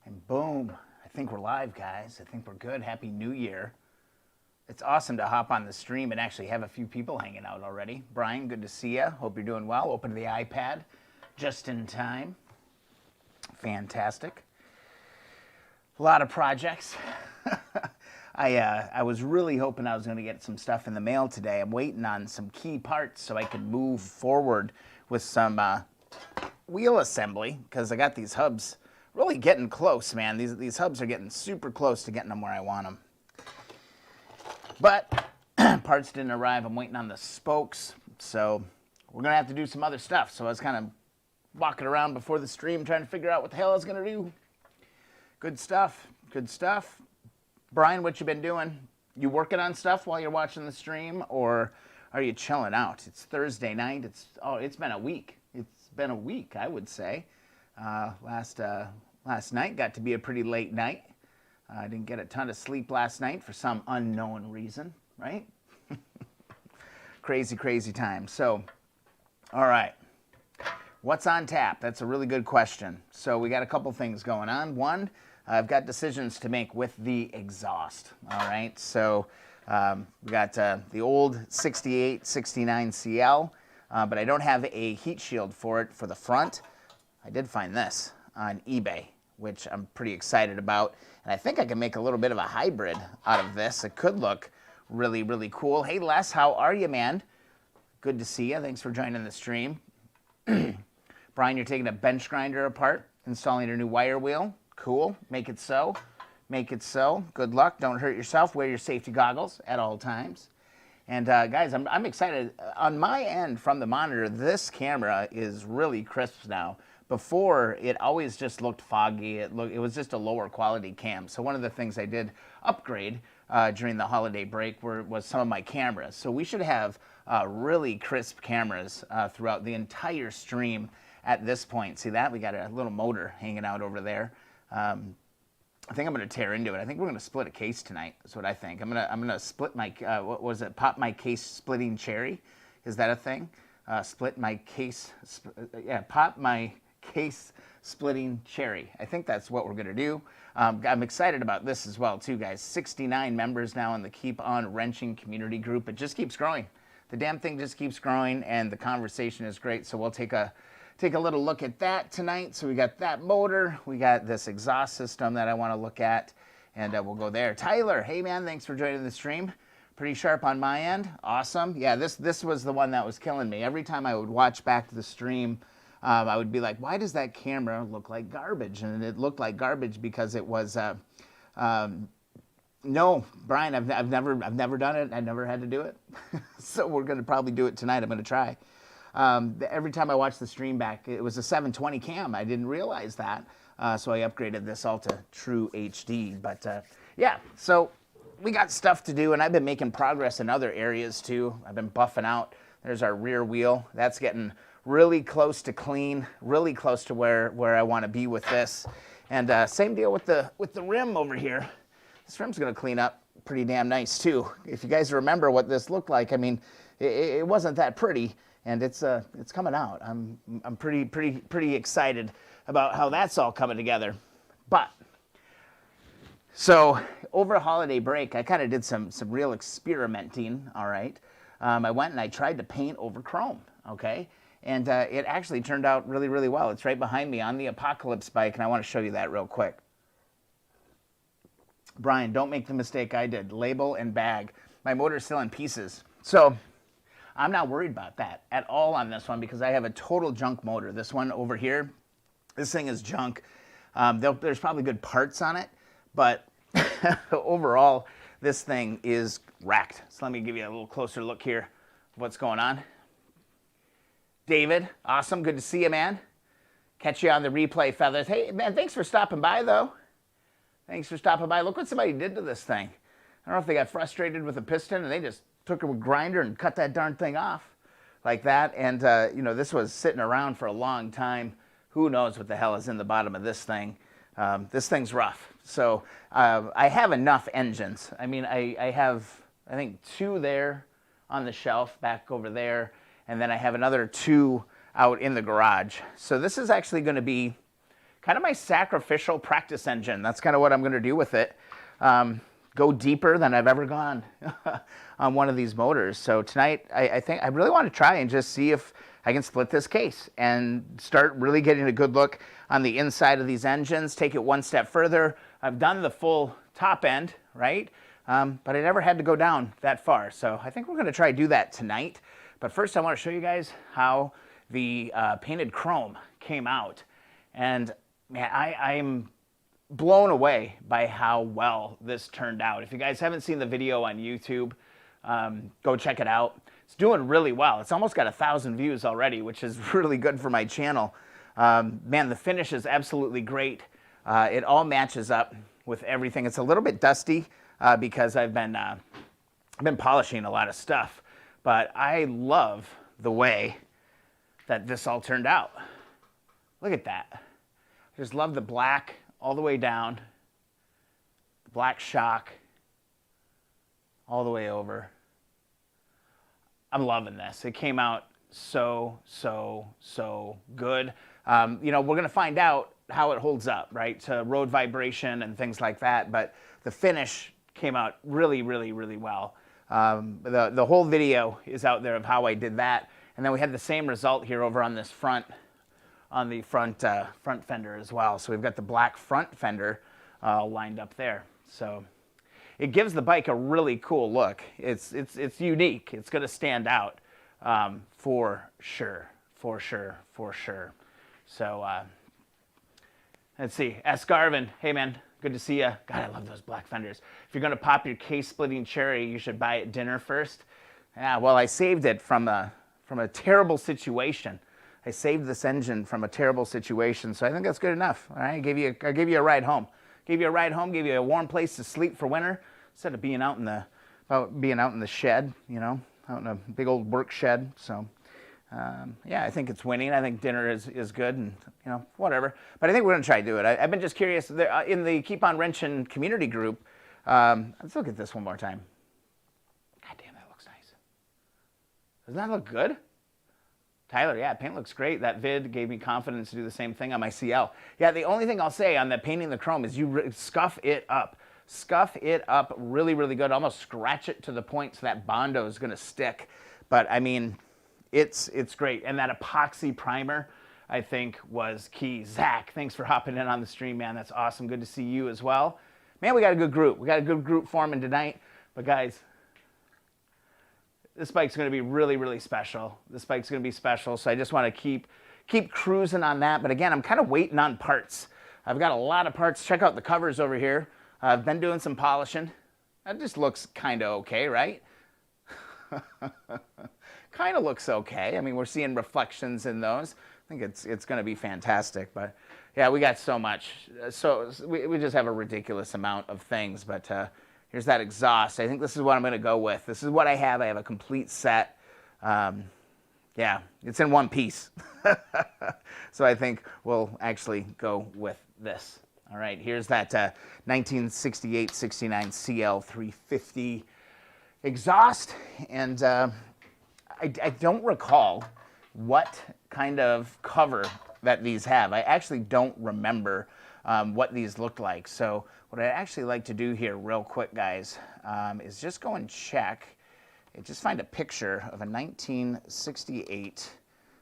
And boom, I think we're live, guys. I think we're good. Happy New Year. It's awesome to hop on the stream and actually have a few people hanging out already. Brian, good to see you. Hope you're doing well. Open the iPad just in time. Fantastic. A lot of projects. I was really hoping I was going to get some stuff in the mail today. I'm waiting on some key parts so I can move forward with some wheel assembly because I got these hubs really getting close, man. These hubs are getting super close to getting them where I want them. But parts didn't arrive. I'm waiting on the spokes, so we're going to have to do some other stuff. So I was kind of walking around before the stream trying to figure out what the hell I was going to do. Good stuff. Good stuff. Brian, what you been doing? You working on stuff while you're watching the stream, or are you chilling out? It's Thursday night. It's been a week. It's been a week, I would say. Last night got to be a pretty late night. I didn't get a ton of sleep last night for some unknown reason, right? Crazy, crazy time. So, all right. What's on tap? That's a really good question. So we got a couple things going on. One, I've got decisions to make with the exhaust. All right. So we got the old 68, 69 CL, but I don't have a heat shield for it for the front. I did find this on eBay, which I'm pretty excited about. And I think I can make a little bit of a hybrid out of this. It could look really, really cool. Hey, Les, how are you, man? Good to see you. Thanks for joining the stream. Brian, you're taking a bench grinder apart, installing a new wire wheel. Cool. Make it so. Make it so. Good luck. Don't hurt yourself. Wear your safety goggles at all times. And guys, I'm excited. On my end from the monitor, this camera is really crisp now. Before, it always just looked foggy. It was just a lower quality cam. So one of the things I did upgrade during the holiday break was some of my cameras. So we should have really crisp cameras throughout the entire stream at this point. See that? We got a little motor hanging out over there. I think I'm going to tear into it. I think we're going to split a case tonight. That's what I think. I'm gonna split my what was it? Pop my case splitting cherry. Is that a thing? Split my case. Yeah, pop my case splitting cherry. I think that's what we're going to do. I'm excited about this as well too, guys. 69 members now in the Keep On Wrenching community group. It just keeps growing. The damn thing just keeps growing, and the conversation is great. So we'll take a little look at that tonight. So we got that motor, we got this exhaust system that I want to look at, and we'll go there. Tyler, hey man, thanks for joining the stream. Pretty sharp on my end. Awesome. Yeah, this was the one that was killing me. Every time I would watch back to the stream, I would be like, why does that camera look like garbage? And it looked like garbage because it was, no, Brian, I've never done it. I've never had to do it. So we're going to probably do it tonight. I'm going to try. Every time I watch the stream back, it was a 720 cam. I didn't realize that. So I upgraded this all to true HD. But yeah, so we got stuff to do, and I've been making progress in other areas too. I've been buffing out. There's our rear wheel. That's getting really close to clean, really close to where I want to be with this. And same deal with the rim over here. This rim's going to clean up pretty damn nice too. If you guys remember what this looked like, I mean, it wasn't that pretty, and it's coming out. I'm pretty excited about how that's all coming together. But so over holiday break, I kind of did some real experimenting. All right, I went and I tried to paint over chrome. Okay. And it actually turned out really, really well. It's right behind me on the Apocalypse bike, and I want to show you that real quick. Brian, don't make the mistake I did. Label and bag. My motor's still in pieces. So I'm not worried about that at all on this one because I have a total junk motor. This one over here, this thing is junk. There's probably good parts on it, but overall, this thing is wrecked. So let me give you a little closer look here of what's going on. David, awesome. Good to see you, man. Catch you on the replay, Feathers. Hey, man, thanks for stopping by, though. Thanks for stopping by. Look what somebody did to this thing. I don't know if they got frustrated with the piston and they just took a grinder and cut that darn thing off like that. And, you know, this was sitting around for a long time. Who knows what the hell is in the bottom of this thing. This thing's rough. So I have enough engines. I mean, I have, I think, 2 there on the shelf back over there. And then I have another 2 out in the garage. So this is actually going to be kind of my sacrificial practice engine. That's kind of what I'm going to do with it. Go deeper than I've ever gone on one of these motors. So tonight, I think I really want to try and just see if I can split this case and start really getting a good look on the inside of these engines, take it one step further. I've done the full top end, right? But I never had to go down that far. So I think we're going to try to do that tonight. But first, I want to show you guys how the painted chrome came out. And man, I'm blown away by how well this turned out. If you guys haven't seen the video on YouTube, go check it out. It's doing really well. It's almost got 1,000 views already, which is really good for my channel. Man, the finish is absolutely great. It all matches up with everything. It's a little bit dusty because I've been polishing a lot of stuff, but I love the way that this all turned out. Look at that. I just love the black all the way down, the black shock all the way over. I'm loving this. It came out so good. You know, we're going to find out how it holds up, right, to road vibration and things like that, but the finish came out really well. The whole video is out there of how I did that, and then we had the same result here over on this front, on the front fender as well. So we've got the black front fender lined up there. So it gives the bike a really cool look. It's unique. It's going to stand out for sure. So let's see. S. Garvin, hey man, good to see you. God, I love those black fenders. If you're going to pop your case splitting cherry, you should buy it dinner first. Yeah, well, I saved it from a terrible situation. I saved this engine from a terrible situation, so I think that's good enough. All right, I gave you a ride home. Gave you a ride home, gave you a warm place to sleep for winter, instead of being out in the shed, you know, out in a big old work shed. So, yeah, I think it's winning. I think dinner is good, and you know, whatever. But I think we're gonna try to do it. I've been just curious. In the Keep on Wrenching community group, let's look at this one more time. God damn, that looks nice. Doesn't that look good? Tyler, yeah, paint looks great. That vid gave me confidence to do the same thing on my CL. Yeah, the only thing I'll say on the painting the chrome is you scuff it up. Scuff it up really good. Almost scratch it to the point so that Bondo is going to stick. But, I mean, it's great. And that epoxy primer, I think, was key. Zach, thanks for hopping in on the stream, man. That's awesome. Good to see you as well. Man, we got a good group. We got a good group forming tonight. But, guys, this bike's going to be really special. This bike's going to be special, so I just want to keep cruising on that. But again, I'm kind of waiting on parts. I've got a lot of parts. Check out the covers over here. I've been doing some polishing. That just looks kind of okay, right? Kind of looks okay. I mean, we're seeing reflections in those. I think it's going to be fantastic. But yeah, we got so much. So we just have a ridiculous amount of things. But here's that exhaust. I think this is what I'm going to go with. This is what I have. I have a complete set. Yeah, it's in one piece. So I think we'll actually go with this. All right, here's that 1968-69 CL350 exhaust. And I don't recall what kind of cover that these have. I actually don't remember what these looked like. So what I'd actually like to do here real quick, guys, is just go and check. Just find a picture of a 1968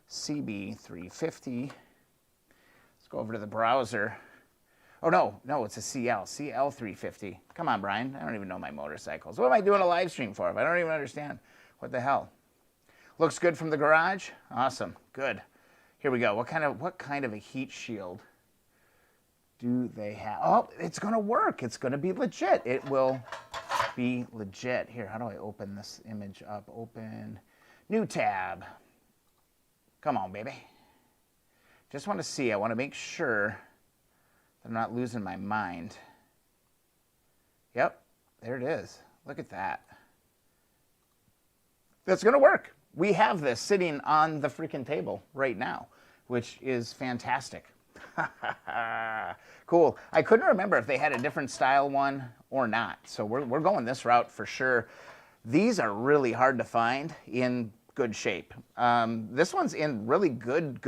CB350. Let's go over to the browser. Oh, no, it's a CL350. Come on, Brian. I don't even know my motorcycles. What am I doing a live stream for if I don't even understand? What the hell? Looks good from the garage? Awesome. Good. Here we go. What kind of a heat shield do they have? Oh, it's going to work. It's going to be legit. It will be legit. Here, how do I open this image up? Open. New tab. Come on, baby. Just want to see. I want to make sure that I'm not losing my mind. Yep, there it is. Look at that. That's going to work. We have this sitting on the freaking table right now, which is fantastic. Cool. I couldn't remember if they had a different style one or not, so we're going this route for sure. These are really hard to find in good shape. This one's in really good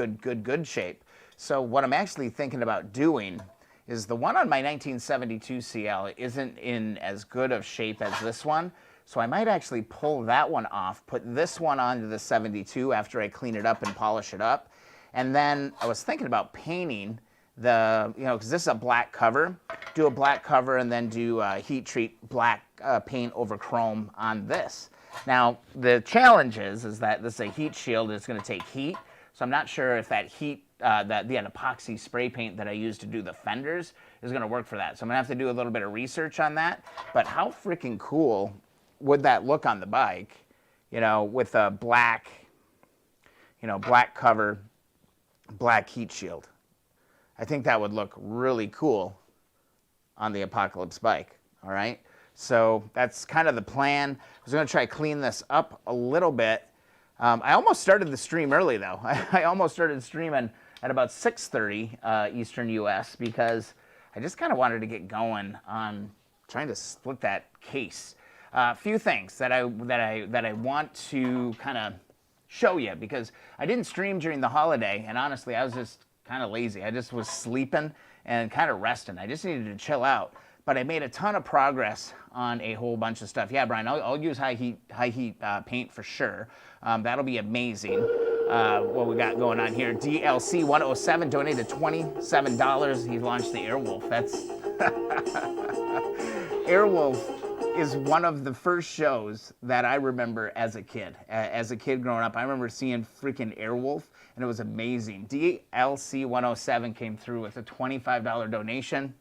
shape. So what I'm actually thinking about doing is the one on my 1972 CL isn't in as good of shape as this one. So I might actually pull that one off, put this one onto the 72 after I clean it up and polish it up. And then I was thinking about painting the, because this is a black cover, do a black cover and then do heat treat black paint over chrome on this. Now, the challenge is that this is a heat shield, it's gonna take heat. So I'm not sure if that heat, the epoxy spray paint that I use to do the fenders is gonna work for that. So I'm gonna have to do a little bit of research on that. But how freaking cool would that look on the bike, with a black, black cover, black heat shield. I think that would look really cool on the Apocalypse bike, all right? So that's kind of the plan. I was gonna try clean this up a little bit. I almost started the stream early though. I almost started streaming at about 6:30 Eastern US because I just kind of wanted to get going on trying to split that case. A few things that I want to kind of show you because I didn't stream during the holiday and honestly I was just kind of lazy. I just was sleeping and kind of resting. I just needed to chill out. But I made a ton of progress on a whole bunch of stuff. Yeah, Brian, I'll use high heat paint for sure. That'll be amazing. What we got going on here? DLC 107 donated $27. He launched the Airwolf. That's Airwolf is one of the first shows that I remember as a kid. As a kid growing up, I remember seeing freaking Airwolf, and it was amazing. DLC 107 came through with a $25 donation.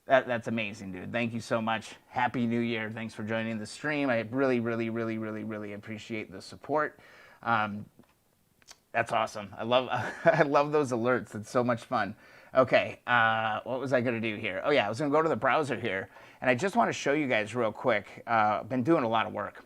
That's amazing, dude. Thank you so much. Happy New Year. Thanks for joining the stream. I really, really, really, really, really appreciate the support. That's awesome. I love those alerts. It's so much fun. Okay, what was I gonna do here? Oh yeah, I was gonna go to the browser here, and I just wanna show you guys real quick. I've been doing a lot of work.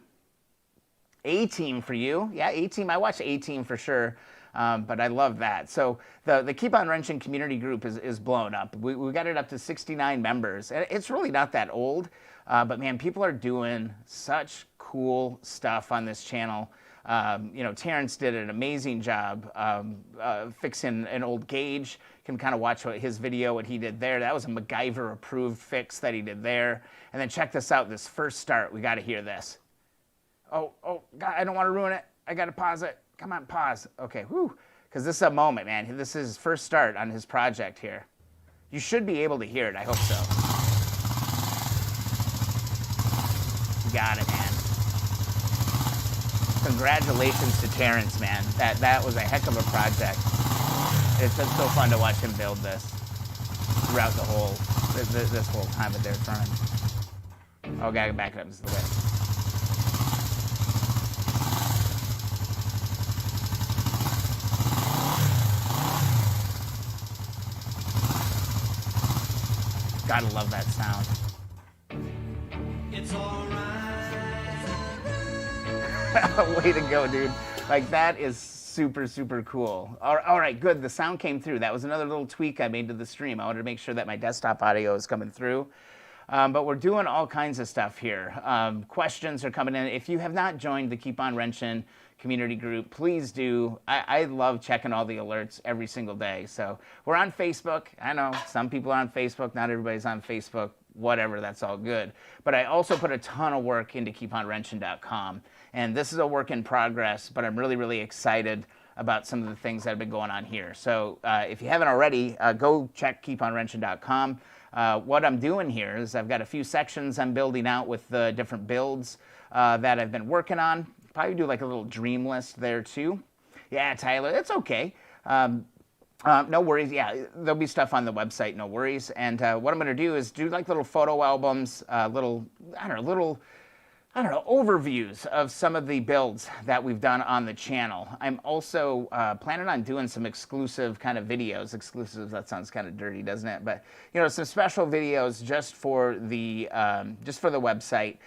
A-Team for you. Yeah, A-Team, I watch A-Team for sure. But I love that. So the Keep on Wrenching community group is blown up. We got it up to 69 members. It's really not that old, but man, people are doing such cool stuff on this channel. Terrence did an amazing job fixing an old gauge. You can kind of watch his video, what he did there. That was a MacGyver approved fix that he did there. And then check this out, this first start. We got to hear this. Oh, God, I don't want to ruin it. I got to pause it. Come on, pause. Okay, whew. Because this is a moment, man. This is his first start on his project here. You should be able to hear it. I hope so. You got it, man. Congratulations to Terrence, man. That was a heck of a project. It's been so fun to watch him build this throughout the whole, this whole time that they're trying. Oh, gotta back it up. This is the way. Gotta love that sound. It's all right. Way to go, dude. Like, that is super, super cool. All right, good. The sound came through. That was another little tweak I made to the stream. I wanted to make sure that my desktop audio is coming through. But we're doing all kinds of stuff here. Questions are coming in. If you have not joined the Keep on Wrenching community group, please do. I love checking all the alerts every single day. So we're on Facebook. I know some people are on Facebook. Not everybody's on Facebook. Whatever, that's all good. But I also put a ton of work into keeponwrenching.com. And this is a work in progress, but I'm really, really excited about some of the things that have been going on here. So if you haven't already, go check keeponwrenching.com. What I'm doing here is I've got a few sections I'm building out with the different builds that I've been working on. Probably do like a little dream list there too. Yeah, Tyler, it's okay. No worries. Yeah, there'll be stuff on the website, no worries. And what I'm going to do is do like little photo albums, little overviews of some of the builds that we've done on the channel. I'm also planning on doing some exclusive kind of videos. Exclusive, that sounds kind of dirty, doesn't it? But some special videos just for the website,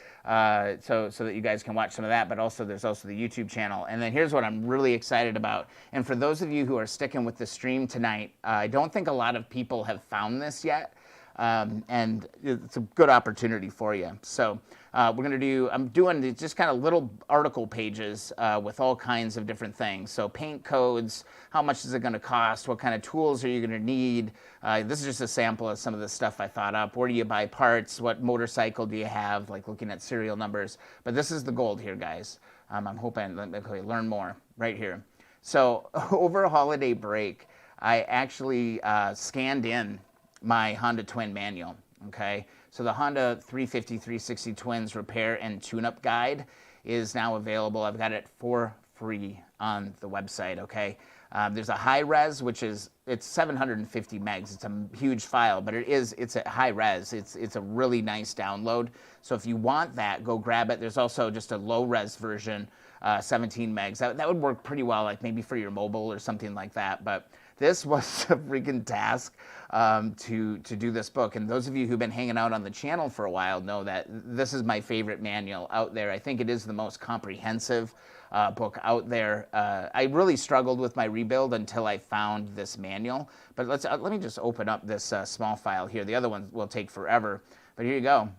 so that you guys can watch some of that. But also, there's also the YouTube channel. And then here's what I'm really excited about. And for those of you who are sticking with the stream tonight, I don't think a lot of people have found this yet. and it's a good opportunity for you. So I'm doing just kind of little article pages with all kinds of different things. So paint codes, how much is it going to cost, what kind of tools are you going to need. This is just a sample of some of the stuff I thought up. Where do you buy parts? What motorcycle do you have? Like looking at serial numbers. But this is the gold here, guys. I'm hoping, okay, learn more right here. So over a holiday break, I actually scanned in my Honda Twin manual, okay? So the Honda 350 360 Twins Repair and Tune-Up Guide is now available. I've got it for free on the website, okay? There's a high res, it's 750 megs. It's a huge file, but it's a high res. It's a really nice download. So if you want that, go grab it. There's also just a low res version, 17 megs. That would work pretty well, like maybe for your mobile or something like that. But this was a freaking task to do this book. And those of you who've been hanging out on the channel for a while know that this is my favorite manual out there. I think it is the most comprehensive book out there. I really struggled with my rebuild until I found this manual. But let me just open up this small file here. The other one will take forever. But here you go.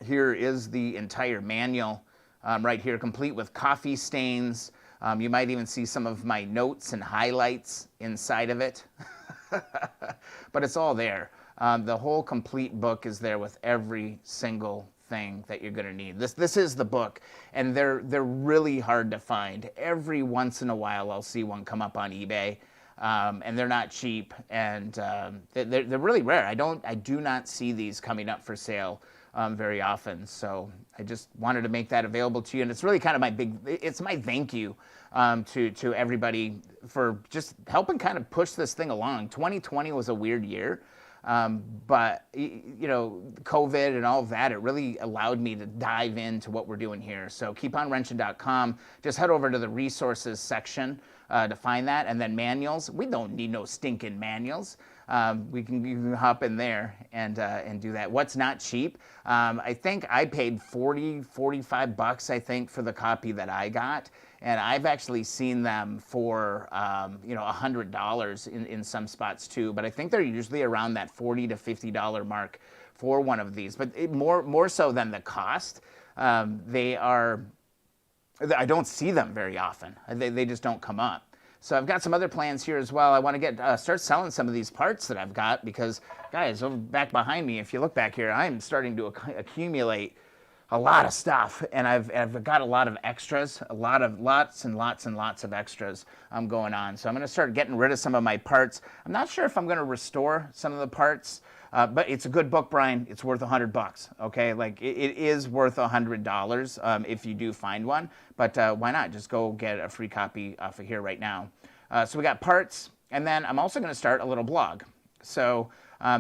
Here is the entire manual right here, complete with coffee stains. You might even see some of my notes and highlights inside of it. But it's all there. The whole complete book is there with every single thing that you're going to need. This is the book, and they're really hard to find. Every once in a while I'll see one come up on eBay, and they're not cheap, and they're really rare. I do not see these coming up for sale very often. So I just wanted to make that available to you, and it's really kind of it's my thank you to everybody for just helping kind of push this thing along. 2020 was a weird year, but you know, COVID and all of that, it really allowed me to dive into what we're doing here. So keeponwrenching.com, just head over to the resources section to find that, and then manuals. We don't need no stinking manuals. You can hop in there and do that. What's not cheap? I think I paid $45, I think, for the copy that I got. And I've actually seen them for, $100 in some spots too. But I think they're usually around that $40 to $50 mark for one of these. But more so than the cost, I don't see them very often. They just don't come up. So I've got some other plans here as well. I want to start selling some of these parts that I've got because, guys, over back behind me, if you look back here, I'm starting to accumulate a lot of stuff, and I've got a lot of extras, lots and lots of extras going on. So I'm going to start getting rid of some of my parts. I'm not sure if I'm going to restore some of the parts, but it's a good book, Brian. It's worth $100. Okay, like it is worth $100 if you do find one. But why not just go get a free copy off of here right now? So we got parts, and then I'm also going to start a little blog. So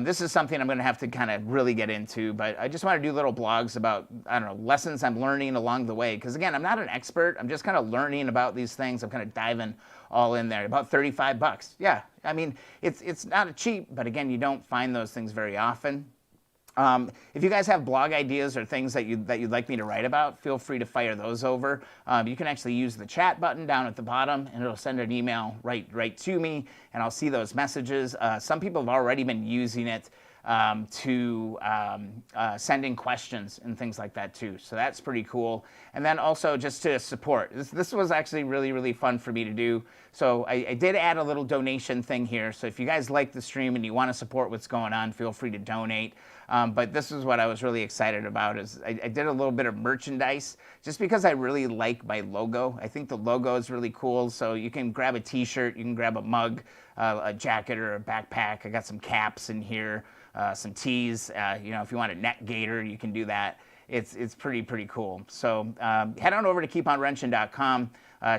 this is something I'm going to have to kind of really get into, but I just want to do little blogs about, I don't know, lessons I'm learning along the way. Because again, I'm not an expert. I'm just kind of learning about these things. I'm kind of diving all in there. About $35. Yeah, I mean, it's not cheap, but again, you don't find those things very often. If you guys have blog ideas or things that you'd like me to write about, feel free to fire those over. You can actually use the chat button down at the bottom, and it'll send an email right to me, and I'll see those messages. Some people have already been using it to send in questions and things like that too. So that's pretty cool. And then also just to support. This was actually really fun for me to do. So I did add a little donation thing here. So if you guys like the stream and you want to support what's going on, feel free to donate. But this is what I was really excited about is I did a little bit of merchandise just because I really like my logo. I think the logo is really cool. So you can grab a t-shirt, you can grab a mug, a jacket or a backpack. I got some caps in here. Some tees, if you want a neck gaiter, you can do that. It's pretty cool. So head on over to keeponwrenching.com.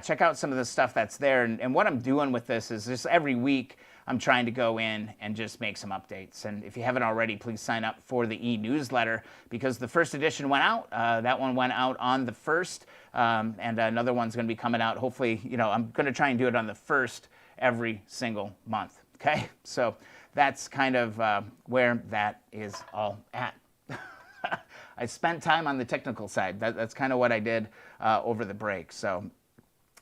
Check out some of the stuff that's there. And what I'm doing with this is just every week I'm trying to go in and just make some updates. And if you haven't already, please sign up for the e-newsletter because the first edition went out. That one went out on the 1st, and another one's going to be coming out. Hopefully, I'm going to try and do it on the 1st every single month. Okay, so that's kind of where that is all at. I spent time on the technical side. That's kind of what I did over the break. So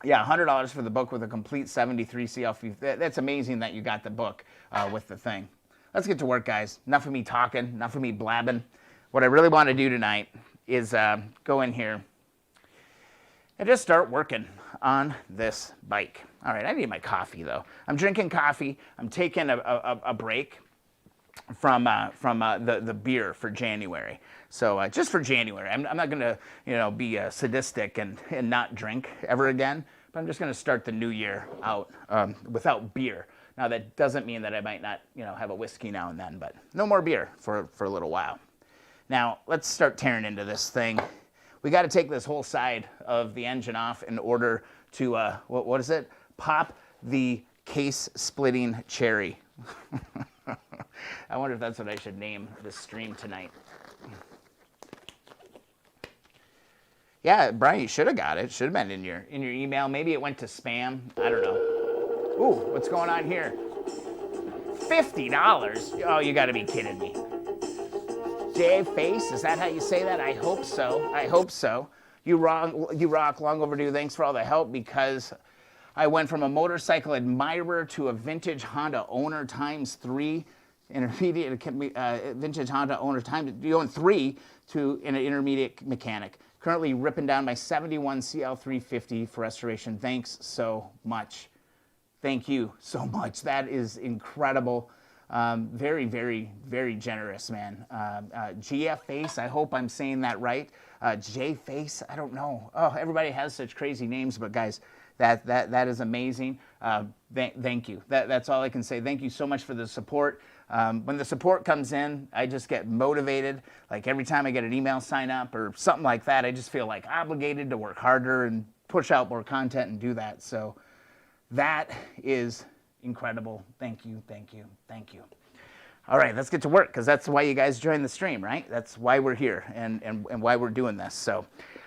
yeah, $100 for the book with a complete 73 CL. That's amazing that you got the book with the thing. let's get to work, guys. Enough of me talking, enough of me blabbing. What I really want to do tonight is go in here and just start working on this bike. All right, I need my coffee, though. I'm drinking coffee. I'm taking a break from the beer for January. So just for January, I'm not going to be sadistic and not drink ever again. But I'm just going to start the new year out without beer. Now that doesn't mean that I might not have a whiskey now and then, but no more beer for a little while. Now let's start tearing into this thing. We got to take this whole side of the engine off in order to what is it? Pop the case splitting cherry. I wonder if that's what I should name this stream tonight. Yeah, Brian, you should have got it. Should have been in your email. Maybe it went to spam. I don't know. Ooh, what's going on here? $50? Oh, you got to be kidding me. J Face, is that how you say that? I hope so. I hope so. You rock. Long overdue. Thanks for all the help, because I went from a motorcycle admirer to a vintage Honda owner ×3. Intermediate vintage Honda owner you own 3 to an intermediate mechanic. Currently ripping down my 71 CL350 for restoration. Thanks so much. Thank you so much. That is incredible. Very, very, very generous, man. GF Face, I hope I'm saying that right. J Face, I don't know. Oh, everybody has such crazy names, but guys, that is amazing. Thank you. That's all I can say. Thank you so much for the support. When the support comes in, I just get motivated. Like every time I get an email sign up or something like that, I just feel like obligated to work harder and push out more content and do that. So that is incredible. Thank you, thank you, thank you. All right, let's get to work, because that's why you guys join the stream, right? That's why we're here and why we're doing this. So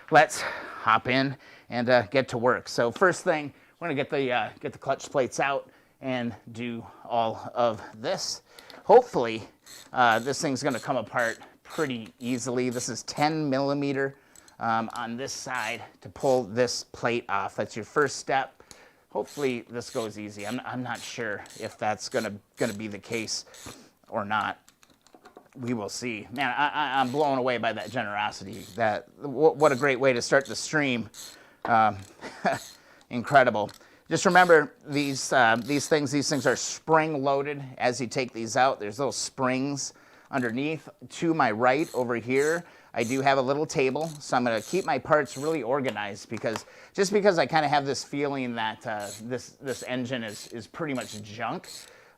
let's hop in and get to work. So first thing, we're gonna get the clutch plates out and do all of this. Hopefully, this thing's gonna come apart pretty easily. This is 10 millimeter on this side to pull this plate off. That's your first step. Hopefully this goes easy. I'm not sure if that's gonna be the case or not. We will see. Man, I'm blown away by that generosity. What a great way to start the stream. Incredible. Just remember these things are spring loaded. As you take these out, there's little springs underneath. To my right over here, I do have a little table, so I'm going to keep my parts really organized, because I kind of have this feeling that this engine is pretty much junk.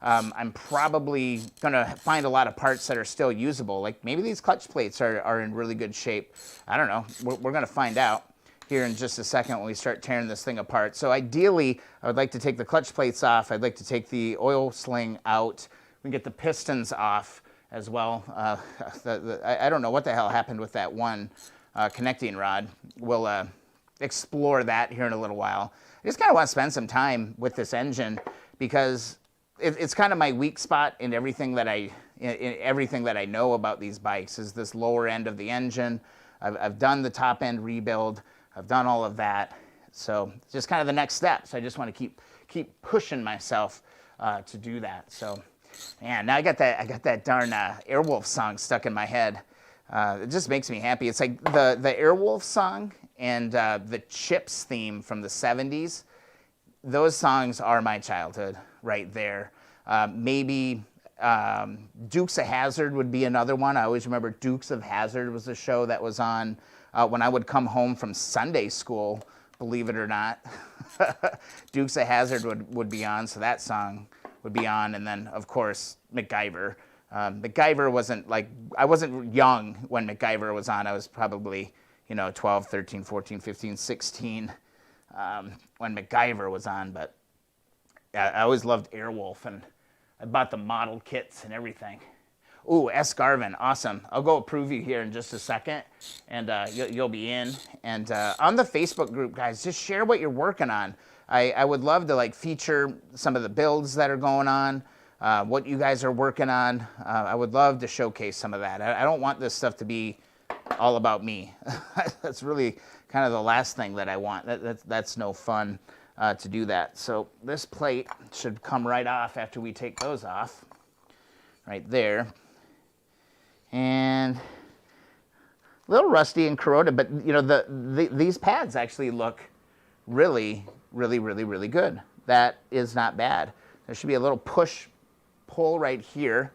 I'm probably going to find a lot of parts that are still usable. Like maybe these clutch plates are in really good shape. I don't know. We're going to find out here in just a second when we start tearing this thing apart. So ideally, I would like to take the clutch plates off. I'd like to take the oil sling out. We can get the pistons off as well. I don't know what the hell happened with that one connecting rod. We'll explore that here in a little while. I just kind of want to spend some time with this engine, because it's kind of my weak spot in everything that I know about these bikes, is this lower end of the engine. I've done the top end rebuild. I've done all of that. So it's just kind of the next step. So I just want to keep pushing myself to do that. So, man, now I got that darn Airwolf song stuck in my head. It just makes me happy. It's like the Airwolf song and the Chips theme from the 70s. Those songs are my childhood right there. Maybe Dukes of Hazzard would be another one. I always remember Dukes of Hazzard was a show that was on when I would come home from Sunday school, believe it or not. Dukes of Hazzard would be on, so that song would be on. And then, of course, MacGyver. MacGyver wasn't like, I wasn't young when MacGyver was on. I was probably, 12, 13, 14, 15, 16 when MacGyver was on. But I always loved Airwolf, and I bought the model kits and everything. Ooh, S. Garvin, awesome. I'll go approve you here in just a second, and you'll be in. And on the Facebook group, guys, just share what you're working on. I would love to feature some of the builds that are going on, what you guys are working on. I would love to showcase some of that. I don't want this stuff to be all about me. That's really kind of the last thing that I want. That's no fun to do that. So this plate should come right off after we take those off. right there. And a little rusty and corroded, but you know, these pads actually look really, really, really, really good. That is not bad. There should be a little pull right here.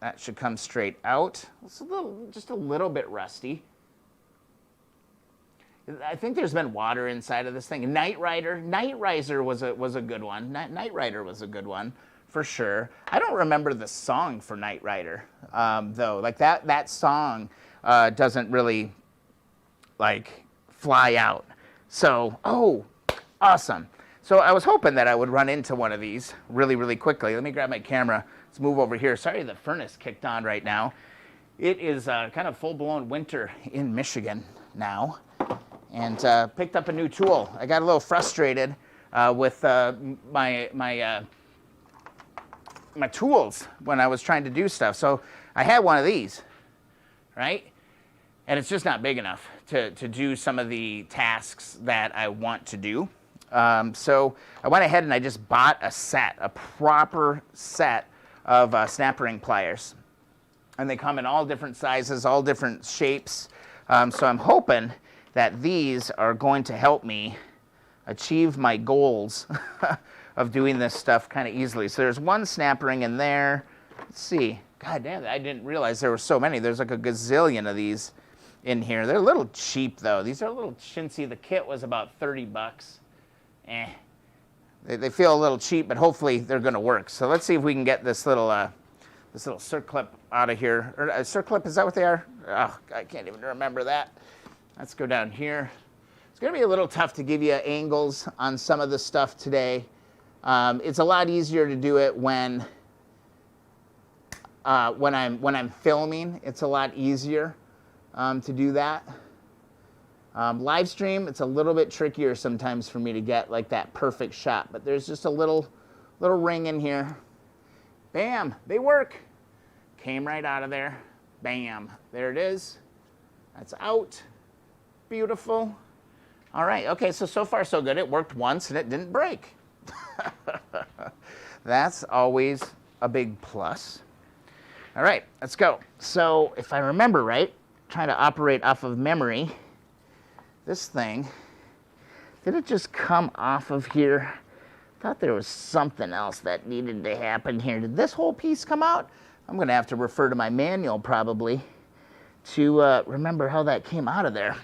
That should come straight out. It's just a little bit rusty. I think there's been water inside of this thing. Night Rider was a good one. Night Rider was a good one for sure. I don't remember the song for Night Rider though. Like that song doesn't really like fly out. So, oh, awesome. So I was hoping that I would run into one of these really, really quickly. Let me grab my camera. Let's move over here. Sorry, the furnace kicked on right now. It is kind of full-blown winter in Michigan now. And picked up a new tool. I got a little frustrated with my tools when I was trying to do stuff. So I had one of these, right? And it's just not big enough to do some of the tasks that I want to do. So I went ahead and I just bought a proper set of snap ring pliers. And they come in all different sizes, all different shapes. So I'm hoping that these are going to help me achieve my goals of doing this stuff kind of easily. So there's one snap ring in there. Let's see. God damn, I didn't realize there were so many. There's like a gazillion of these in here. They're a little cheap though. These are a little chintzy. The kit was about 30 bucks. They feel a little cheap, but hopefully they're gonna work. So let's see if we can get this little circlip out of here. Or circlip, is that what they are? Oh, I can't even remember that. Let's go down here. It's gonna be a little tough to give you angles on some of the stuff today. It's a lot easier to do it when I'm filming. It's a lot easier to do that. Live stream, it's a little bit trickier sometimes for me to get like that perfect shot, but there's just a little ring in here. Bam, they work. Came right out of there. Bam, there it is. That's out. Beautiful. All right, okay, so far so good. It worked once and it didn't break. That's always a big plus. All right, let's go. So if I remember right, trying to operate off of memory, this thing, did it just come off of here? I thought there was something else that needed to happen here. Did this whole piece come out? I'm gonna have to refer to my manual probably to remember how that came out of there.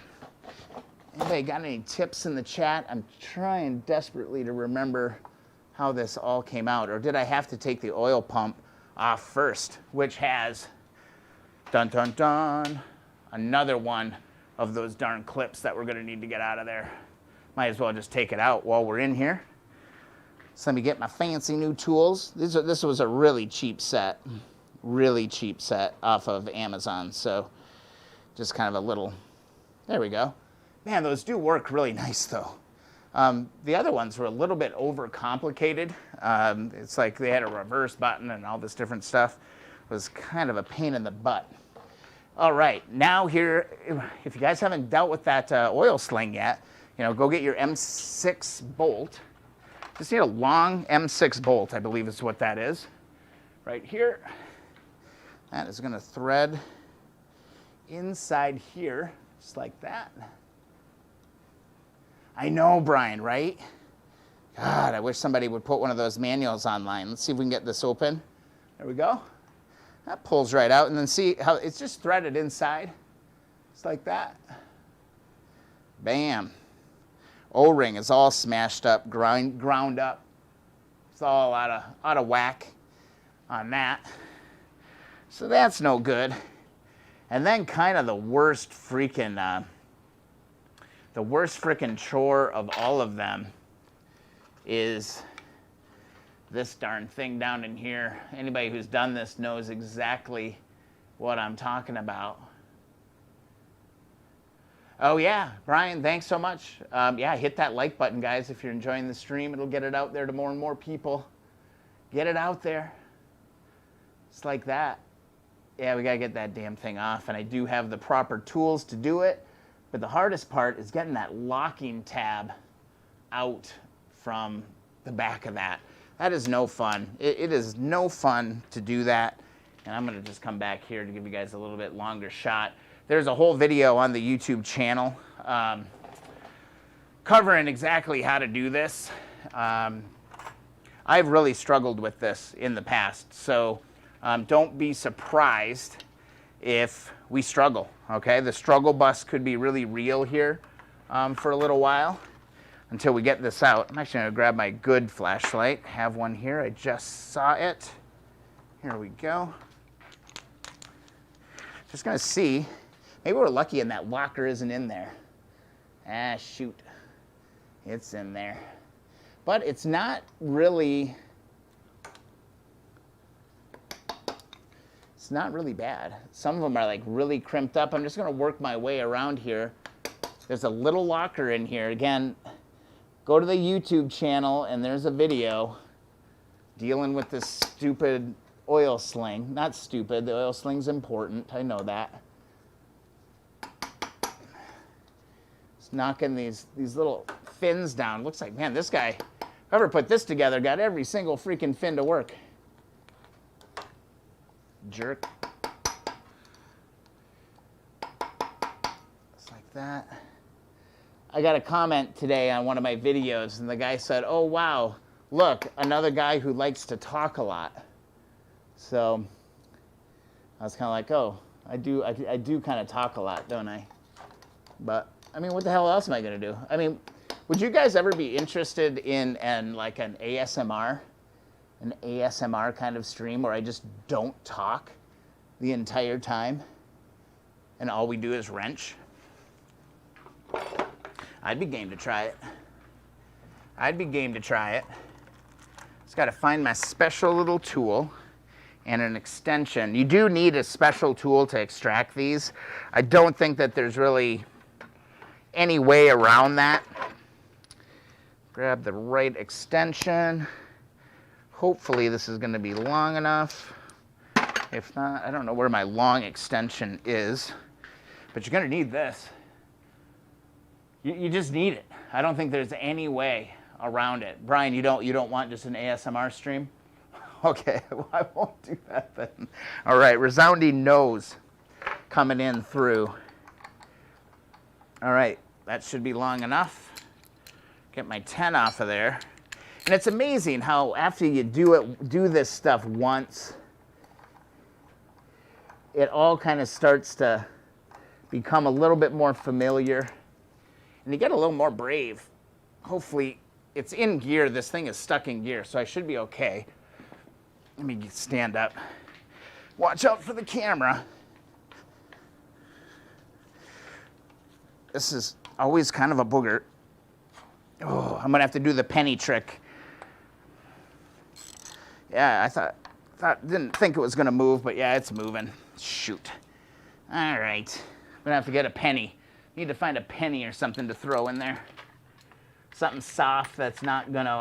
Anybody got any tips in the chat? I'm trying desperately to remember how this all came out. Or did I have to take the oil pump off first, which has, dun dun dun, another one of those darn clips that we're gonna need to get out of there. Might as well just take it out while we're in here. So let me get my fancy new tools. This was a really cheap set off of Amazon. So just kind of a little, there we go. Man, those do work really nice though. The other ones were a little bit overcomplicated. It's like they had a reverse button and all this different stuff. It was kind of a pain in the butt. All right, now here, if you guys haven't dealt with that oil sling yet, you know, go get your M6 bolt. Just need a long M6 bolt, I believe is what that is. Right here. That is gonna thread inside here, just like that. I know, Brian, right? God, I wish somebody would put one of those manuals online. Let's see if we can get this open. There we go. That pulls right out, and then see how it's just threaded inside. Just like that. Bam. O-ring is all smashed up, ground up. It's all out of whack on that. So that's no good. And then kind of the worst freaking chore of all of them is this darn thing down in here. Anybody who's done this knows exactly what I'm talking about. Oh yeah, Brian, thanks so much. Yeah, hit that like button, guys, if you're enjoying the stream. It'll get it out there to more and more people. Get it out there. It's like that. Yeah, we gotta get that damn thing off, and I do have the proper tools to do it. But the hardest part is getting that locking tab out from the back of that. That is no fun. It is no fun to do that. And I'm gonna just come back here to give you guys a little bit longer shot. There's a whole video on the YouTube channel covering exactly how to do this. I've really struggled with this in the past, so don't be surprised if we struggle, okay? The struggle bus could be really real here for a little while until we get this out. I'm actually gonna grab my good flashlight. Have one here, I just saw it. Here we go. Just gonna see, maybe we're lucky and that locker isn't in there. Ah, shoot, it's in there. But it's not really, it's not really bad. Some of them are like really crimped up. I'm just gonna work my way around here. There's a little locker in here. Again, go to the YouTube channel and there's a video dealing with this stupid oil sling. Not stupid, the oil sling's important, I know that. It's knocking these little fins down. Looks like, man, this guy, whoever put this together got every single freaking fin to work. Jerk. Just like that. I got a comment today on one of my videos, and the guy said, oh, wow, look, another guy who likes to talk a lot. So I was kind of like, oh, I do kind of talk a lot, don't I? But, I mean, what the hell else am I going to do? I mean, would you guys ever be interested in like an ASMR kind of stream where I just don't talk the entire time and all we do is wrench? I'd be game to try it. I'd be game to try it. Just got to find my special little tool and an extension. You do need a special tool to extract these. I don't think that there's really any way around that. Grab the right extension. Hopefully this is going to be long enough. If not, I don't know where my long extension is, but you're going to need this. You just need it. I don't think there's any way around it. Brian, you don't want just an ASMR stream? Okay, well, I won't do that then. All right, resounding no's coming in through. All right, that should be long enough. Get my 10 off of there. And it's amazing how after you do this stuff once, it all kind of starts to become a little bit more familiar. And you get a little more brave. Hopefully, it's in gear. This thing is stuck in gear, so I should be okay. Let me stand up. Watch out for the camera. This is always kind of a booger. Oh, I'm gonna have to do the penny trick. Yeah, didn't think it was gonna move, but yeah, it's moving. Shoot. All right, I'm gonna have to get a penny. Need to find a penny or something to throw in there. Something soft that's not gonna,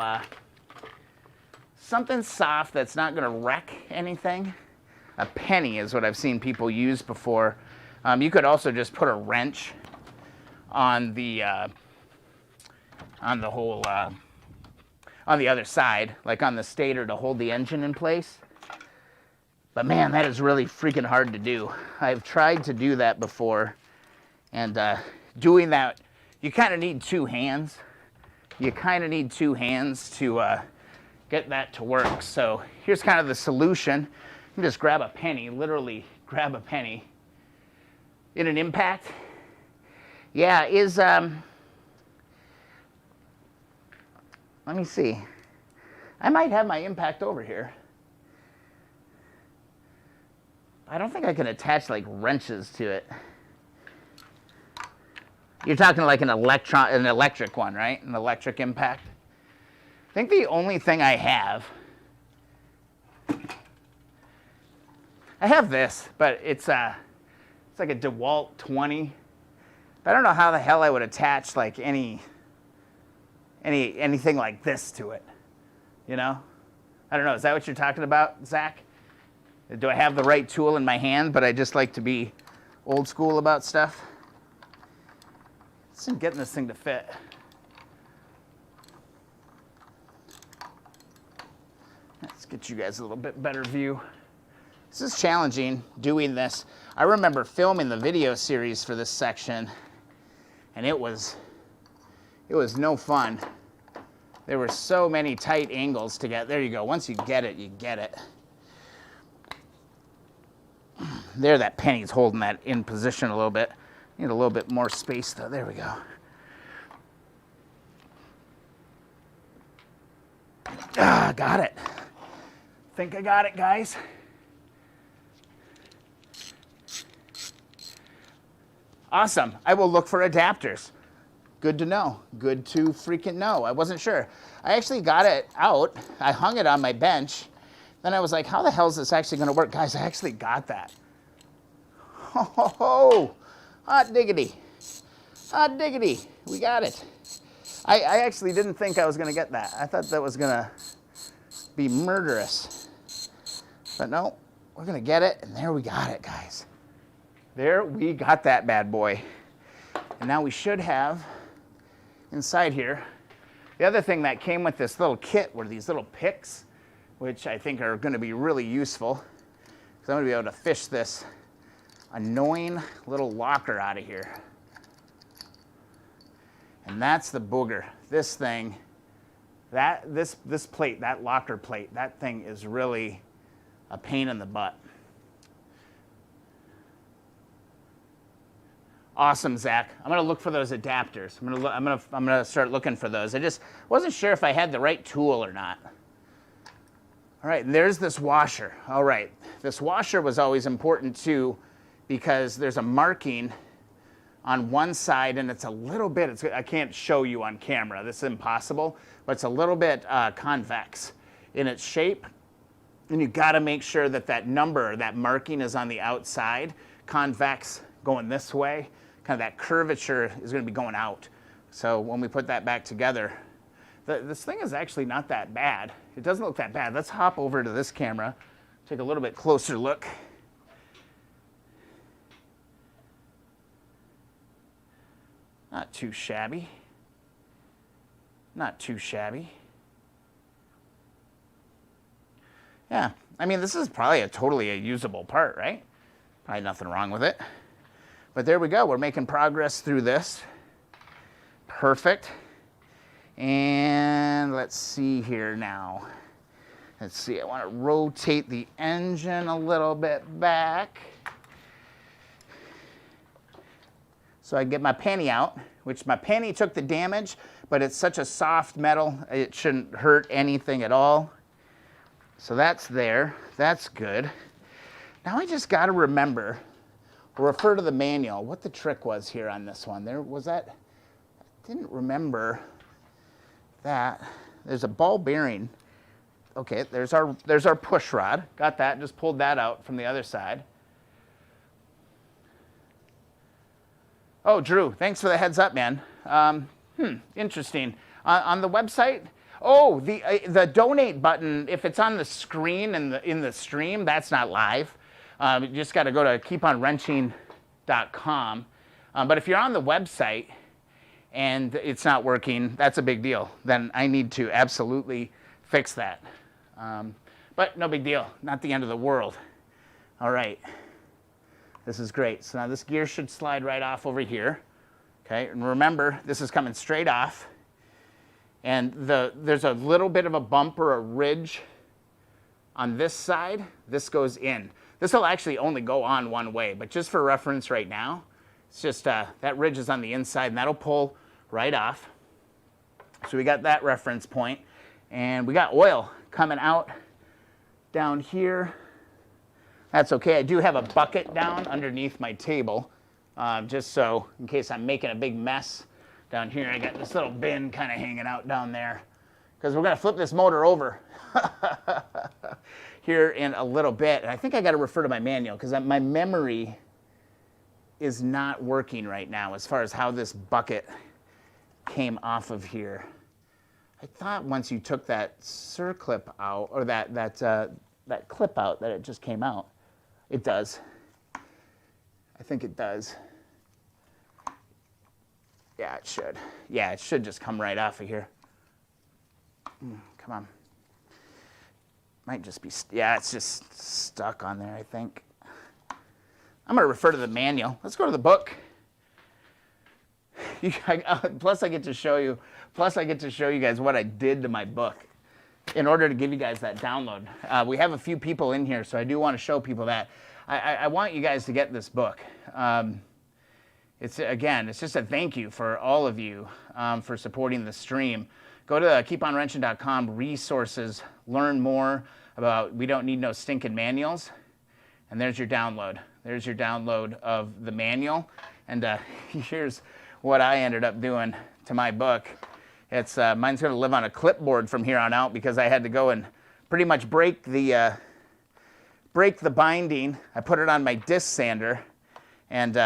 wreck anything. A penny is what I've seen people use before. You could also just put a wrench on the whole, on the other side, like on the stator to hold the engine in place. But man, that is really freaking hard to do. I've tried to do that before. And doing that, you kind of need two hands. You kind of need two hands to get that to work. So here's kind of the solution. You just grab a penny, literally grab a penny. In an impact, yeah, let me see. I might have my impact over here. I don't think I can attach like wrenches to it. You're talking like an electric one, right? An electric impact. I think the only thing I have this, but it's like a DeWalt 20. I don't know how the hell I would attach like anything like this to it. You know? I don't know. Is that what you're talking about, Zach? Do I have the right tool in my hand, but I just like to be old school about stuff? I'm getting this thing to fit. Let's get you guys a little bit better view. This is challenging doing this. I remember filming the video series for this section, and it was no fun. There were so many tight angles to get. There you go. Once you get it, you get it. There, that penny's holding that in position a little bit. Need a little bit more space though. There we go. Ah, got it. Think I got it, guys. Awesome. I will look for adapters. Good to know. Good to freaking know. I wasn't sure. I actually got it out. I hung it on my bench. Then I was like, how the hell is this actually going to work? Guys, I actually got that. Ho, ho, ho. Hot diggity. Hot diggity. We got it. I actually didn't think I was going to get that. I thought that was going to be murderous. But no, we're going to get it, and there we got it, guys. There we got that bad boy. And now we should have inside here. The other thing that came with this little kit were these little picks, which I think are going to be really useful, because I'm going to be able to fish this annoying little locker out of here. And that's the booger. This thing, this plate, that locker plate, that thing is really a pain in the butt. Awesome, Zach. I'm gonna look for those adapters. I'm gonna start looking for those. I just wasn't sure if I had the right tool or not. All right, and there's this washer. All right, this washer was always important too, because there's a marking on one side, and it's a little bit, I can't show you on camera, this is impossible, but it's a little bit convex in its shape, and you gotta make sure that that number, that marking is on the outside, convex going this way, kind of that curvature is gonna be going out. So when we put that back together, this thing is actually not that bad. It doesn't look that bad. Let's hop over to this camera, take a little bit closer look. Not too shabby. Not too shabby. Yeah, I mean, this is probably totally a usable part, right? Probably nothing wrong with it. But there we go, we're making progress through this. Perfect. And let's see here now. Let's see, I want to rotate the engine a little bit back, so I get my penny out, which my penny took the damage, but it's such a soft metal, it shouldn't hurt anything at all. So that's there, that's good. Now I just gotta remember, or refer to the manual, what the trick was here on this one. There was that, I didn't remember that. There's a ball bearing. Okay, there's our push rod. Got that, just pulled that out from the other side. Oh, Drew, thanks for the heads up, man. Interesting. On the website, oh, the donate button, if it's on the screen in the stream, that's not live. You just got to go to keeponwrenching.com. But if you're on the website and it's not working, that's a big deal. Then I need to absolutely fix that. But no big deal, not the end of the world. All right. This is great. So now this gear should slide right off over here. Okay, and remember, this is coming straight off. And there's a little bit of a bump or a ridge on this side. This goes in. This will actually only go on one way, but just for reference right now, it's just that ridge is on the inside, and that'll pull right off. So we got that reference point, and we got oil coming out down here. That's okay. I do have a bucket down underneath my table, just so in case I'm making a big mess down here. I got this little bin kind of hanging out down there, because we're going to flip this motor over here in a little bit. And I think I got to refer to my manual, because my memory is not working right now as far as how this bucket came off of here. I thought once you took that circlip out, or that clip out, that it just came out. It does. I think it does. Yeah, it should. Yeah, it should just come right off of here. Come on. Might just be, yeah, it's just stuck on there, I think. I'm going to refer to the manual. Let's go to the book. Plus I get to show you guys what I did to my book in order to give you guys that download. We have a few people in here, so I do want to show people that. I want you guys to get this book. It's just a thank you for all of you for supporting the stream. Go to keeponwrenching.com, resources, learn more about We Don't Need No Stinking Manuals, and there's your download. There's your download of the manual, and here's what I ended up doing to my book. It's mine's going to live on a clipboard from here on out because I had to go and pretty much break the binding. I put it on my disc sander, and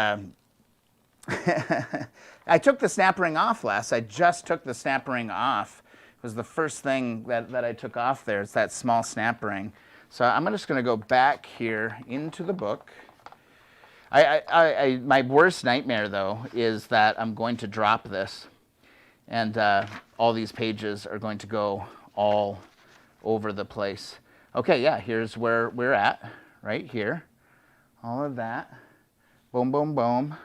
I took the snap ring off last. I just took the snap ring off. It was the first thing that I took off there. It's that small snap ring. So I'm just going to go back here into the book. My worst nightmare, though, is that I'm going to drop this, and all these pages are going to go all over the place. Okay, yeah, here's where we're at, right here. All of that. Boom, boom, boom.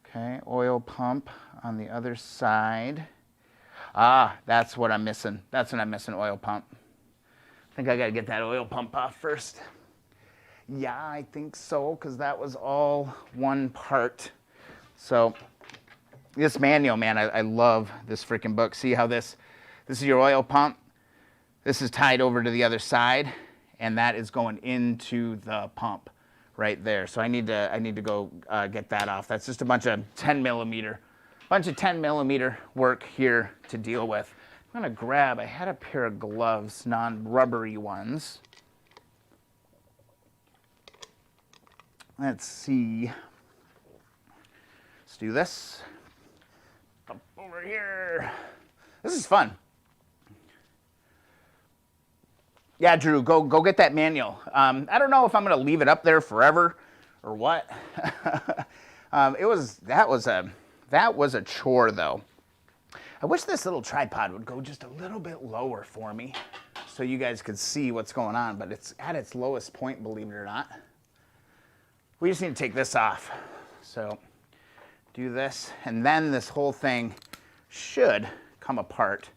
Okay, oil pump on the other side. Ah, that's what I'm missing. That's what I'm missing, oil pump. I think I got to get that oil pump off first. Yeah, I think so, because that was all one part. So this manual, man, I love this freaking book. See how this is your oil pump. This is tied over to the other side, and that is going into the pump right there. So I need to go get that off. That's just a bunch of 10 millimeter work here to deal with. I'm gonna grab, I had a pair of gloves, non-rubbery ones. Let's see. Let's do this. Up over here. This is fun. Yeah, Drew, go get that manual. I don't know if I'm going to leave it up there forever or what. That was a chore, though. I wish this little tripod would go just a little bit lower for me so you guys could see what's going on, but it's at its lowest point, believe it or not. We just need to take this off. So do this, and then this whole thing should come apart.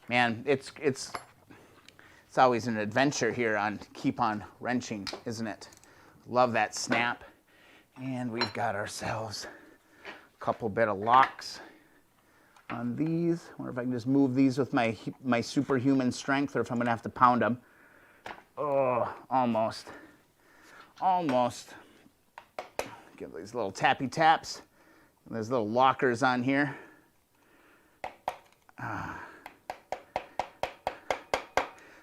Man, it's always an adventure here on Keep On Wrenching, isn't it? Love that snap. And we've got ourselves a couple bit of locks on these. I wonder if I can just move these with my superhuman strength, or if I'm gonna have to pound them. Oh, almost. Almost. Get these little tappy taps. And there's little lockers on here.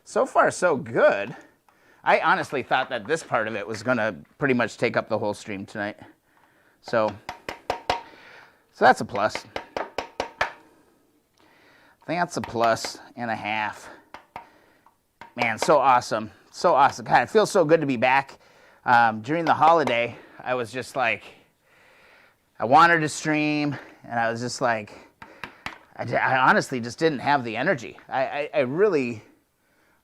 So far, so good. I honestly thought that this part of it was going to pretty much take up the whole stream tonight. So that's a plus. I think that's a plus and a half. Man, so awesome. So awesome. God, it feels so good to be back. During the holiday, I was just like, I wanted to stream, and I was just like, I honestly just didn't have the energy. I really...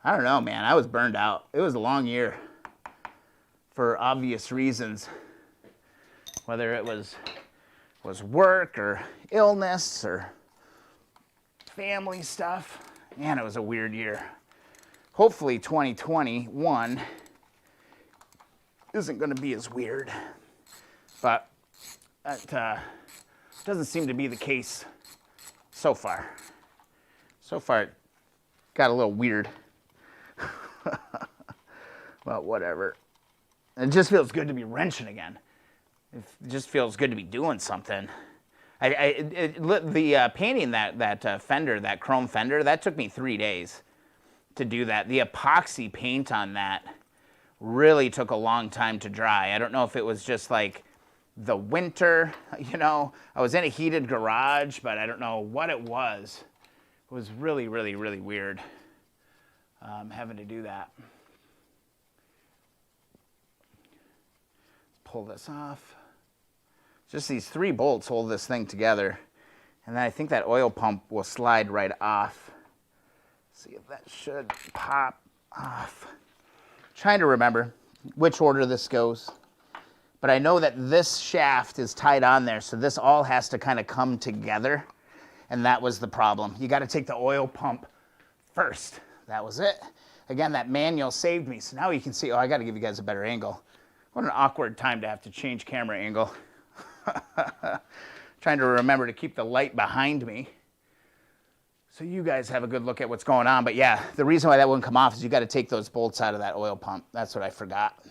I don't know, man. I was burned out. It was a long year for obvious reasons, whether it was work or illness or family stuff. Man, it was a weird year. Hopefully 2021 isn't going to be as weird, but that doesn't seem to be the case so far. So far, it got a little weird. Well, whatever. It just feels good to be wrenching again. It just feels good to be doing something. The painting that fender, that chrome fender, that took me 3 days to do that. The epoxy paint on that really took a long time to dry. I don't know if it was just like the winter, you know. I was in a heated garage, but I don't know what it was. It was really, really, really weird. Having to do that. Let's pull this off. Just these 3 bolts hold this thing together, and then I think that oil pump will slide right off. See if that should pop. off. Trying to remember which order this goes. But I know that this shaft is tied on there, so this all has to kind of come together. And that was the problem. You got to take the oil pump first. That was it. Again, that manual saved me. So now you can see, oh, I got to give you guys a better angle. What an awkward time to have to change camera angle. Trying to remember to keep the light behind me so you guys have a good look at what's going on. But yeah, the reason why that wouldn't come off is you got to take those bolts out of that oil pump. That's what I forgot.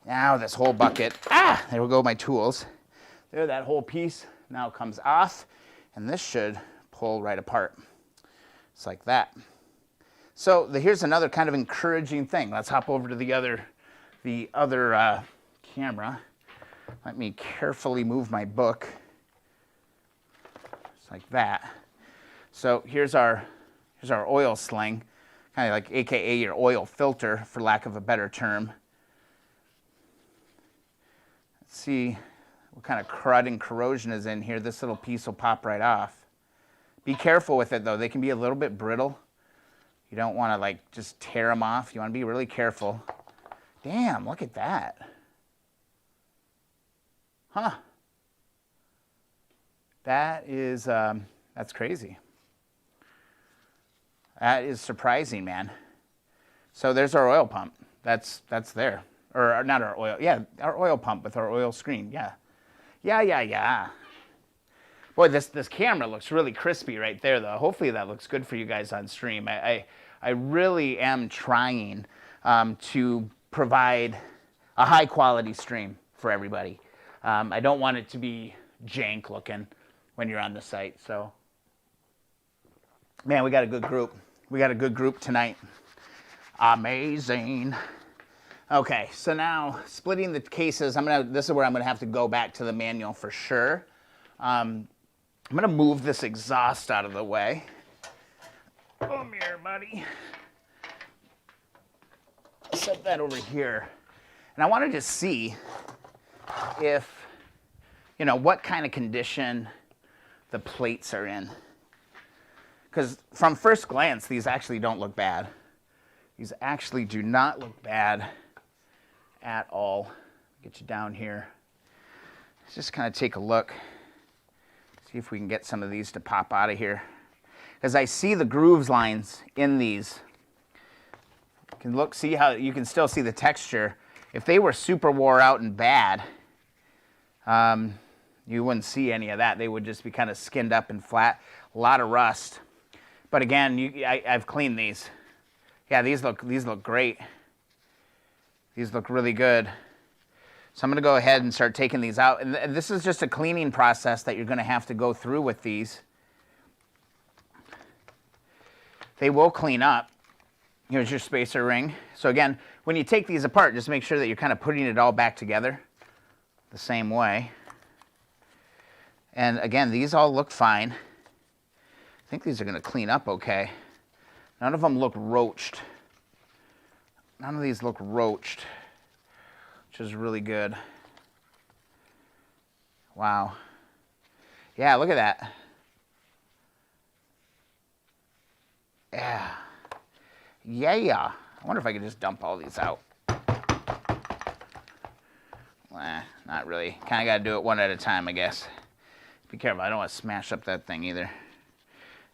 Now this whole bucket, there we go, my tools. There, that whole piece now comes off, and this should pull right apart. It's like that. So here's another kind of encouraging thing. Let's hop over to the other camera. Let me carefully move my book. Just like that. So here's our oil sling, kind of like AKA your oil filter, for lack of a better term. Let's see what kind of crud and corrosion is in here. This little piece will pop right off. Be careful with it though. They can be a little bit brittle. You don't want to like just tear them off. You want to be really careful. Damn, look at that. Huh. That is, that's crazy. That is surprising, man. So there's our oil pump. That's there. Or not our oil, yeah, our oil pump with our oil screen, yeah. Yeah. Boy, this camera looks really crispy right there, though. Hopefully that looks good for you guys on stream. I really am trying to provide a high-quality stream for everybody. I don't want it to be jank looking when you're on the site. So, man, we got a good group. We got a good group tonight. Amazing. Okay, so now splitting the cases. This is where I'm gonna have to go back to the manual for sure. I'm gonna move this exhaust out of the way. Come here, buddy. Set that over here. And I wanted to see if, what kind of condition the plates are in. Because from first glance, these actually don't look bad. These actually do not look bad at all. Get you down here. Let's just kind of take a look. See if we can get some of these to pop out of here. Because I see the grooves lines in these. You can look, see how you can still see the texture. If they were super wore out and bad, you wouldn't see any of that. They would just be kind of skinned up and flat. A lot of rust. But again, I've cleaned these. Yeah, these look great. These look really good. So I'm going to go ahead and start taking these out. And this is just a cleaning process that you're going to have to go through with these. They will clean up. Here's your spacer ring. So again, when you take these apart, just make sure that you're kind of putting it all back together the same way. And again, these all look fine. I think these are going to clean up okay. None of them look roached. None of these look roached, which is really good. Wow. Yeah, look at that. Yeah. Yeah. I wonder if I could just dump all these out. Not really. Kind of got to do it one at a time, I guess. Be careful. I don't want to smash up that thing either.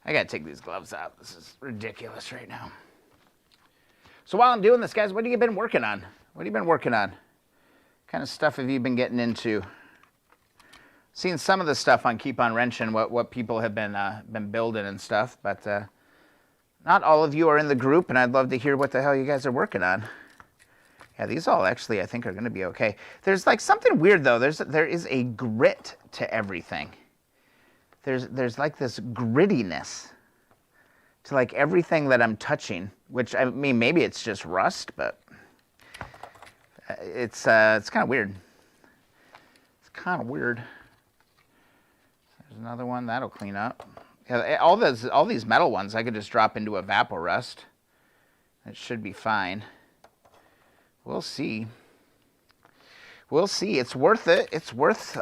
I got to take these gloves out. This is ridiculous right now. So while I'm doing this, guys, what have you been working on? What have you been working on? What kind of stuff have you been getting into? Seen some of the stuff on Keep on Wrenching, what people have been building and stuff, but not all of you are in the group, and I'd love to hear what the hell you guys are working on. Yeah, these all actually I think are going to be okay. There's like something weird though. There is a grit to everything. There's like this grittiness to like everything that I'm touching, which I mean maybe it's just rust, but it's kind of weird. It's kind of weird. There's another one that'll clean up. Yeah, all these metal ones I could just drop into Evaporust. It should be fine. We'll see. We'll see. It's worth it. It's worth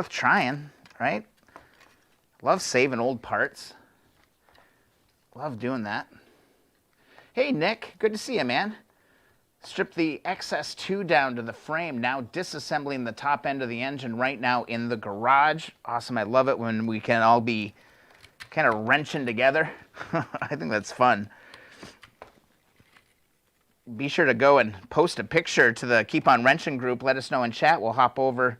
trying, right? Love saving old parts. Love doing that. Hey, Nick. Good to see you, man. Strip the XS2 down to the frame. Now disassembling the top end of the engine right now in the garage. Awesome. I love it when we can all be kind of wrenching together. I think that's fun. Be sure to go and post a picture to the Keep On Wrenching group. Let us know in chat. We'll hop over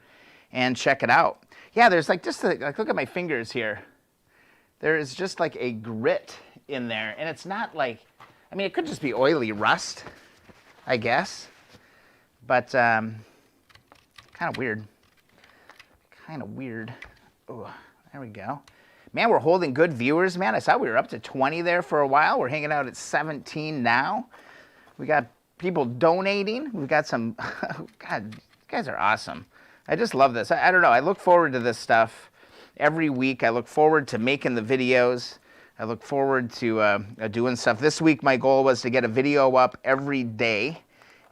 and check it out. Yeah, there's like just like look at my fingers here. There is just like a grit in there, and it's not like, I mean, it could just be oily rust, I guess, but kind of weird. Kind of weird. Oh, there we go. Man, we're holding good viewers, man. I saw we were up to 20 there for a while. We're hanging out at 17 now. We got people donating. We've got some, God, you guys are awesome. I just love this. I don't know. I look forward to this stuff every week. I look forward to making the videos. I look forward to doing stuff. This week, my goal was to get a video up every day,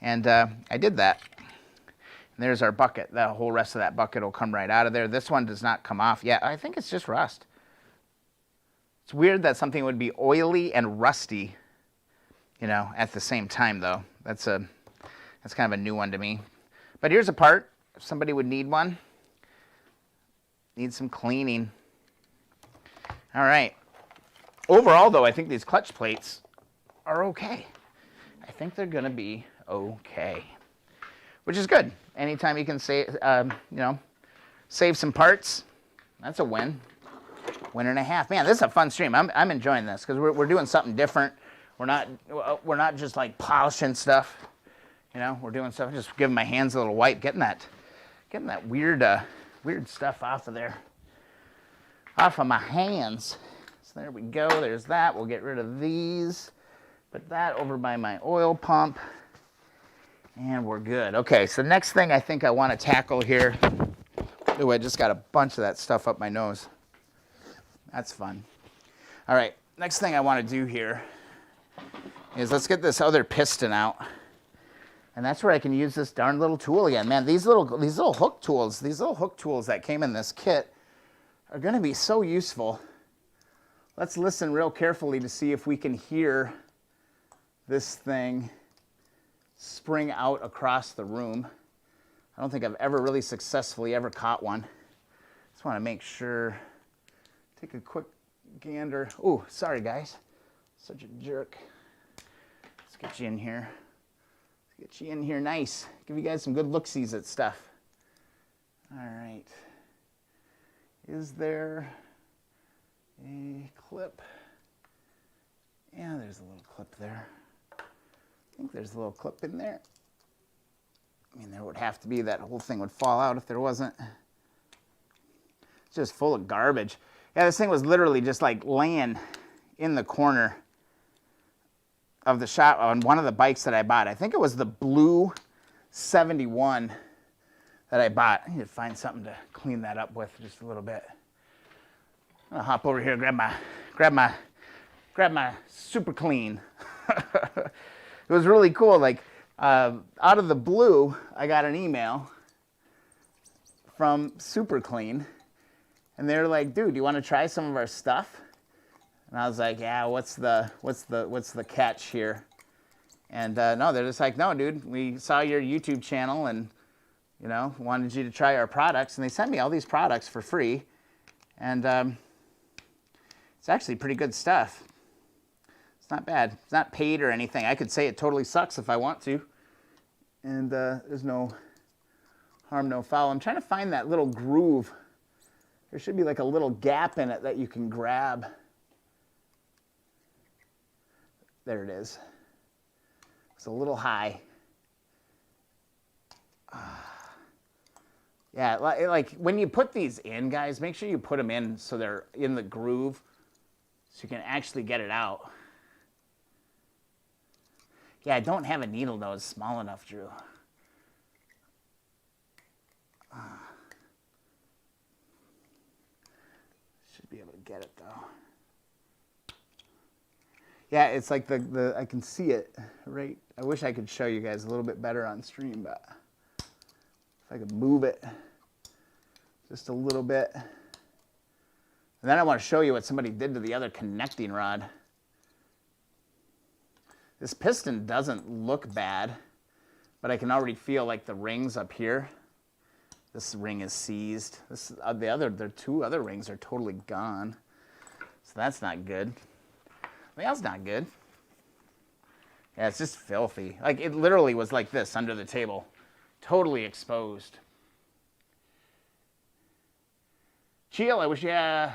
and I did that. And there's our bucket. The whole rest of that bucket will come right out of there. This one does not come off. Yeah, I think it's just rust. It's weird that something would be oily and rusty, you know, at the same time, though. That's kind of a new one to me. But here's a part. If somebody would need one, need some cleaning. All right. Overall, though, I think these clutch plates are okay. I think they're going to be okay, which is good. Anytime you can save, you know, save some parts, that's a win. Win and a half. Man, this is a fun stream. I'm enjoying this because we're doing something different. We're not just like polishing stuff. You know, we're doing stuff. Just giving my hands a little wipe, getting that weird stuff off of there, off of my hands. So there we go. There's that. We'll get rid of these. Put that over by my oil pump, and we're good. Okay. So next thing I think I want to tackle here. Oh, I just got a bunch of that stuff up my nose. That's fun. All right. Next thing I want to do here is let's get this other piston out. And that's where I can use this darn little tool again. Man, these little hook tools that came in this kit are going to be so useful. Let's listen real carefully to see if we can hear this thing spring out across the room. I don't think I've ever really successfully ever caught one. Just want to make sure. Take a quick gander. Oh, sorry guys. Such a jerk. Let's get you in here. Let's get you in here nice. Give you guys some good look-sees at stuff. All right. Is there a clip? Yeah, there's a little clip there. I think there's a little clip in there. I mean, there would have to be. That whole thing would fall out if there wasn't. It's just full of garbage. Yeah, this thing was literally just like laying in the corner of the shop on one of the bikes that I bought. I think it was the blue 71 that I bought. I need to find something to clean that up with just a little bit. I'm gonna hop over here, grab my super clean. It was really cool. Like out of the blue, I got an email from Super Clean. And they're like, dude, do you want to try some of our stuff? And I was like, yeah, what's the catch here? And no, they're just like, no, dude, we saw your YouTube channel and, you know, wanted you to try our products. And they sent me all these products for free. And it's actually pretty good stuff. It's not bad. It's not paid or anything. I could say it totally sucks if I want to. And there's no harm, no foul. I'm trying to find that little groove. There should be like a little gap in it that you can grab. There it is. It's a little high. Yeah, like when you put these in, guys, make sure you put them in so they're in the groove so you can actually get it out. Yeah, I don't have a needle nose small enough, Drew. Be able to get it though. Yeah, it's like the I can see it right. I wish I could show you guys a little bit better on stream, but if I could move it just a little bit. And then I want to show you what somebody did to the other connecting rod. This piston doesn't look bad, but I can already feel like the rings up here. This ring is seized. This the two other rings are totally gone. So that's not good. That's not good. Yeah, it's just filthy. Like, it literally was like this under the table. Totally exposed. Chill, I wish you a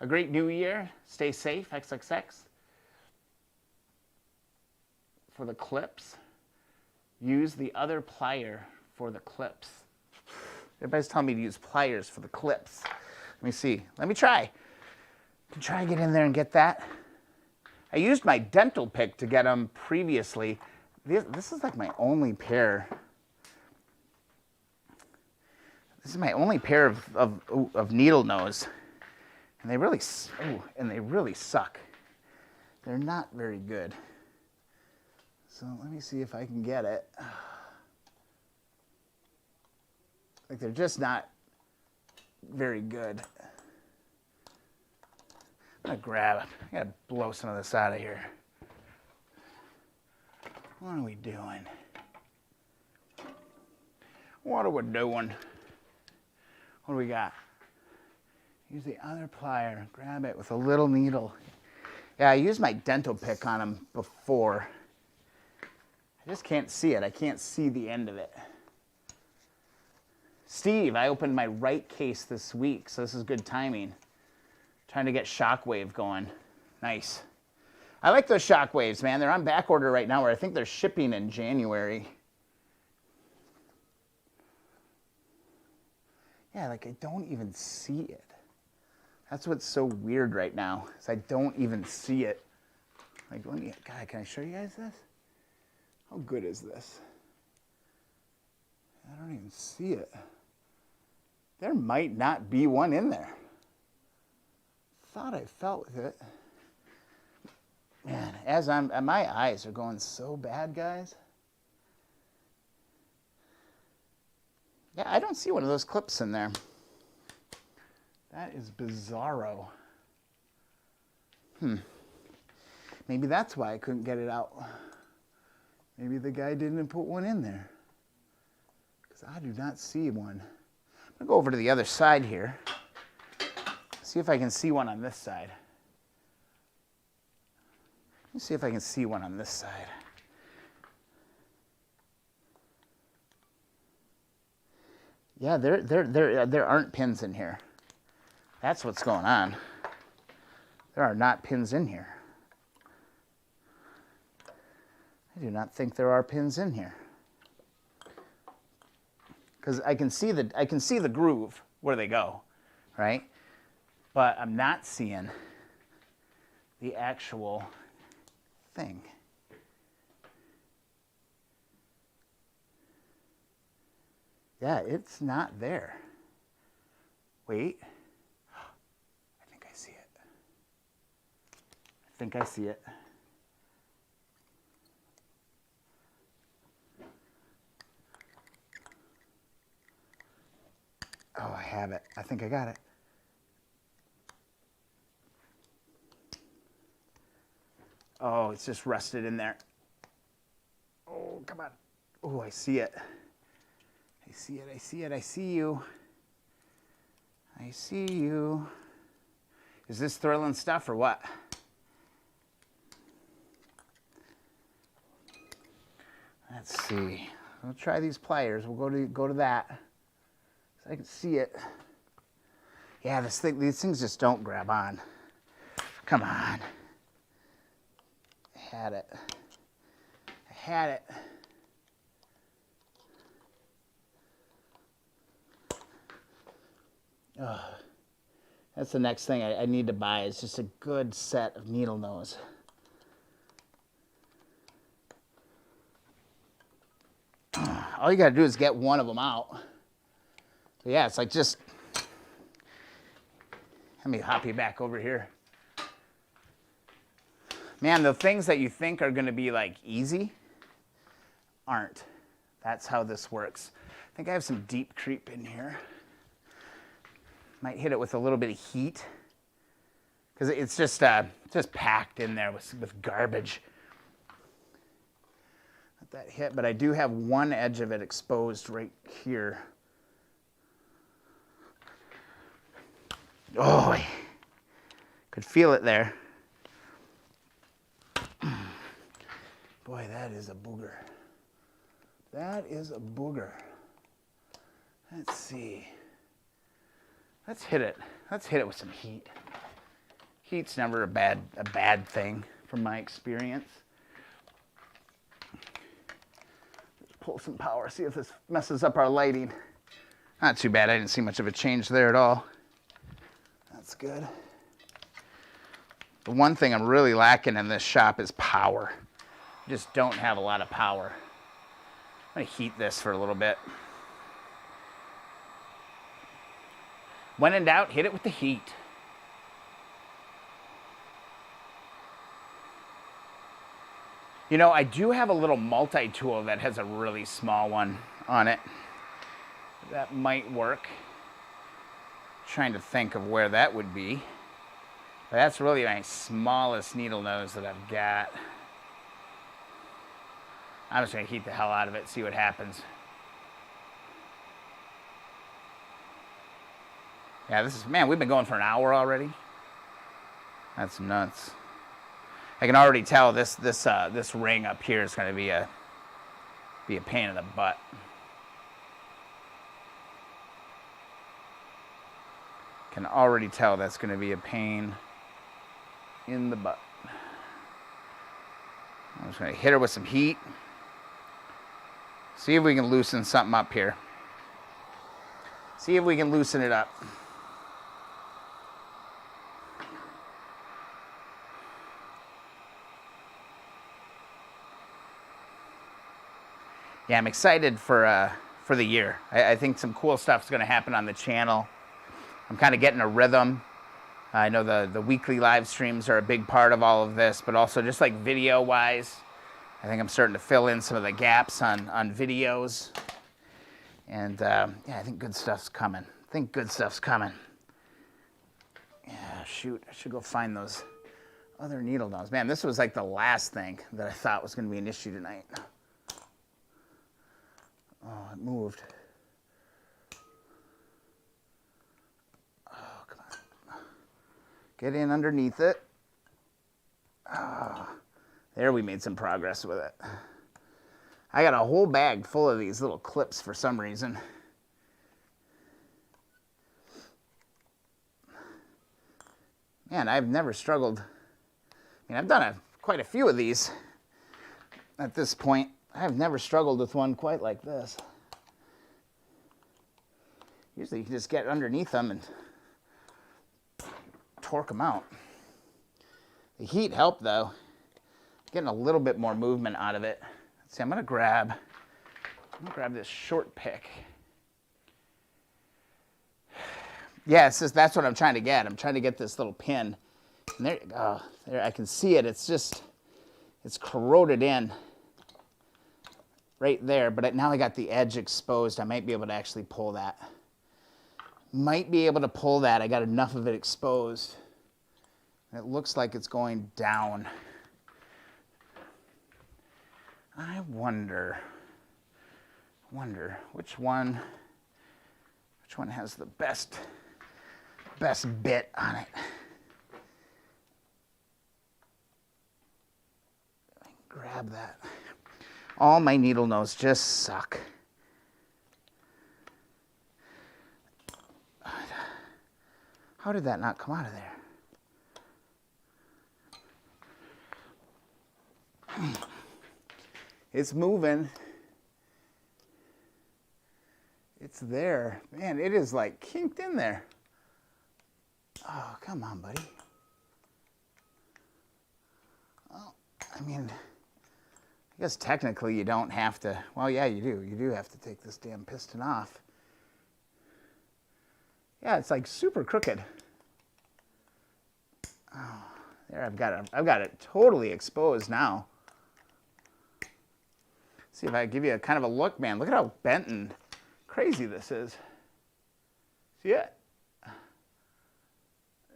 great new year. Stay safe, XXX. For the clips, use the other plier for the clips. Everybody's telling me to use pliers for the clips. Let me see. Let me try. I can try to get in there and get that. I used my dental pick to get them previously. This is like my only pair. This is my only pair of needle nose. And they really suck. They're not very good. So let me see if I can get it. Like, they're just not very good. I'm gonna grab it. I gotta blow some of this out of here. What are we doing? What are we doing? What do we got? Use the other plier. Grab it with a little needle. Yeah, I used my dental pick on them before. I just can't see it. I can't see the end of it. Steve, I opened my right case this week, so this is good timing. Trying to get Shockwave going. Nice. I like those Shockwaves, man. They're on back order right now, or I think they're shipping in January. Yeah, like, I don't even see it. That's what's so weird right now, is I don't even see it. Like, God, can I show you guys this? How good is this? I don't even see it. There might not be one in there. Thought I felt with it. Man, my eyes are going so bad, guys. Yeah, I don't see one of those clips in there. That is bizarro. Maybe that's why I couldn't get it out. Maybe the guy didn't put one in there. Because I do not see one. I'm going to go over to the other side here. See if I can see one on this side. Let me see if I can see one on this side. Yeah, there aren't pins in here. That's what's going on. There are not pins in here. I do not think there are pins in here. Because I can see the groove where they go, right? But I'm not seeing the actual thing. Yeah, it's not there. Wait. I think I see it. I think I see it. Oh, I have it. I think I got it. Oh, it's just rusted in there. Oh, come on. Oh, I see it. I see it. I see it. I see you. I see you. Is this thrilling stuff or what? Let's see. We'll try these pliers. We'll go to that. So I can see it. Yeah, these things just don't grab on. Come on. I had it. I had it. Oh, that's the next thing I need to buy is just a good set of needle nose. All you got to do is get one of them out. So yeah, it's like just, let me hop you back over here. Man, the things that you think are going to be like easy aren't. That's how this works. I think I have some deep creep in here. Might hit it with a little bit of heat because it's just packed in there with garbage. that hit, but I do have one edge of it exposed right here. Oh, I could feel it there. Boy, that is a booger. That is a booger. Let's see. Let's hit it. Let's hit it with some heat. Heat's never a bad thing from my experience. Let's pull some power, see if this messes up our lighting. Not too bad. I didn't see much of a change there at all. That's good. The one thing I'm really lacking in this shop is power. Just don't have a lot of power. I'm going to heat this for a little bit. When in doubt, hit it with the heat. You know, I do have a little multi-tool that has a really small one on it. That might work. Trying to think of where that would be. But that's really my smallest needle nose that I've got. I'm just going to heat the hell out of it, see what happens. Yeah, this is, man, we've been going for an hour already. That's nuts. I can already tell this ring up here is going to be a pain in the butt. Can already tell that's going to be a pain in the butt. I'm just going to hit her with some heat. See if we can loosen something up here. See if we can loosen it up. Yeah, I'm excited for the year. I think some cool stuff's going to happen on the channel. I'm kind of getting a rhythm. I know the weekly live streams are a big part of all of this, but also just like video-wise, I think I'm starting to fill in some of the gaps on videos. And yeah, I think good stuff's coming. Yeah, shoot, I should go find those other needle nose. Man, this was like the last thing that I thought was going to be an issue tonight. Oh, it moved. Oh, come on. Get in underneath it. Oh, there we made some progress with it. I got a whole bag full of these little clips for some reason. Man, I've never struggled. I mean, I've done quite a few of these at this point. I've never struggled with one quite like this. Usually you can just get underneath them and torque them out. The heat helped though. Getting a little bit more movement out of it. Let's see, I'm gonna grab this short pick. Yeah, it's just, that's what I'm trying to get. I'm trying to get this little pin. And there, oh, there, I can see it. It's just, it's corroded in right there, but now I got the edge exposed. I might be able to actually pull that. Might be able to pull that. I got enough of it exposed. It looks like it's going down. I wonder which one has the best bit on it. Grab that. All my needle nose just suck. How did that not come out of there? It's moving. It's there. Man, it is like kinked in there. Oh, come on, buddy. Oh, I mean, I guess technically you don't have to. Well, yeah, you do. You do have to take this damn piston off. Yeah, it's like super crooked. Oh, there, I've got it totally exposed now. See if I give you a kind of a look, man. Look at how bent and crazy this is. See it?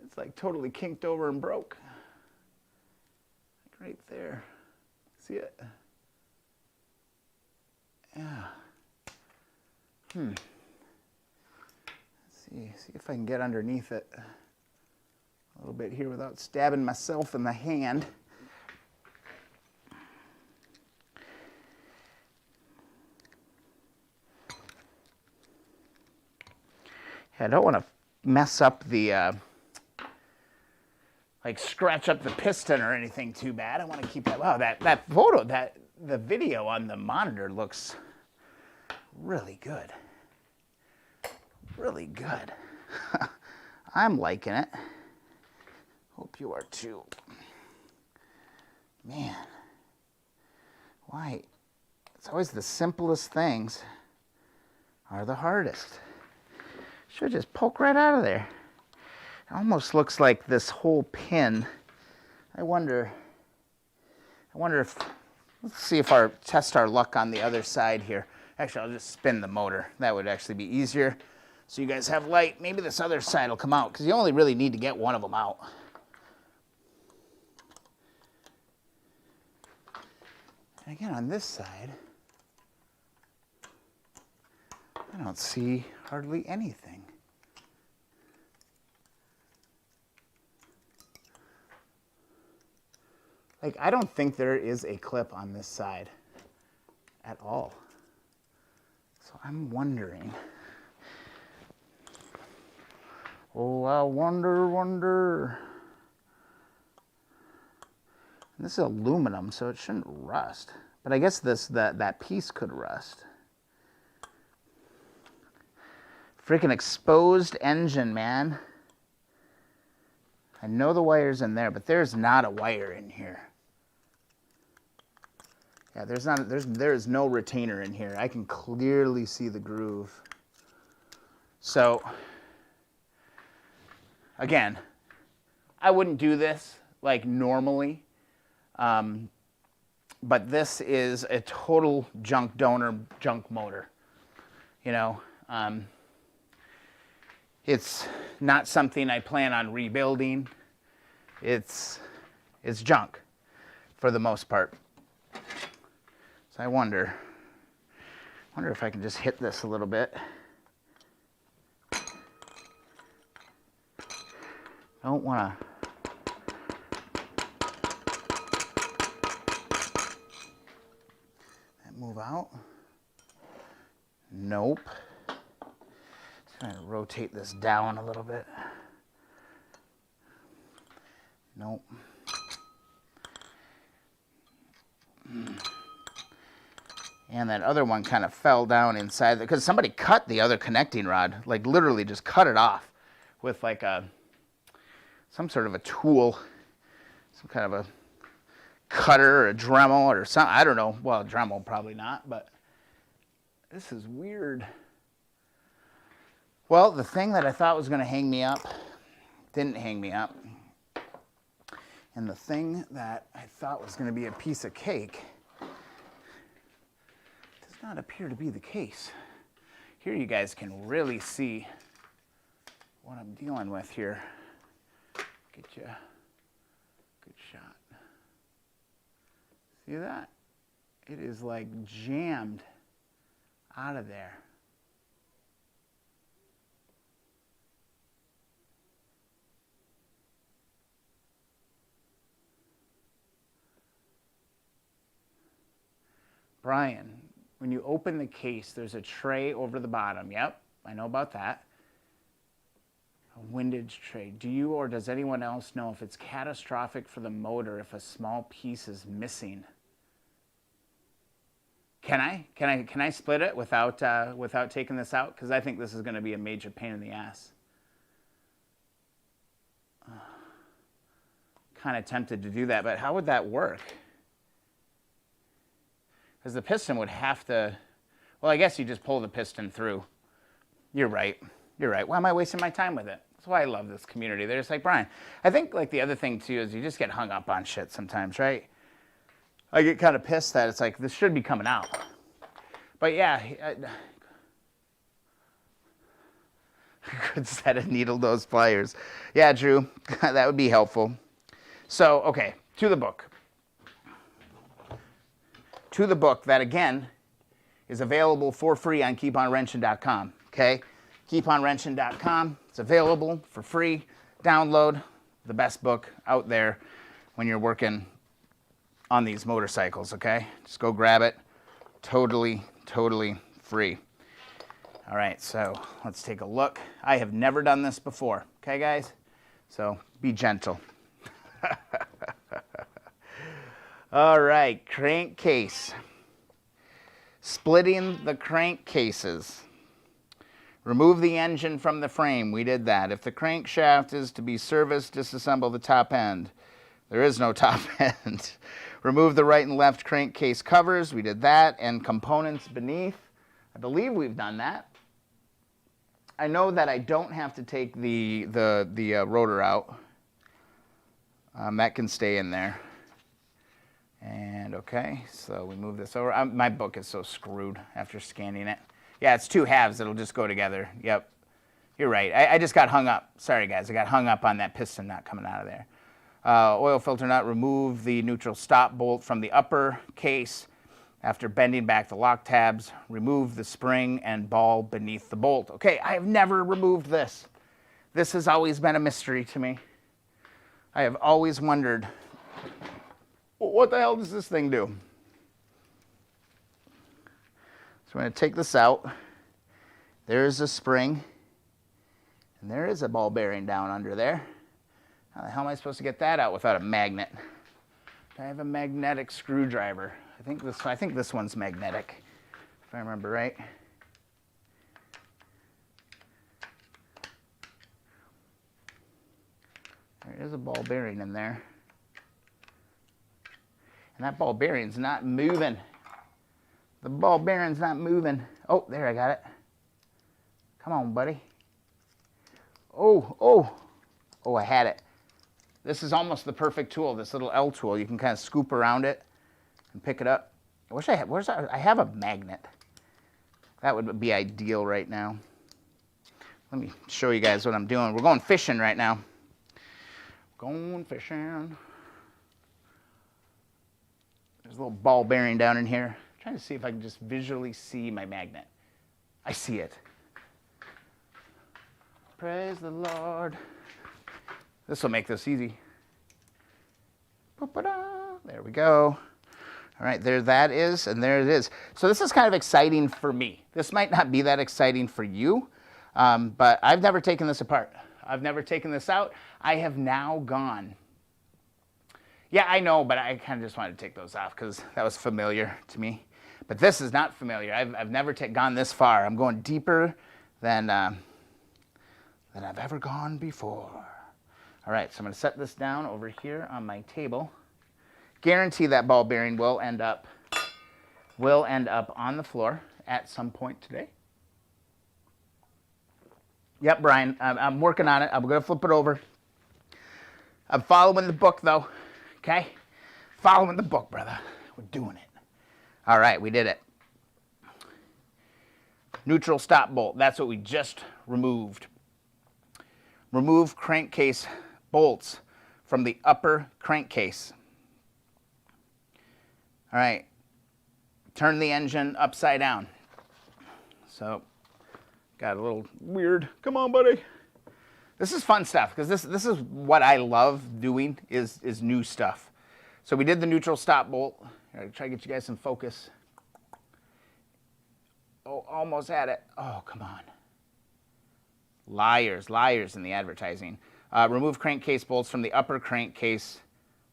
It's like totally kinked over and broke. Like right there. See it? Yeah. Let's see if I can get underneath it a little bit here without stabbing myself in the hand. I don't want to mess up the, like scratch up the piston or anything too bad. I want to keep that, wow, that photo, the video on the monitor looks really good. Really good. I'm liking it. Hope you are too. Man, why? It's always the simplest things are the hardest. Should just poke right out of there. It almost looks like this whole pin. I wonder if, let's see if test our luck on the other side here. Actually, I'll just spin the motor. That would actually be easier. So you guys have light. Maybe this other side will come out, because you only really need to get one of them out. And again, on this side, I don't see hardly anything. Like, I don't think there is a clip on this side at all. So I'm wondering. Oh, I wonder. And this is aluminum, so it shouldn't rust. But I guess that piece could rust. Freaking exposed engine, man. I know the wire's in there, but there's not a wire in here. Yeah, there is no retainer in here. I can clearly see the groove. So, again, I wouldn't do this like normally, but this is a total junk donor, junk motor. You know, it's not something I plan on rebuilding. It's junk for the most part. So I wonder if I can just hit this a little bit. Don't want to. That move out? Nope. Just trying to rotate this down a little bit. Nope. And that other one kind of fell down inside, because somebody cut the other connecting rod, like literally just cut it off with like some sort of a tool, some kind of a cutter or a Dremel or something. I don't know. Well, Dremel probably not, but this is weird. Well, the thing that I thought was going to hang me up didn't hang me up. And the thing that I thought was going to be a piece of cake does not appear to be the case. Here you guys can really see what I'm dealing with here. Get you a good shot. See that? It is like jammed out of there. Brian, when you open the case, there's a tray over the bottom. Yep, I know about that. A windage tray. Do you or does anyone else know if it's catastrophic for the motor if a small piece is missing? Can I split it without taking this out? Because I think this is going to be a major pain in the ass. Kind of tempted to do that, but how would that work? Because the piston would have to, well, I guess you just pull the piston through. You're right. Why am I wasting my time with it? That's why I love this community. They're just like, Brian. I think like the other thing too is you just get hung up on shit sometimes, right? I get kind of pissed that it's like, this should be coming out. But yeah, good set of needle nose pliers. Yeah, Drew, that would be helpful. So, okay, to the book. To the book that, again, is available for free on keeponwrenching.com, okay? Keeponwrenching.com, it's available for free. Download the best book out there when you're working on these motorcycles, okay? Just go grab it. Totally, totally free. All right, so let's take a look. I have never done this before, okay, guys? So be gentle. All right, crankcase. Splitting the crankcases. Remove the engine from the frame. We did that. If the crankshaft is to be serviced, disassemble the top end. There is no top end. Remove the right and left crankcase covers. We did that. And components beneath. I believe we've done that. I know that I don't have to take the rotor out. That can stay in there. And okay, so we move this over. My book is so screwed after scanning it. Yeah, it's two halves. It'll just go together. Yep, you're right. I just got hung up. Sorry, guys. I got hung up on that piston nut coming out of there. Oil filter nut. Remove the neutral stop bolt from the upper case. After bending back the lock tabs, remove the spring and ball beneath the bolt. Okay, I have never removed this. This has always been a mystery to me. I have always wondered, what the hell does this thing do? So I'm going to take this out. There's a spring, and there is a ball bearing down under there. How the hell am I supposed to get that out without a magnet? Do I have a magnetic screwdriver? I think this one's magnetic, if I remember right. There is a ball bearing in there. And that ball bearing's not moving. The ball bearing's not moving. Oh, there, I got it. Come on, buddy. Oh, I had it. This is almost the perfect tool, this little L tool. You can kind of scoop around it and pick it up. I wish I had, I have a magnet. That would be ideal right now. Let me show you guys what I'm doing. We're going fishing right now. Going fishing. There's a little ball bearing down in here. I'm trying to see if I can just visually see my magnet. I see it. Praise the Lord. This will make this easy. There we go. All right, there that is, and there it is. So this is kind of exciting for me. This might not be that exciting for you, but I've never taken this apart. I've never taken this out. I have now gone. Yeah, I know, but I kind of just wanted to take those off because that was familiar to me. But this is not familiar. I've never gone this far. I'm going deeper than I've ever gone before. All right, so I'm going to set this down over here on my table. Guarantee that ball bearing will end up on the floor at some point today. Yep, Brian, I'm working on it. I'm going to flip it over. I'm following the book, though. Okay? Following the book, brother. We're doing it. All right, we did it. Neutral stop bolt. That's what we just removed. Remove crankcase bolts from the upper crankcase. All right. Turn the engine upside down. So, got a little weird. Come on, buddy. This is fun stuff because this is what I love doing is new stuff. So we did the neutral stop bolt. All right, try to get you guys some focus. Oh, almost had it. Oh, come on. Liars in the advertising. Remove crankcase bolts from the upper crankcase.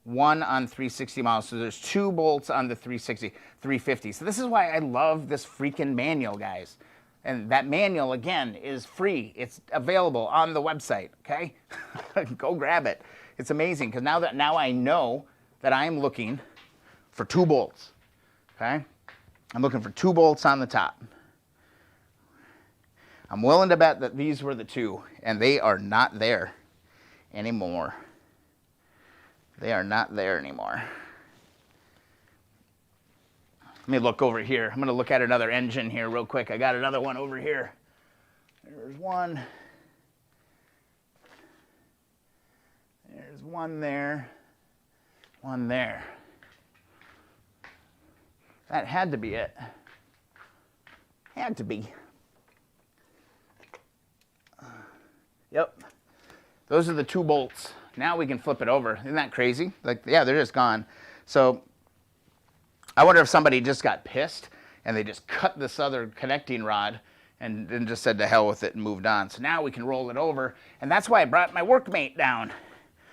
One on 360 models. So there's 2 bolts on the 350. So this is why I love this freaking manual, guys. And that manual, again, is free. It's available on the website, okay? Go grab it. It's amazing, because now I know that I'm looking for 2 bolts, okay? I'm looking for 2 bolts on the top. I'm willing to bet that these were the 2, and they are not there anymore. They are not there anymore. Let me look over here. I'm going to look at another engine here real quick. I got another one over here. There's one. There's one there. One there. That had to be it. had to be. Yep. Those are the 2 bolts. Now we can flip it over. Isn't that crazy? Like, yeah, they're just gone. So I wonder if somebody just got pissed and they just cut this other connecting rod and then just said to hell with it and moved on. So now we can roll it over. And that's why I brought my workmate down.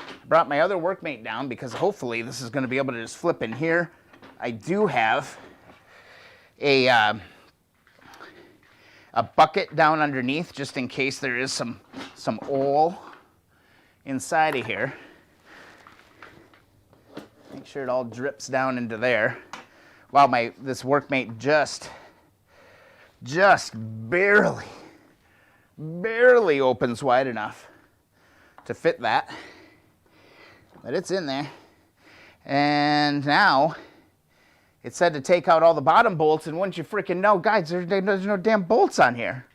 I brought my other workmate down because hopefully this is going to be able to just flip in here. I do have a bucket down underneath just in case there is some oil inside of here. Make sure it all drips down into there. Wow, this workmate just barely opens wide enough to fit that. But it's in there. And now it said to take out all the bottom bolts, and wouldn't you freaking know, guys, there's no damn bolts on here.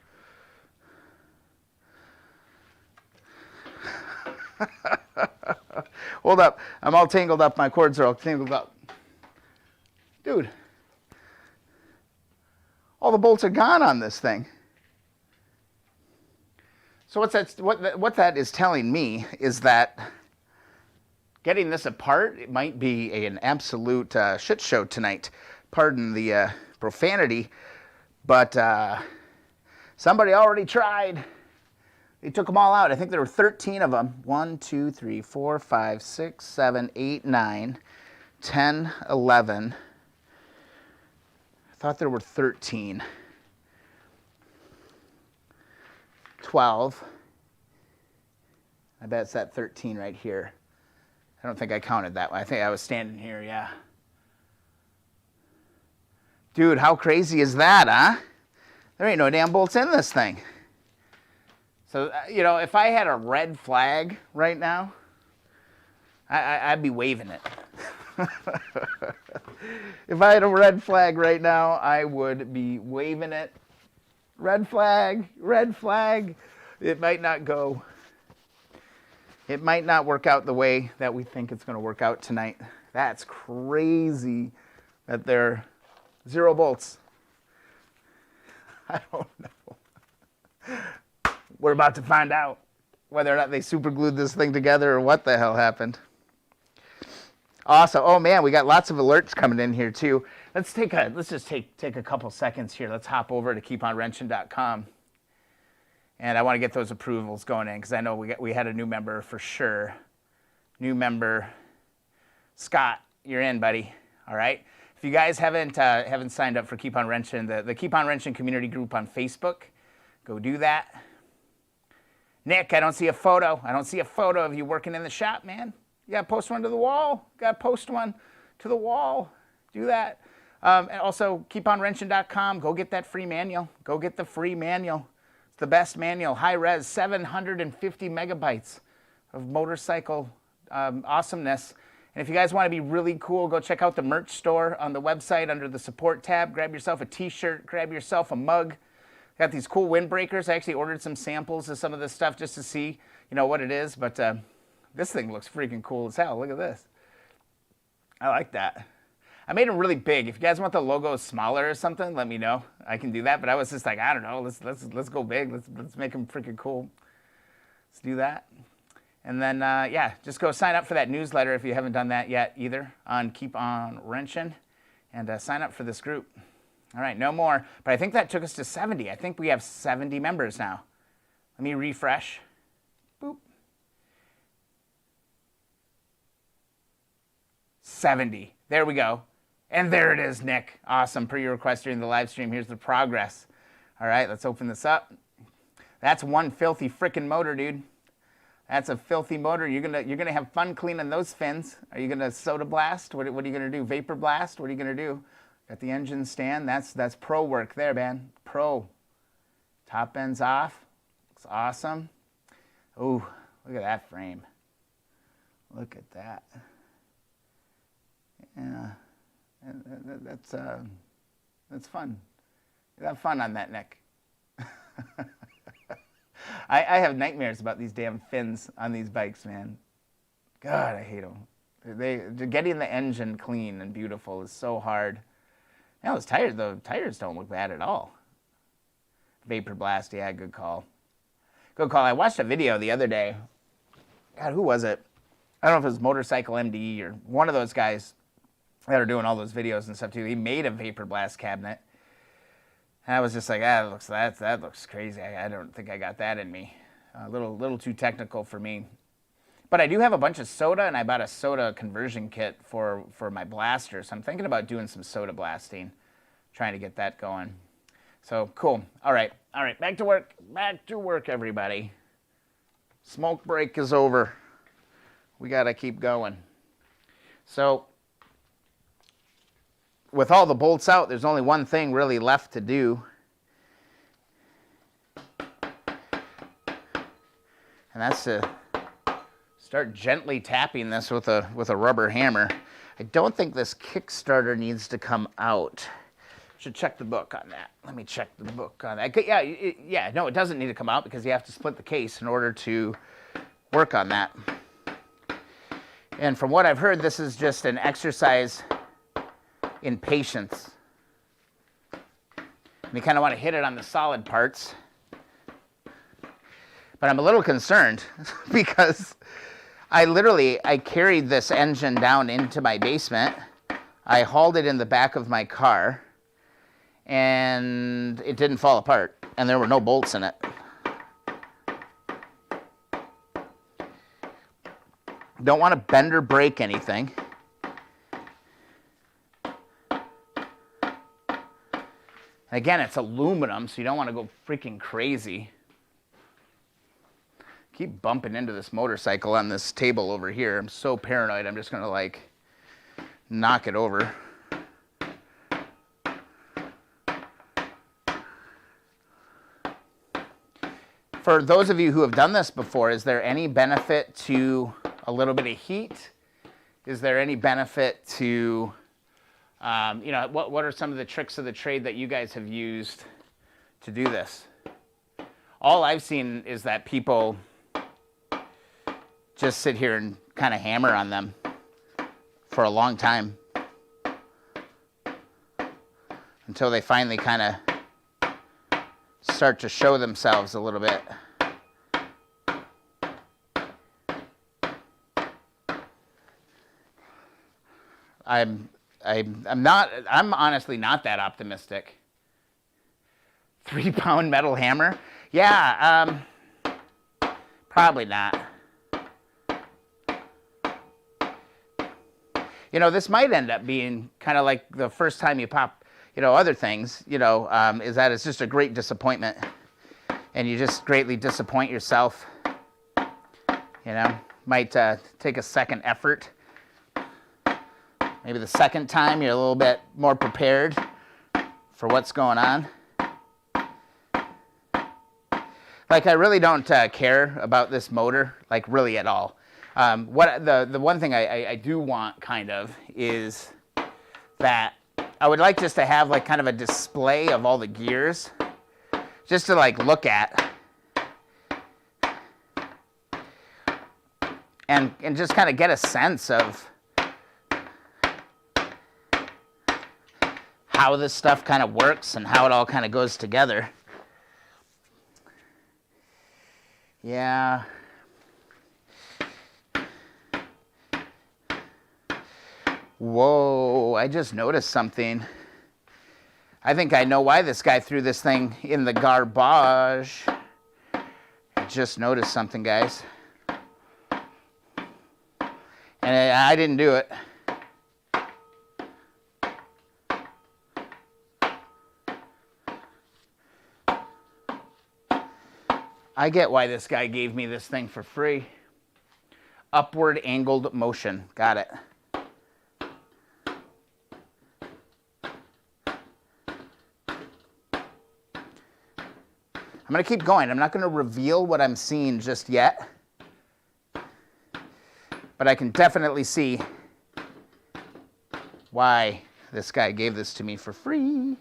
Hold up. I'm all tangled up. My cords are all tangled up. Dude. All the bolts are gone on this thing. So what that is telling me is that getting this apart, it might be an absolute shit show tonight. Pardon the profanity, but somebody already tried. They took them all out. I think there were 13 of them. 1, 2, 3, 4, 5, 6, 7, 8, 9, 10, 11. I thought there were 13. 12. I bet it's that 13 right here. I don't think I counted that one. I think I was standing here, yeah. Dude, how crazy is that, huh? There ain't no damn bolts in this thing. So, you know, if I had a red flag right now, I'd be waving it. If I had a red flag right now, I would be waving it. Red flag, red flag. It might not go. It might not work out the way that we think it's going to work out tonight. That's crazy that there are 0 bolts. I don't know. We're about to find out whether or not they super glued this thing together or what the hell happened. Awesome. Oh man, we got lots of alerts coming in here too. Let's just take a couple seconds here. Let's hop over to keeponwrenching.com. And I want to get those approvals going in because I know we had a new member for sure. New member, Scott, you're in, buddy. All right. If you guys haven't signed up for Keep on Wrenching, the Keep on Wrenching community group on Facebook, go do that. Nick, I don't see a photo. I don't see a photo of you working in the shop, man. You got to post one to the wall. You got to post one to the wall. Do that. And also, keeponwrenching.com. Go get that free manual. Go get the free manual. It's the best manual. High res, 750 megabytes of motorcycle awesomeness. And if you guys want to be really cool, go check out the merch store on the website under the support tab. Grab yourself a t-shirt. Grab yourself a mug. Got these cool windbreakers. I actually ordered some samples of some of this stuff just to see, you know, what it is. But this thing looks freaking cool as hell. Look at this. I like that. I made them really big. If you guys want the logo smaller or something, let me know. I can do that. But I was just like, I don't know. Let's go big. Let's make them freaking cool. Let's do that. And then yeah, just go sign up for that newsletter if you haven't done that yet either on Keep on Wrenching, and sign up for this group. All right, no more. But I think that took us to 70. I think we have 70 members now. Let me refresh. Boop. 70. There we go. And there it is, Nick. Awesome. Per your request during the live stream, here's the progress. All right, let's open this up. That's one filthy frickin' motor, dude. That's a filthy motor. You're gonna have fun cleaning those fins. Are you gonna soda blast? What are you gonna do? Vapor blast? What are you gonna do? Got the engine stand. That's pro work there, man. Pro. Top end's off. Looks awesome. Ooh, look at that frame. Look at that. Yeah, that's fun. You have fun on that, Nick. I have nightmares about these damn fins on these bikes, man. God, I hate them. Getting the engine clean and beautiful is so hard. Now, the tires don't look bad at all. Vapor blast, yeah, good call. Good call. I watched a video the other day. God, who was it? I don't know if it was Motorcycle MD or one of those guys that are doing all those videos and stuff too. He made a vapor blast cabinet. And I was just like, that looks crazy. I don't think I got that in me. A little too technical for me. But I do have a bunch of soda, and I bought a soda conversion kit for my blaster. So I'm thinking about doing some soda blasting, trying to get that going. So cool. All right, back to work. Back to work, everybody. Smoke break is over. We got to keep going. So with all the bolts out, there's only one thing really left to do. And that's to start gently tapping this with a rubber hammer. I don't think this Kickstarter needs to come out. Should check the book on that. Let me check the book on that. Yeah, no, it doesn't need to come out because you have to split the case in order to work on that. And from what I've heard, this is just an exercise in patience. And you kind of want to hit it on the solid parts. But I'm a little concerned because I carried this engine down into my basement. I hauled it in the back of my car, and it didn't fall apart, and there were no bolts in it. Don't want to bend or break anything. Again, it's aluminum, so you don't want to go freaking crazy. Keep bumping into this motorcycle on this table over here. I'm so paranoid, I'm just going to like knock it over. For those of you who have done this before, is there any benefit to a little bit of heat? Is there any benefit to, what are some of the tricks of the trade that you guys have used to do this? All I've seen is that people just sit here and kind of hammer on them for a long time until they finally kind of start to show themselves a little bit. I'm honestly not that optimistic. 3-pound metal hammer? Yeah, probably not. This might end up being kind of like the first time you pop, other things, is that it's just a great disappointment. And you just greatly disappoint yourself. Might take a second effort. Maybe the second time you're a little bit more prepared for what's going on. Like, I really don't care about this motor, like really at all. The one thing I do want kind of is that I would like just to have like kind of a display of all the gears just to like look at and just kind of get a sense of how this stuff kind of works and how it all kind of goes together. Yeah. Whoa, I just noticed something. I think I know why this guy threw this thing in the garbage. I just noticed something, guys. And I didn't do it. I get why this guy gave me this thing for free. Upward angled motion. Got it. I'm going to keep going. I'm not going to reveal what I'm seeing just yet. But I can definitely see why this guy gave this to me for free.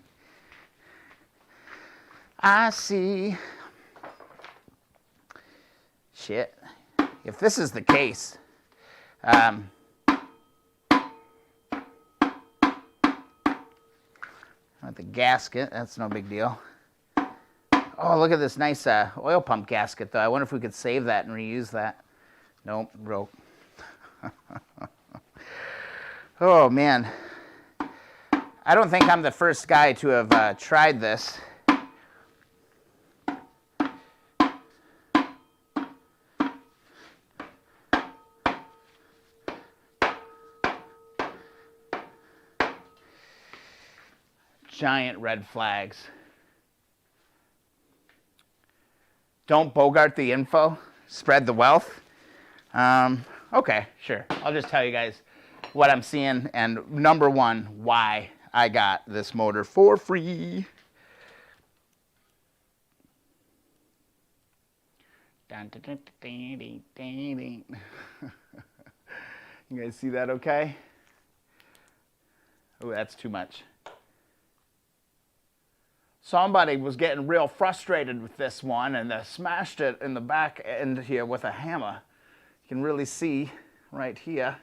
I see. Shit. If this is the case, with the gasket, that's no big deal. Oh, look at this nice oil pump gasket, though. I wonder if we could save that and reuse that. Nope, broke. Oh, man. I don't think I'm the first guy to have tried this. Giant red flags. Don't bogart the info, spread the wealth. Okay, sure. I'll just tell you guys what I'm seeing, and number one, why I got this motor for free. You guys see that okay? Oh, that's too much. Somebody was getting real frustrated with this one, and they smashed it in the back end here with a hammer. You can really see right here,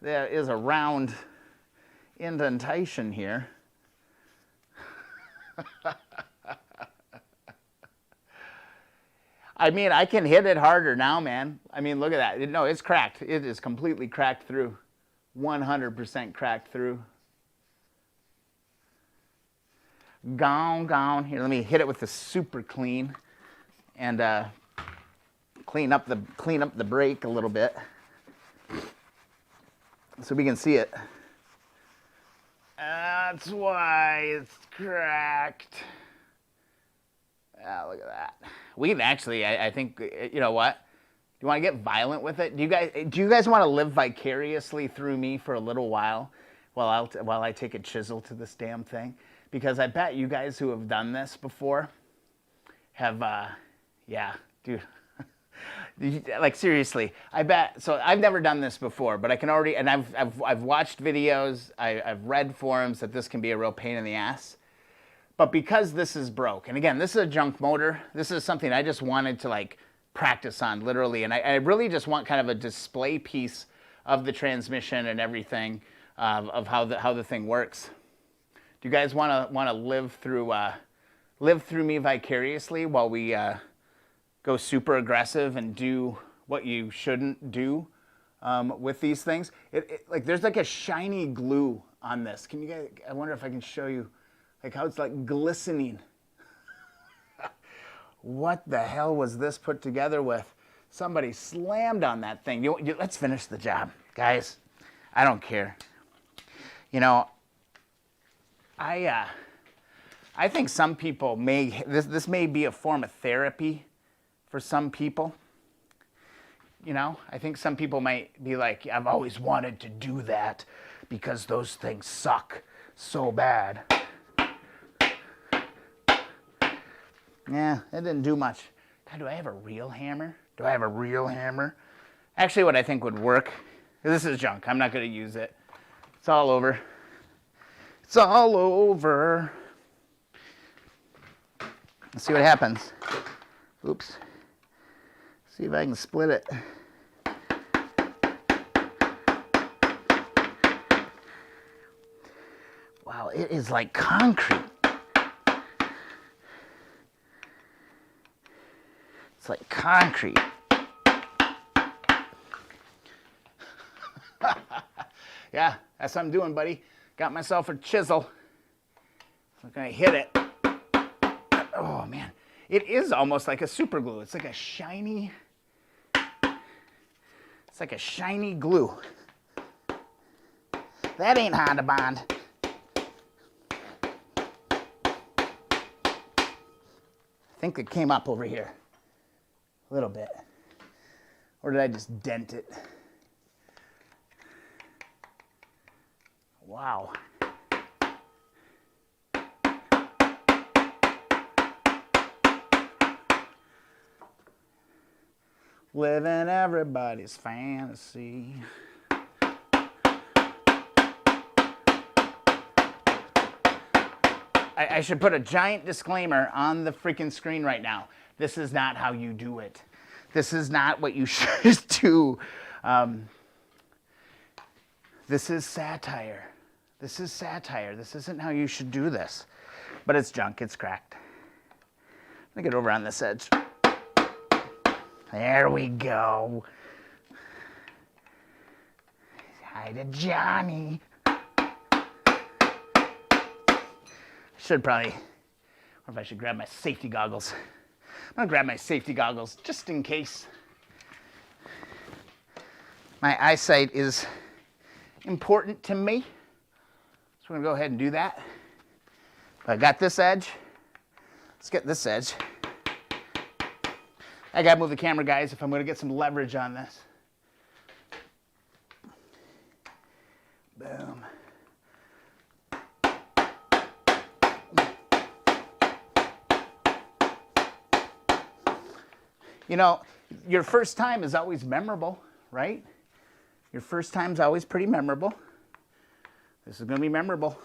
there is a round indentation here. I mean, I can hit it harder now, man. I mean, look at that. No, it's cracked. It is completely cracked through. 100% cracked through. Gone. Here, let me hit it with the super clean and clean up the brake a little bit so we can see it. That's why it's cracked. Ah, look at that. We can actually, I think, you know what? Do you want to get violent with it? Do you guys want to live vicariously through me for a little while I take a chisel to this damn thing? Because I bet you guys who have done this before have, yeah, dude. Like, seriously, I bet. So I've never done this before, but I can already, and I've watched videos, I've read forums that this can be a real pain in the ass. But because this is broke, and again, this is a junk motor, this is something I just wanted to like practice on, literally, and I really just want kind of a display piece of the transmission and everything, of how the thing works. Do you guys want to live through me vicariously while we go super aggressive and do what you shouldn't do with these things? Like, there's like a shiny glue on this. Can you guys? I wonder if I can show you like how it's like glistening. What the hell was this put together with? Somebody slammed on that thing. Let's finish the job, guys. I don't care. You know, I think some people this may be a form of therapy for some people. You know, I think some people might be like, I've always wanted to do that because those things suck so bad. Yeah, it didn't do much. God, do I have a real hammer? Actually, what I think would work, this is junk. I'm not going to use it. It's all over. It's all over. Let's see what happens. Oops. See if I can split it. Wow, it is like concrete. It's like concrete. Yeah, that's what I'm doing, buddy. Got myself a chisel. I'm gonna hit it. Oh man, it is almost like a super glue. It's like a shiny. It's like a shiny glue. That ain't Honda Bond. I think it came up over here a little bit, or did I just dent it? Wow. Living everybody's fantasy. I should put a giant disclaimer on the freaking screen right now. This is not how you do it. This is not what you should do. This is satire. This isn't how you should do this. But it's junk. It's cracked. gonna get over on this edge. There we go. Hi to Johnny. Should probably, or if I should grab my safety goggles. I'm gonna grab my safety goggles just in case. My eyesight is important to me, so we're gonna go ahead and do that. But I got this edge. Let's get this edge. I gotta move the camera, guys, if I'm gonna get some leverage on this. Boom. You know, your first time is always memorable, right? Your first time's always pretty memorable. This is gonna be memorable.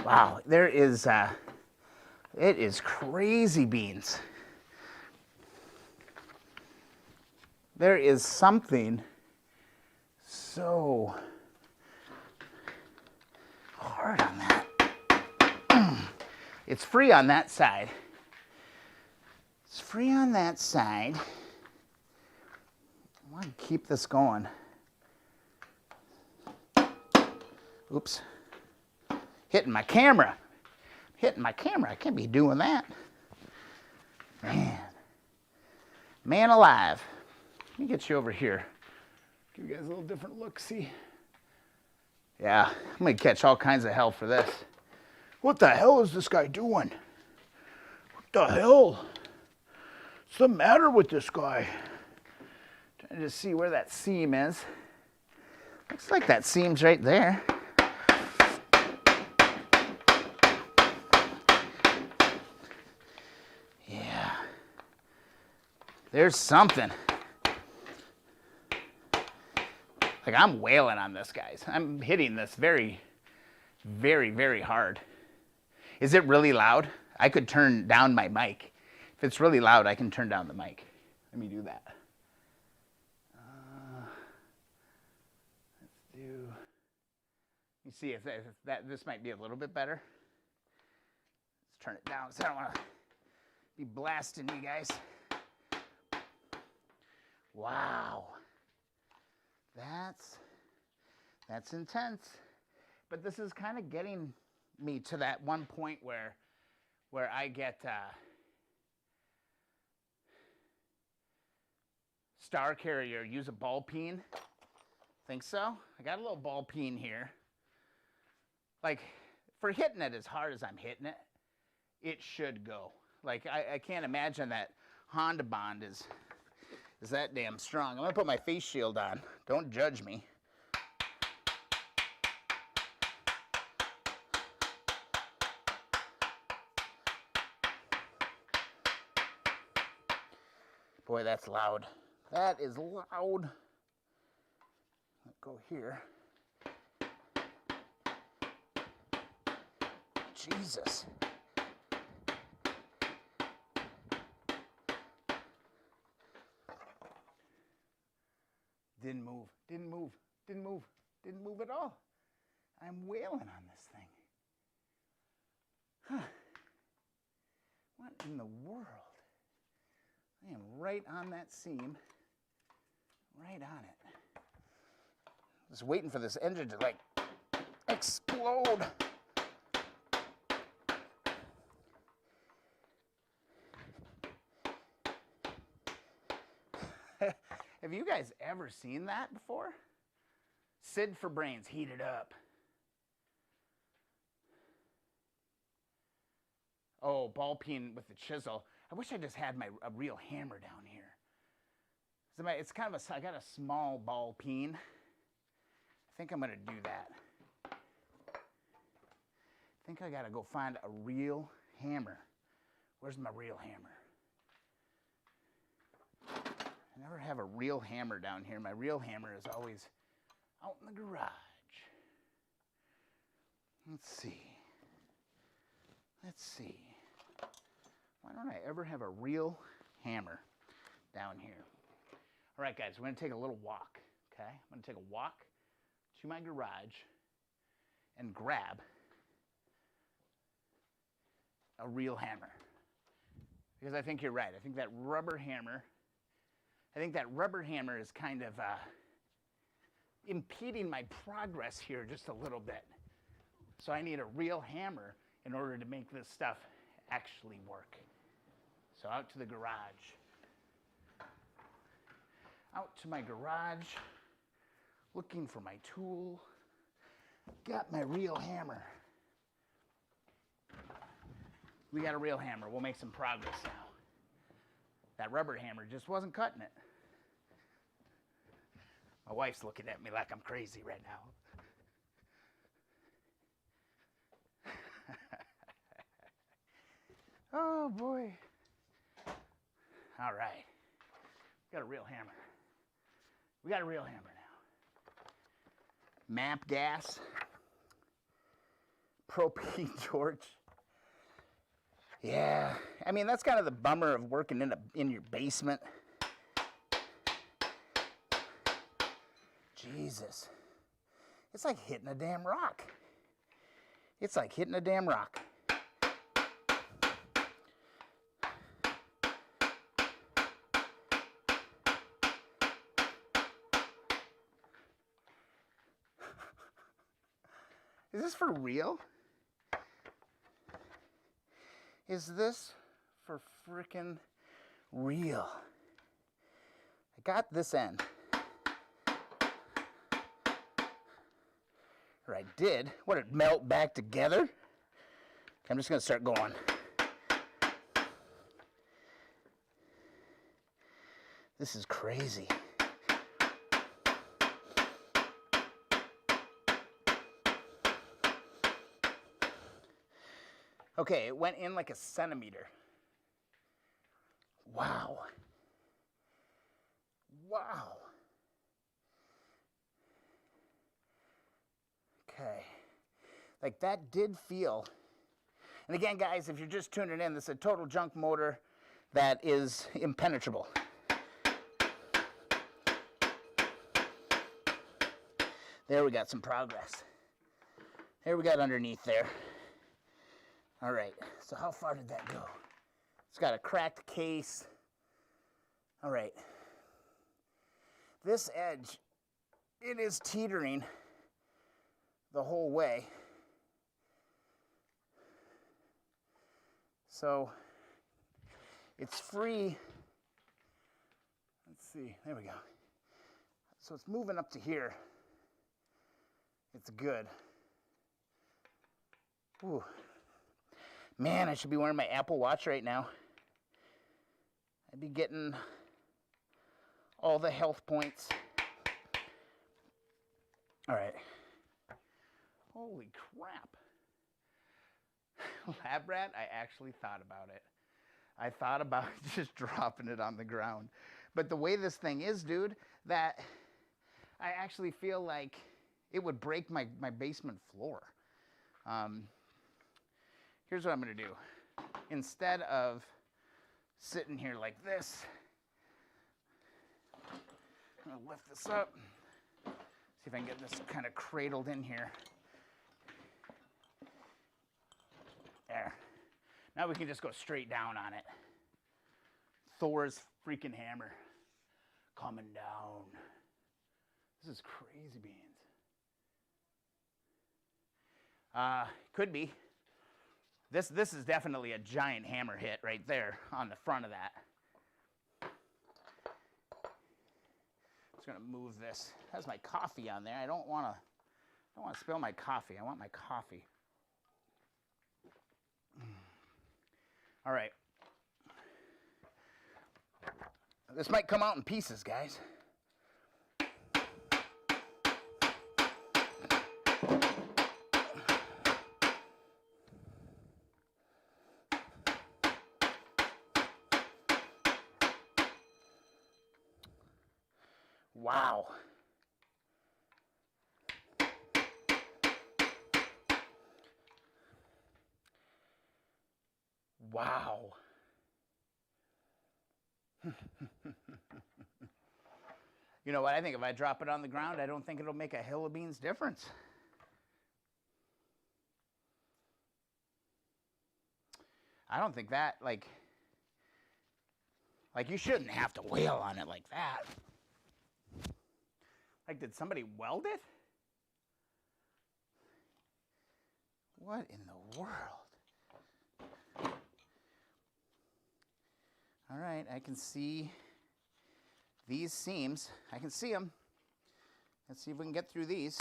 Wow, there is, it is crazy beans. There is something so hard on that. It's free on that side. It's free on that side. I want to keep this going. Oops. Hitting my camera. Hitting my camera. I can't be doing that. Man. Man alive. Let me get you over here. Give you guys a little different look, see? Yeah, I'm going to catch all kinds of hell for this. What the hell is this guy doing? What the hell? What's the matter with this guy? Trying to see where that seam is. Looks like that seam's right there. Yeah. There's something. Like, I'm wailing on this, guys. I'm hitting this very, very, very hard. Is it really loud? I could turn down my mic. If it's really loud, I can turn down the mic. Let me do that. Let's do. You see if this might be a little bit better. Let's turn it down so I don't want to be blasting you guys. Wow. That's intense. But this is kind of getting me to that one point where I get Star Carrier, use a ball peen. Think so? I got a little ball peen here. Like, for hitting it as hard as I'm hitting it, it should go. Like, I can't imagine that Honda Bond is that damn strong. I'm gonna put my face shield on. Don't judge me. Boy, that's loud. That is loud. Let's go here. Jesus. Didn't move, didn't move, didn't move, didn't move at all. I'm wailing on this thing. Huh. What in the world? I am right on that seam, right on it. Just waiting for this engine to like explode. Have you guys ever seen that before? Sid for brains, heat it up. Oh, ball peen with the chisel. I wish I just had a real hammer down here. It's kind of I got a small ball peen. I think I'm gonna do that. I think I gotta go find a real hammer. Where's my real hammer? I never have a real hammer down here. My real hammer is always out in the garage. Let's see. Let's see. Why don't I ever have a real hammer down here? All right, guys, we're going to take a little walk, okay? I'm going to take a walk to my garage and grab a real hammer. Because I think you're right. I think that rubber hammer is kind of impeding my progress here just a little bit. So I need a real hammer in order to make this stuff actually work. So out to the garage. Out to my garage, looking for my tool. Got my real hammer. We got a real hammer. We'll make some progress now. That rubber hammer just wasn't cutting it. My wife's looking at me like I'm crazy right now. Oh boy. All right. We got a real hammer. We got a real hammer now. Map gas. Propane torch. Yeah, I mean, that's kind of the bummer of working in your basement. Jesus. It's like hitting a damn rock. It's like hitting a damn rock. Is this for real? Is this for frickin' real? I got this end. Or I did. What, did it melt back together? I'm just gonna start going. This is crazy. Okay, it went in like a centimeter. Wow. Wow. Okay. Like that did feel. And again, guys, if you're just tuning in, this is a total junk motor that is impenetrable. There we got some progress. There we got underneath there. All right, so how far did that go? It's got a cracked case. All right. This edge, it is teetering the whole way. So it's free. Let's see, there we go. So it's moving up to here. It's good. Ooh. Man, I should be wearing my Apple Watch right now. I'd be getting all the health points. All right. Holy crap. Lab rat, I actually thought about it. I thought about just dropping it on the ground. But the way this thing is, dude, that I actually feel like it would break my basement floor. Here's what I'm going to do. Instead of sitting here like this, I'm going to lift this up. See if I can get this kind of cradled in here. There. Now we can just go straight down on it. Thor's freaking hammer coming down. This is crazy beans. Could be. This is definitely a giant hammer hit right there on the front of that. Just gonna move this. Has my coffee on there. I don't want to spill my coffee. I want my coffee. All right. This might come out in pieces, guys. Wow. Wow. You know what? I think if I drop it on the ground, I don't think it'll make a hill of beans difference. I don't think that, like you shouldn't have to wail on it like that. Like, did somebody weld it? What in the world? All right, I can see these seams. I can see them. Let's see if we can get through these.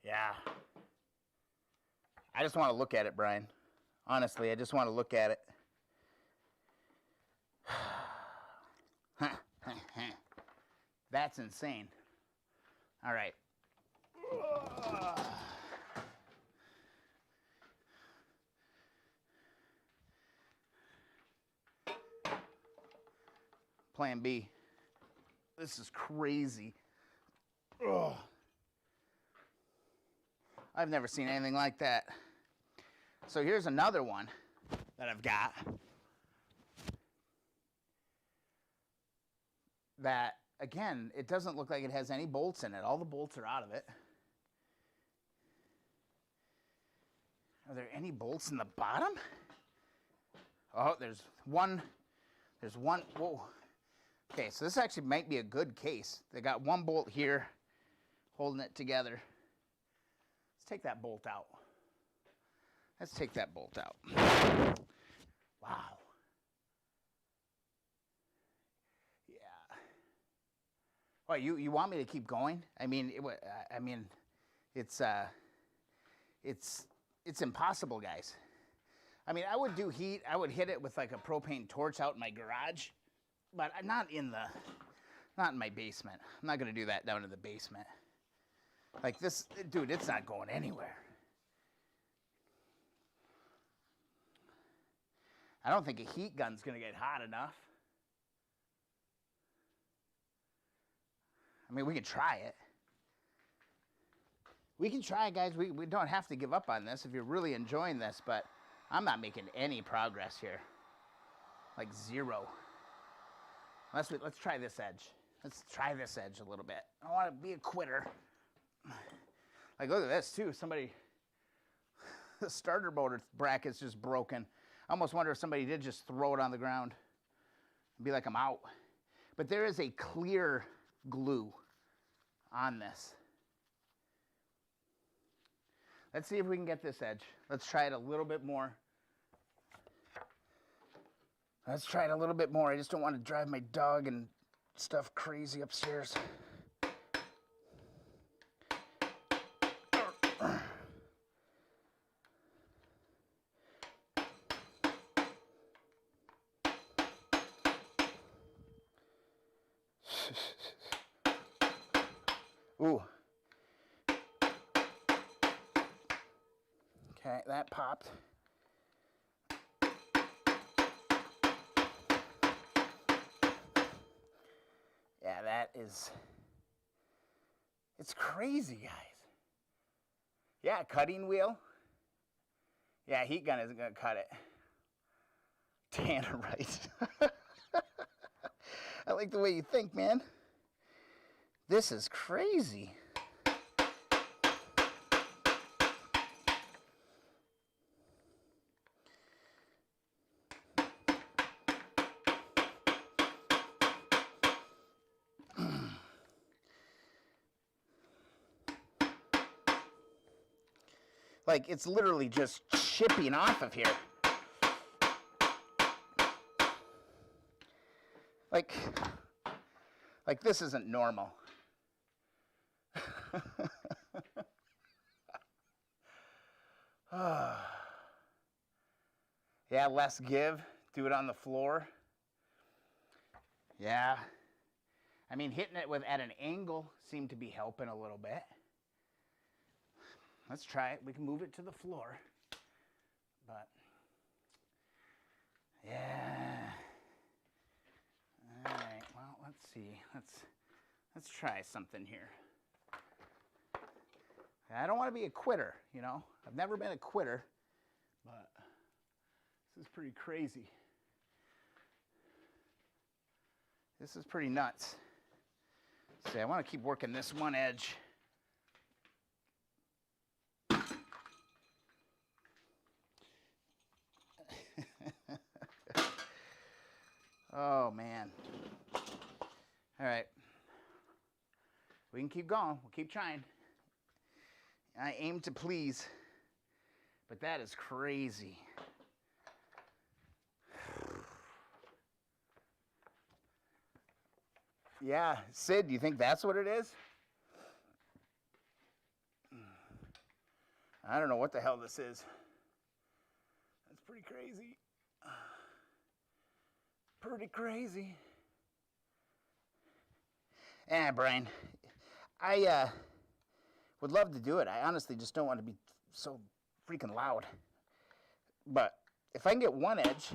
Yeah. I just want to look at it, Brian. Honestly, I just want to look at it. That's insane. All right. Plan B. This is crazy. Ugh. I've never seen anything like that. So here's another one that I've got. That, again, it doesn't look like it has any bolts in it. All the bolts are out of it. Are there any bolts in the bottom? Oh, there's one. There's one. Whoa. Okay, so this actually might be a good case. They got one bolt here holding it together. Let's take that bolt out. Let's take that bolt out. Wow. Yeah. Well, you want me to keep going? I mean, it's impossible, guys. I mean, I would do heat. I would hit it with like a propane torch out in my garage, but not in my basement. I'm not going to do that down in the basement. Like this, dude, it's not going anywhere. I don't think a heat gun's going to get hot enough. I mean, we can try it. We can try it, guys. We don't have to give up on this if you're really enjoying this, but I'm not making any progress here. Like zero. Let's try this edge. Let's try this edge a little bit. I don't want to be a quitter. Like, look at this, too. Somebody, the starter motor bracket's just broken. I almost wonder if somebody did just throw it on the ground and be like, I'm out. But there is a clear glue on this. Let's see if we can get this edge. Let's try it a little bit more. Let's try it a little bit more. I just don't want to drive my dog and stuff crazy upstairs. Ooh. Okay, that popped. Yeah, that is, it's crazy, guys. Yeah, cutting wheel. Yeah, heat gun isn't going to cut it. Tannerite. I like the way you think, man. This is crazy. Like, it's literally just chipping off of here. Like this isn't normal. Yeah, less give. Do it on the floor. Yeah. I mean, hitting it at an angle seemed to be helping a little bit. Let's try it. We can move it to the floor. But, yeah. All right, well, let's see. Let's try something here. I don't want to be a quitter, you know. I've never been a quitter, but this is pretty crazy. This is pretty nuts. See, I want to keep working this one edge. Oh, man. All right. We can keep going. We'll keep trying. I aim to please, but that is crazy. Yeah, Sid, do you think that's what it is? I don't know what the hell this is. That's pretty crazy. Pretty crazy. Brian, I would love to do it. I honestly just don't want to be so freaking loud. But if I can get one edge,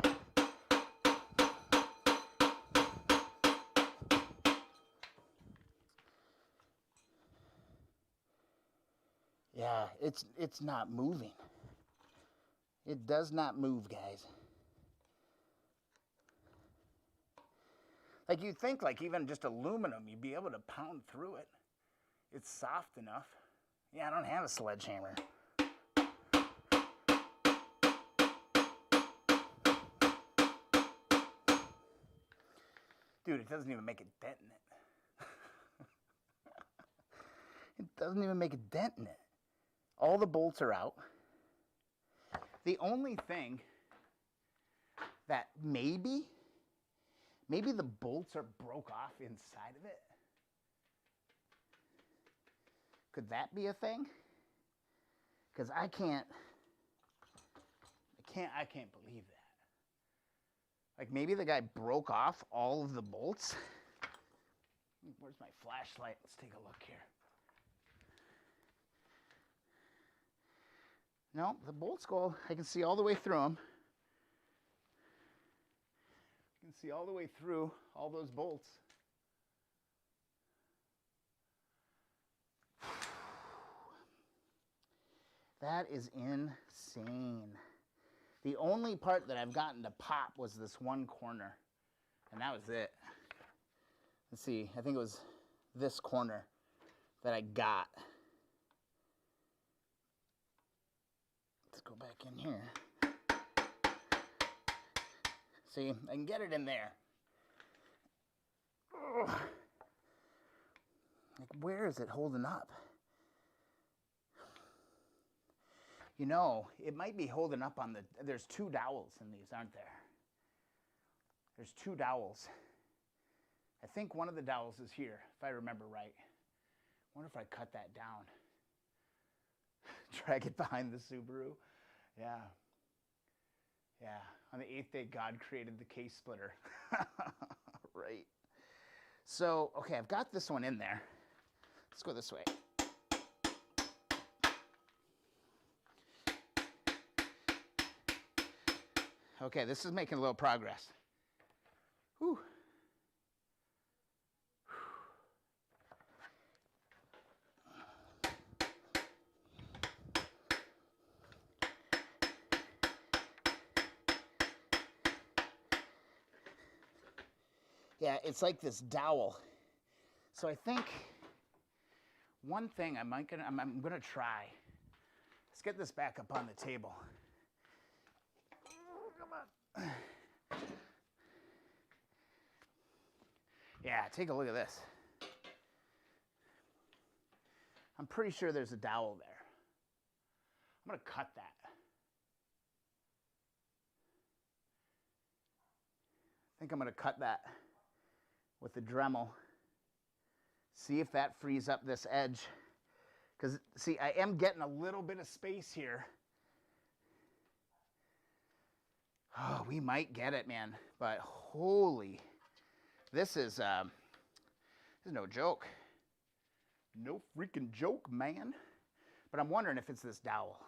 yeah, it's not moving. It does not move, guys. Like you'd think, like even just aluminum, you'd be able to pound through it. It's soft enough. Yeah, I don't have a sledgehammer. Dude, it doesn't even make a dent in it. It doesn't even make a dent in it. All the bolts are out. The only thing that maybe the bolts are broke off inside of it. Could that be a thing? Because I can't believe that. Like maybe the guy broke off all of the bolts. Where's my flashlight? Let's take a look here. No, the bolts go, I can see all the way through them. You can see all the way through all those bolts. That is insane. The only part that I've gotten to pop was this one corner, and that was it. Let's see, I think it was this corner that I got. Let's go back in here. See, I can get it in there. Ugh. Like, where is it holding up? You know, it might be holding up on the... There's two dowels in these, aren't there? There's two dowels. I think one of the dowels is here, if I remember right. I wonder if I cut that down. Drag it behind the Subaru. Yeah. Yeah. On the 8th day, God created the case splitter. Right. So, okay, I've got this one in there. Let's go this way. Okay, this is making a little progress. Whew. Yeah, it's like this dowel. So I think one thing I'm gonna try. Let's get this back up on the table. Come on. Yeah, take a look at this. I'm pretty sure there's a dowel there. I'm gonna cut that. I think I'm gonna cut that with the Dremel. See if that frees up this edge. Because, see, I am getting a little bit of space here. Oh, we might get it, man. But holy, this is no joke. No freaking joke, man. But I'm wondering if it's this dowel.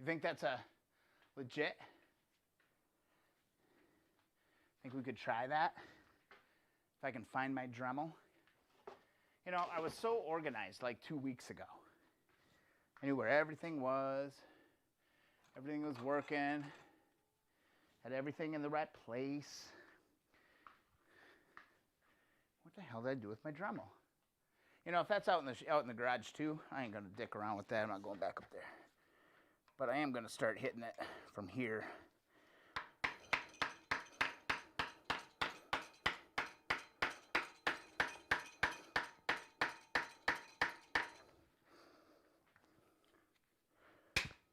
You think that's a legit? Think we could try that? If I can find my Dremel. You know, I was so organized like 2 weeks ago. I knew where everything was. Everything was working. Had everything in the right place. the hell did I do with my Dremel? You know, if that's out in the garage too, I ain't gonna dick around with that. I'm not going back up there. But I am gonna start hitting it from here.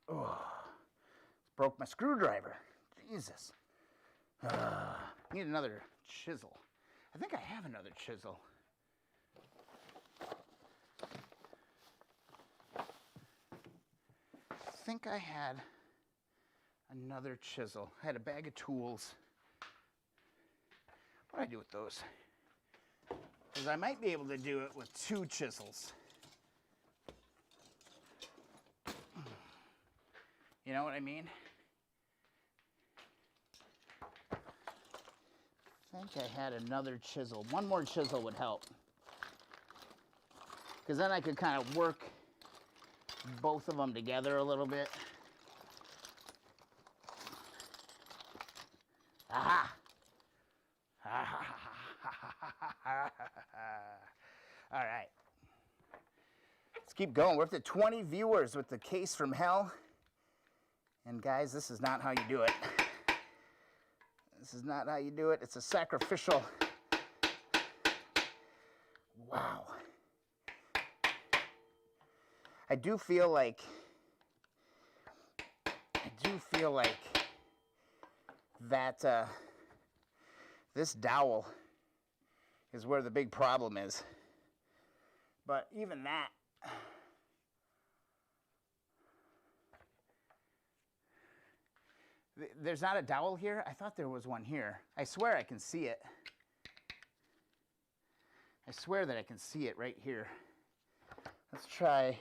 Oh, broke my screwdriver. Jesus. Need another chisel. I think I have another chisel. I think I had another chisel. I had a bag of tools. What do I do with those? Because I might be able to do it with 2 chisels. You know what I mean? I think I had another chisel. One more chisel would help. Because then I could kind of work both of them together a little bit. Aha! All right. Let's keep going. We're up to 20 viewers with the case from hell. And guys, this is not how you do it. This is not how you do it. It's a sacrificial. Wow. I do feel like that this dowel is where the big problem is. But even that, there's not a dowel here? I thought there was one here. I swear I can see it. I swear that I can see it right here. Let's try.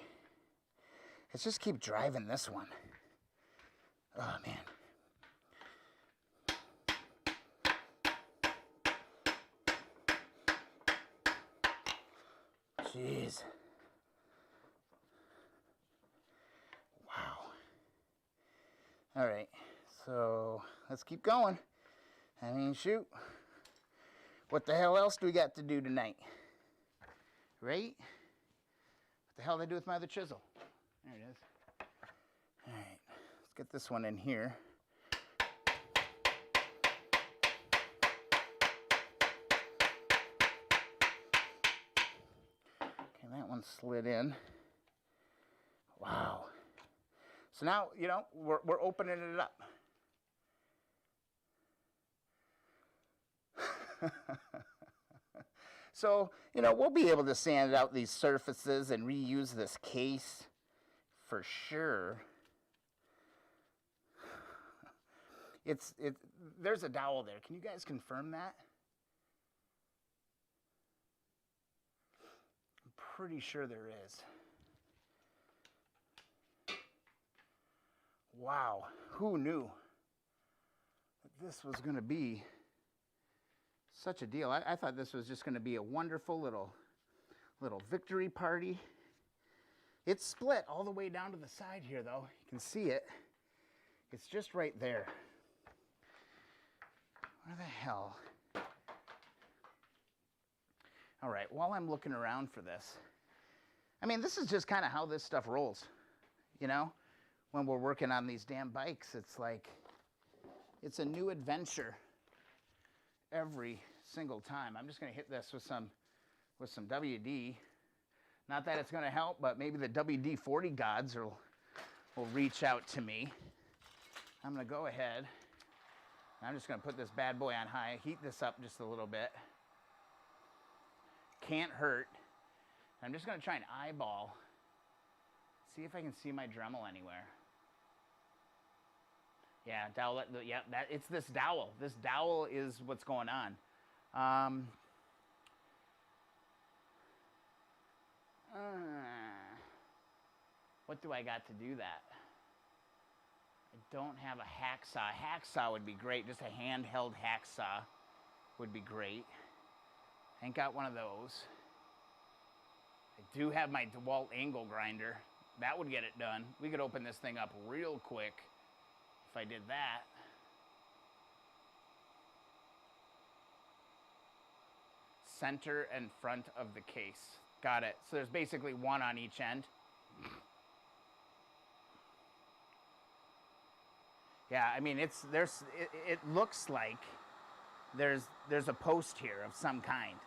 Let's just keep driving this one. Oh, man. Jeez. Wow. All right. So let's keep going. I mean, shoot. What the hell else do we got to do tonight? Right? What the hell did I do with my other chisel? There it is. All right. Let's get this one in here. Okay, that one slid in. Wow. So now, you know, we're opening it up. So, you know, we'll be able to sand out these surfaces and reuse this case for sure. There's a dowel there. Can you guys confirm that? I'm pretty sure there is. Wow, who knew that this was going to be such a deal? I thought this was just going to be a wonderful little victory party. It's split all the way down to the side here, though. You can see it. It's just right there. Where the hell? All right, while I'm looking around for this, I mean, this is just kind of how this stuff rolls, you know? When we're working on these damn bikes, it's like, it's a new adventure every single time. I'm just gonna hit this with some WD. Not that it's gonna help, but maybe the WD-40 gods will reach out to me. I'm gonna go ahead. I'm just gonna put this bad boy on high, heat this up just a little bit. Can't hurt. I'm just gonna try and eyeball, see if I can see my Dremel anywhere. Yeah, dowel. Yeah, it's this dowel. This dowel is what's going on. What do I got to do that? I don't have a hacksaw. Hacksaw would be great. Just a handheld hacksaw would be great. I ain't got one of those. I do have my DeWalt angle grinder. That would get it done. We could open this thing up real quick if I did that. center and front of the case. Got it. So there's basically one on each end. Yeah, I mean, it looks like there's a post here of some kind.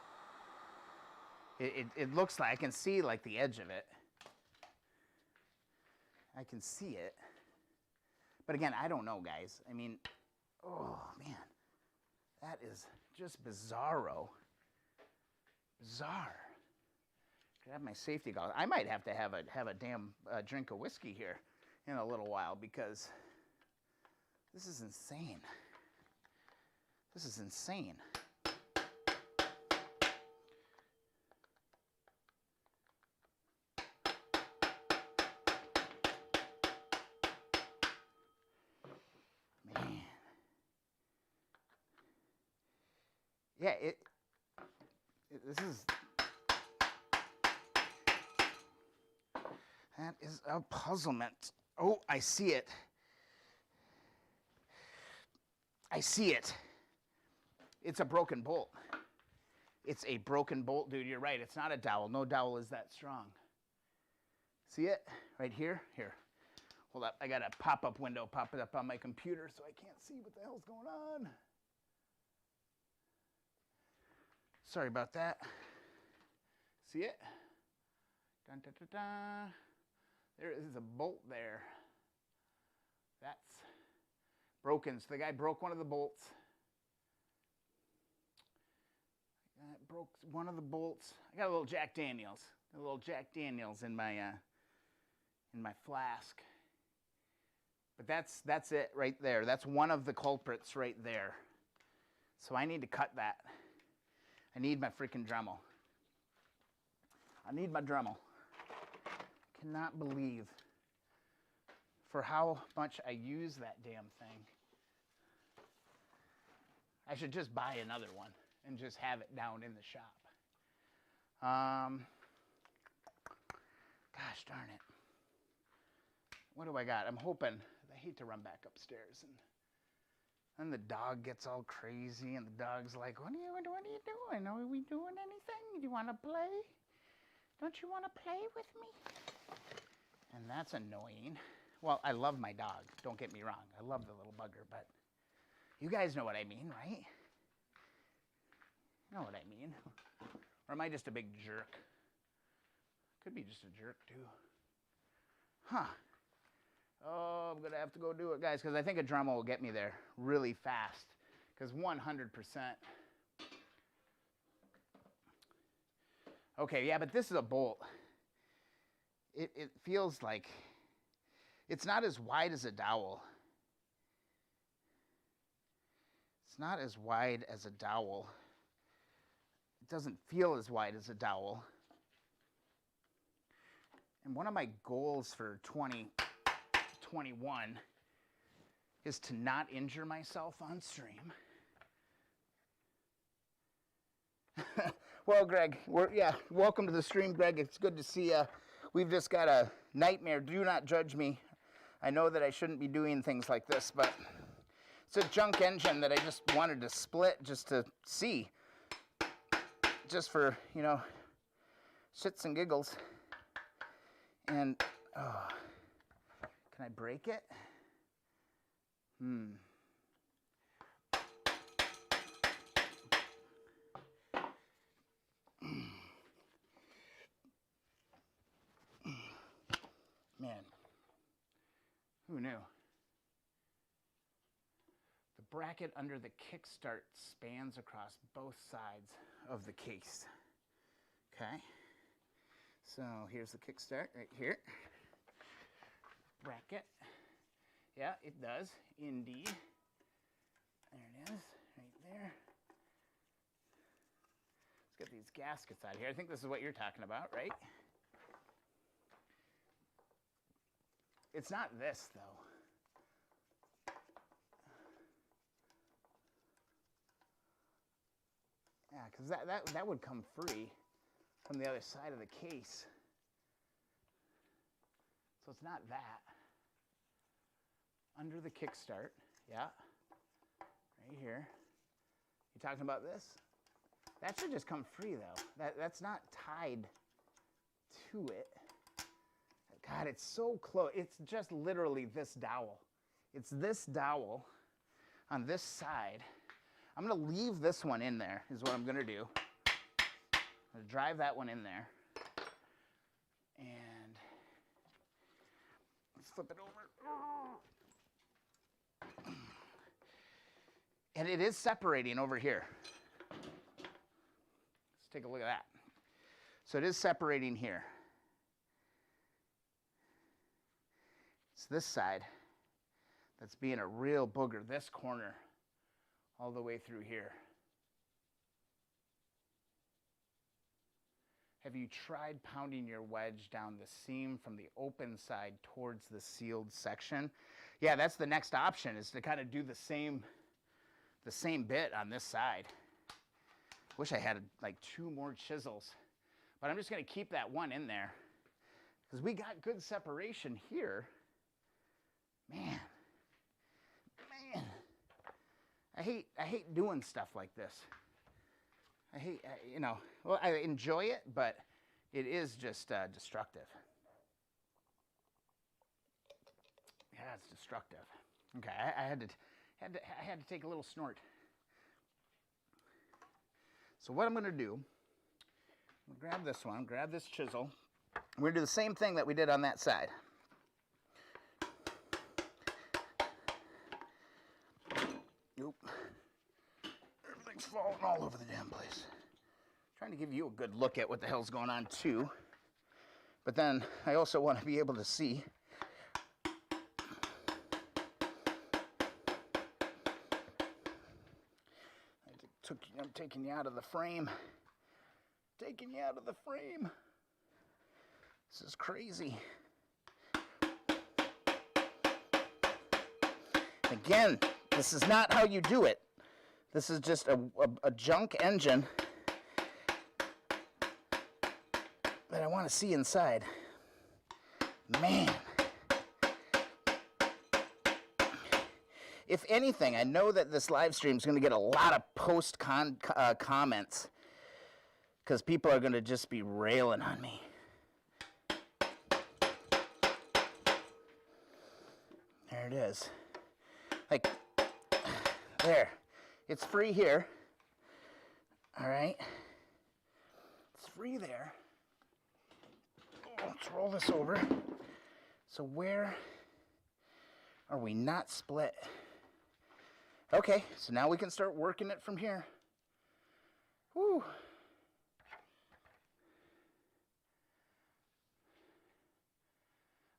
It looks like, I can see like the edge of it. I can see it. But again, I don't know, guys. I mean, oh man, that is just bizarro. Bizarre. Grab my safety goggles. I might have to have a damn drink of whiskey here in a little while, because this is insane. This is insane. Man. Yeah, this is, that is a puzzlement. Oh, I see it. I see it. It's a broken bolt. It's a broken bolt, dude. You're right. It's not a dowel. No dowel is that strong. See it? Right here? Here. Hold up. I got a pop-up window pop it up on my computer so I can't see what the hell's going on. Sorry about that. See it? Dun, dun, dun, dun. There is a bolt there. That's broken. So the guy broke one of the bolts. That broke one of the bolts. I got a little Jack Daniels. A little Jack Daniels in my flask. But that's it right there. That's one of the culprits right there. So I need to cut that. I need my freaking Dremel. I need my Dremel. I cannot believe for how much I use that damn thing. I should just buy another one and just have it down in the shop. Gosh darn it. What do I got? I'm hoping, I hate to run back upstairs and then the dog gets all crazy and the dog's like, what are you doing? Are we doing anything? Do you want to play? Don't you want to play with me? And that's annoying. Well, I love my dog. Don't get me wrong. I love the little bugger, but you guys know what I mean, right? You know what I mean. Or am I just a big jerk? Could be just a jerk too. Huh. Oh, I'm going to have to go do it, guys, because I think a Dremel will get me there really fast. Because 100%. Okay, yeah, but this is a bolt. It feels like it's not as wide as a dowel. It's not as wide as a dowel. It doesn't feel as wide as a dowel. And one of my goals for 2021 is to not injure myself on stream. Well, Greg, welcome to the stream, Greg. It's good to see you. We've just got a nightmare. Do not judge me. I know that I shouldn't be doing things like this, but it's a junk engine that I just wanted to split just to see. Just for, you know, shits and giggles. And, oh, can I break it? Man, who knew? The bracket under the kickstart spans across both sides of the case. Okay, so here's the kickstart right here. Bracket. Yeah, it does indeed. There it is, right there. Let's get these gaskets out of here. I think this is what you're talking about, right? It's not this, though. Yeah, because that would come free from the other side of the case. So it's not that. Under the kickstart, yeah, right here. You talking about this? That should just come free though. That's not tied to it. God, it's so close. It's just literally this dowel. It's this dowel on this side. I'm gonna leave this one in there is what I'm gonna do. I'm gonna drive that one in there. And let's flip it over. And it is separating over here. Let's take a look at that. So it is separating here. It's this side that's being a real booger, this corner, all the way through here. Have you tried pounding your wedge down the seam from the open side towards the sealed section? Yeah, that's the next option, is to kind of do the same bit on this side. Wish I had like 2 more chisels, but I'm just going to keep that one in there because we got good separation here. Man, I hate doing stuff like this. I hate, you know, well, I enjoy it, but it is just destructive. Yeah, it's destructive. Okay, I had to take a little snort. So what I'm going to do, I'm going to grab this one, grab this chisel. We're going to do the same thing that we did on that side. Nope. Everything's falling all over the damn place. Trying to give you a good look at what the hell's going on too. But then I also want to be able to see. I'm taking you out of the frame. Taking you out of the frame. This is crazy. Again, this is not how you do it. This is just a junk engine that I want to see inside. Man. If anything, I know that this live stream is going to get a lot of comments because people are going to just be railing on me. There it is. Like, there. It's free here. All right. It's free there. Oh, let's roll this over. So where are we not split? Okay, so now we can start working it from here. Whew.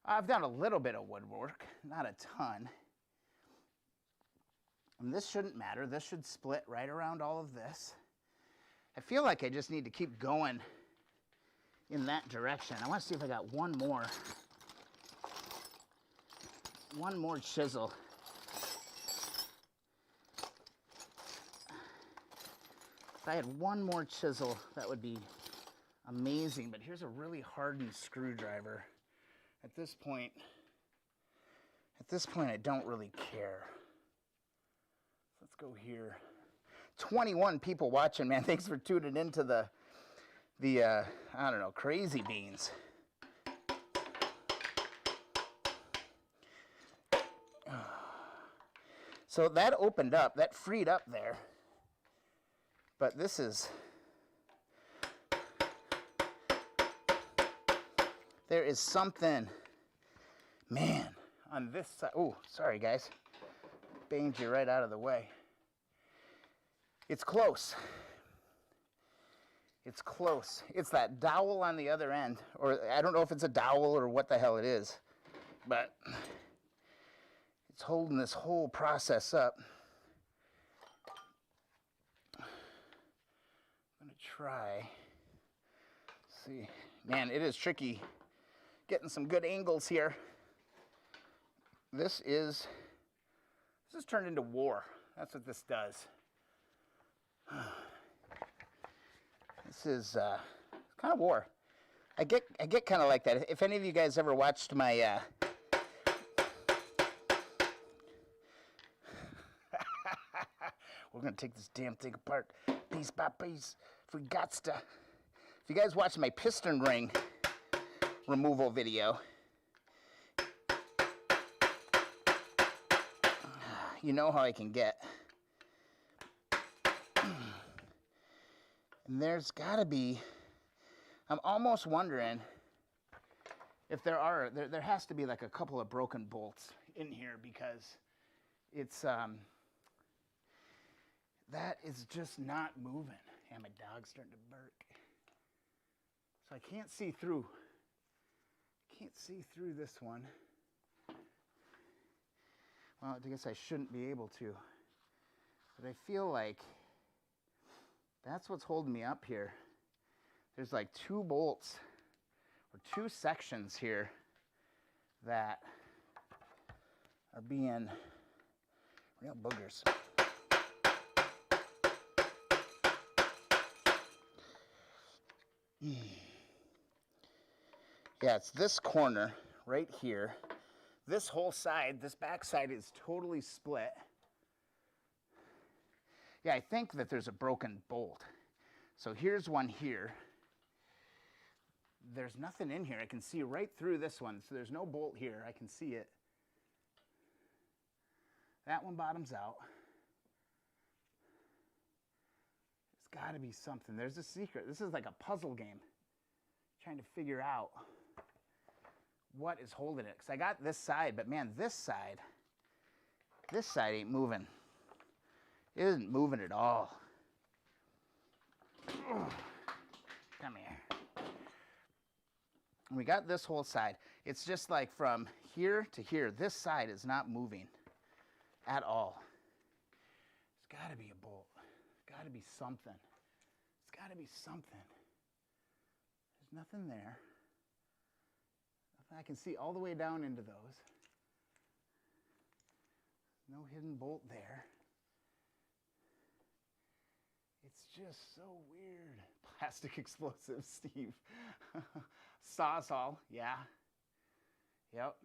I've done a little bit of woodwork, not a ton. And this shouldn't matter. This should split right around all of this. I feel like I just need to keep going in that direction. I want to see if I got one more chisel. If I had one more chisel, that would be amazing. But here's a really hardened screwdriver. At this point, I don't really care. Let's go here. 21 people watching, man. Thanks for tuning into the I don't know, crazy beans. So that opened up, that freed up there. But this is, there is something, man, on this side. Oh, sorry guys. Banged you right out of the way. It's close. It's close. It's that dowel on the other end, or I don't know if it's a dowel or what the hell it is, but it's holding this whole process up. I'm gonna try. Let's see, man, it is tricky getting some good angles here. This is turned into war. That's what this does. This is kind of war. I get kind of like that. If any of you guys ever watched my we're gonna take this damn thing apart. puppies. If you guys watch my piston ring removal video, you know how I can get. And there's gotta be, I'm almost wondering if there has to be like a couple of broken bolts in here, because it's, that is just not moving. And my dog's starting to bark. So I can't see through. This one. Well, I guess I shouldn't be able to. But I feel like that's what's holding me up here. There's like 2 bolts or 2 sections here that are being real boogers. Yeah, it's this corner right here. This whole side, this back side is totally split. Yeah, I think that there's a broken bolt. So here's one here. There's nothing in here. I can see right through this one. So there's no bolt here. I can see it. That one bottoms out. There's got to be something. There's a secret. This is like a puzzle game. Trying to figure out what is holding it. Because I got this side, but man, this side ain't moving. It isn't moving at all. Come here. We got this whole side. It's just like from here to here. This side is not moving at all. There's got to be a bolt. There's got to be something. It's got to be something. There's nothing there. Nothing I can see all the way down into those. No hidden bolt there. It's just so weird. Plastic explosive, Steve. Sawzall, yeah. Yep.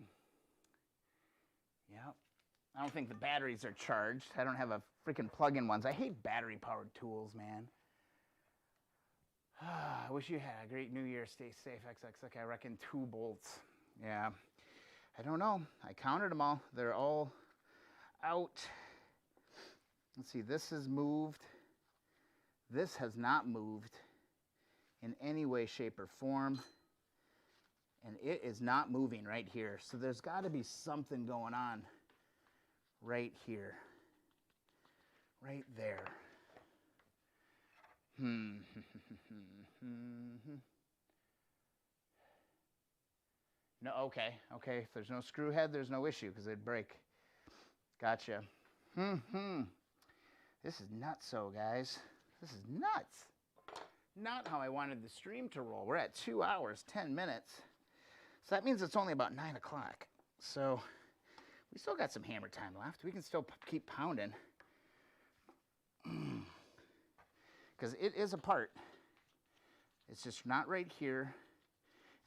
I don't think the batteries are charged. I don't have a freaking plug-in ones. I hate battery-powered tools, man. I wish you had a great New Year. Stay safe, XXX. I reckon 2 bolts. Yeah. I don't know. I counted them all. They're all out. Let's see. This has moved. This has not moved in any way, shape, or form. And it is not moving right here. So there's got to be something going on right here. Right there. No, okay. If there's no screw head, there's no issue because it'd break. Gotcha. This is nuts-o, guys. This is nuts. Not how I wanted the stream to roll. We're at 2 hours, 10 minutes. So that means it's only about 9 o'clock. So we still got some hammer time left. We can still keep pounding. Because it is a part. It's just not right here.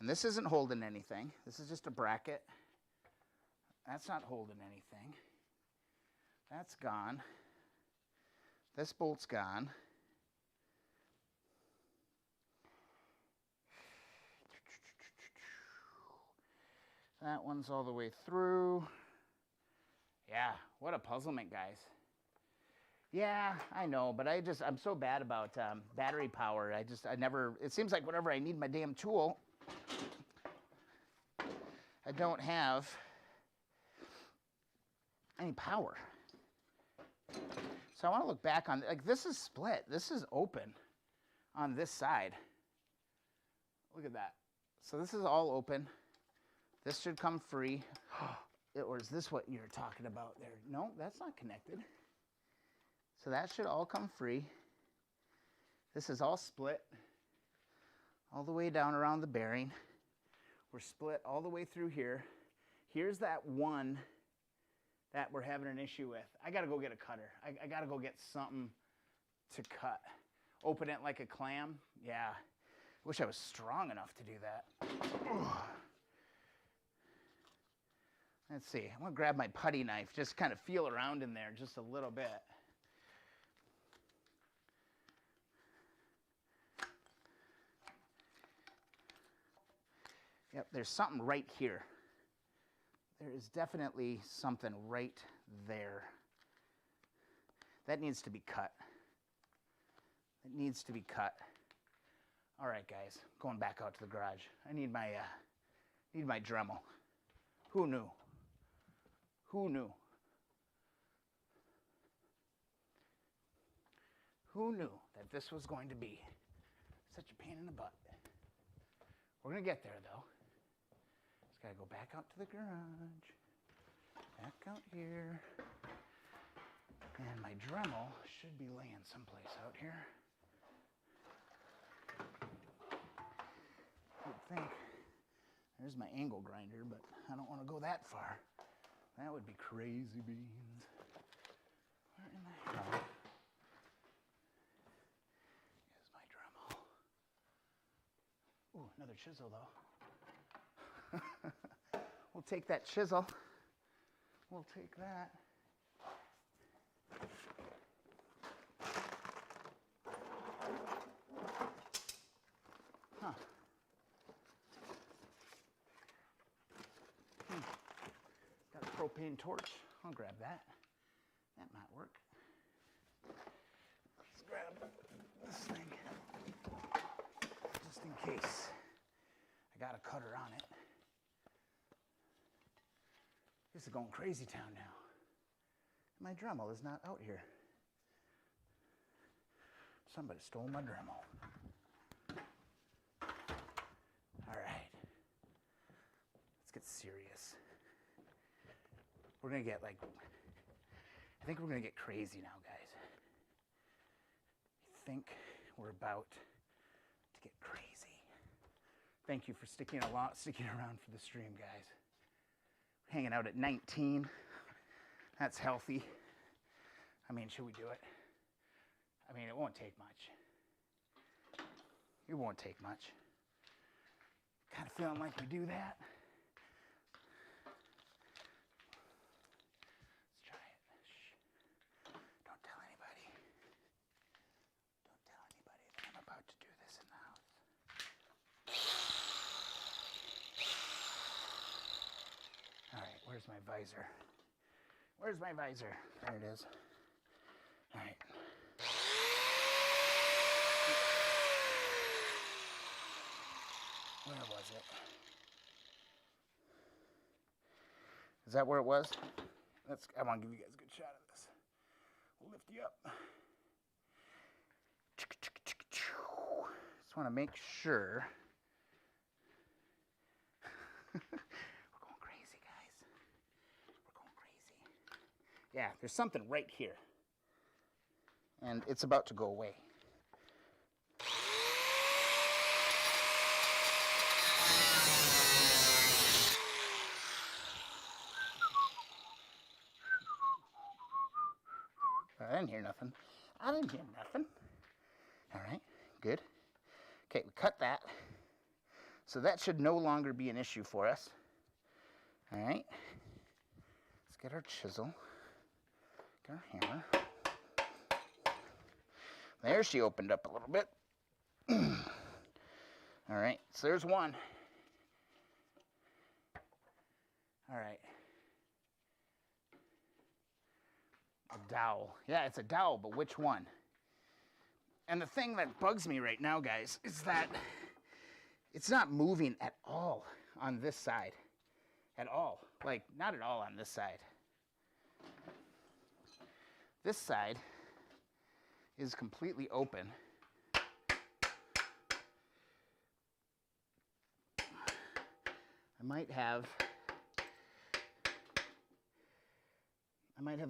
And this isn't holding anything. This is just a bracket. That's not holding anything. That's gone. This bolt's gone. That one's all the way through. Yeah, what a puzzlement, guys. Yeah, I know, but I'm so bad about battery power. It seems like whenever I need my damn tool, I don't have any power. So I want to look back on, like, this is split. This is open on this side. Look at that. So this is all open. This should come free. Or is this what you're talking about there? No, that's not connected. So that should all come free. This is all split all the way down around the bearing. We're split all the way through here. Here's that one that we're having an issue with. I gotta go get a cutter. I gotta go get something to cut. Open it like a clam. Yeah. I wish I was strong enough to do that. Let's see. I'm gonna grab my putty knife, just kind of feel around in there just a little bit. Yep, there's something right here. There is definitely something right there. That needs to be cut. It needs to be cut. All right, guys, going back out to the garage. I need my Dremel. Who knew? Who knew? Who knew that this was going to be such a pain in the butt? We're gonna get there though. Just gotta go back out to the garage. Back out here. And my Dremel should be laying someplace out here. I would think. There's my angle grinder, but I don't want to go that far. That would be crazy beans. Where in the hell is my Dremel? Ooh, another chisel though. We'll take that chisel. We'll take that. Huh. Got a propane torch. I'll grab that. That might work. Let's grab this thing just in case. I got a cutter on it. This is going crazy town now. My Dremel is not out here. Somebody stole my Dremel. All right. Let's get serious. We're gonna get I think we're gonna get crazy now, guys. I think we're about to get crazy. Thank you for sticking around for the stream, guys. Hanging out at 19. That's healthy. I mean, should we do it? I mean, it won't take much. It won't take much. Kind of feeling like we do that. Let's try it. Shh. Don't tell anybody. Don't tell anybody that I'm about to do this in the house. All right, where's my visor? Where's my visor? There it is. All right. Where was it? Is that where it was? I want to give you guys a good shot of this. We'll lift you up. Just want to make sure. We're going crazy, guys. We're going crazy. Yeah, there's something right here. And it's about to go away. I didn't hear nothing. I didn't hear nothing. All right, good. Okay, we cut that. So that should no longer be an issue for us. All right. Let's get our chisel. Get our hammer. There, she opened up a little bit. All right, so there's one. All right. A dowel. Yeah, it's a dowel, but which one? And the thing that bugs me right now, guys, is that it's not moving at all on this side. At all. Like, not at all on this side. This side is completely open. I might have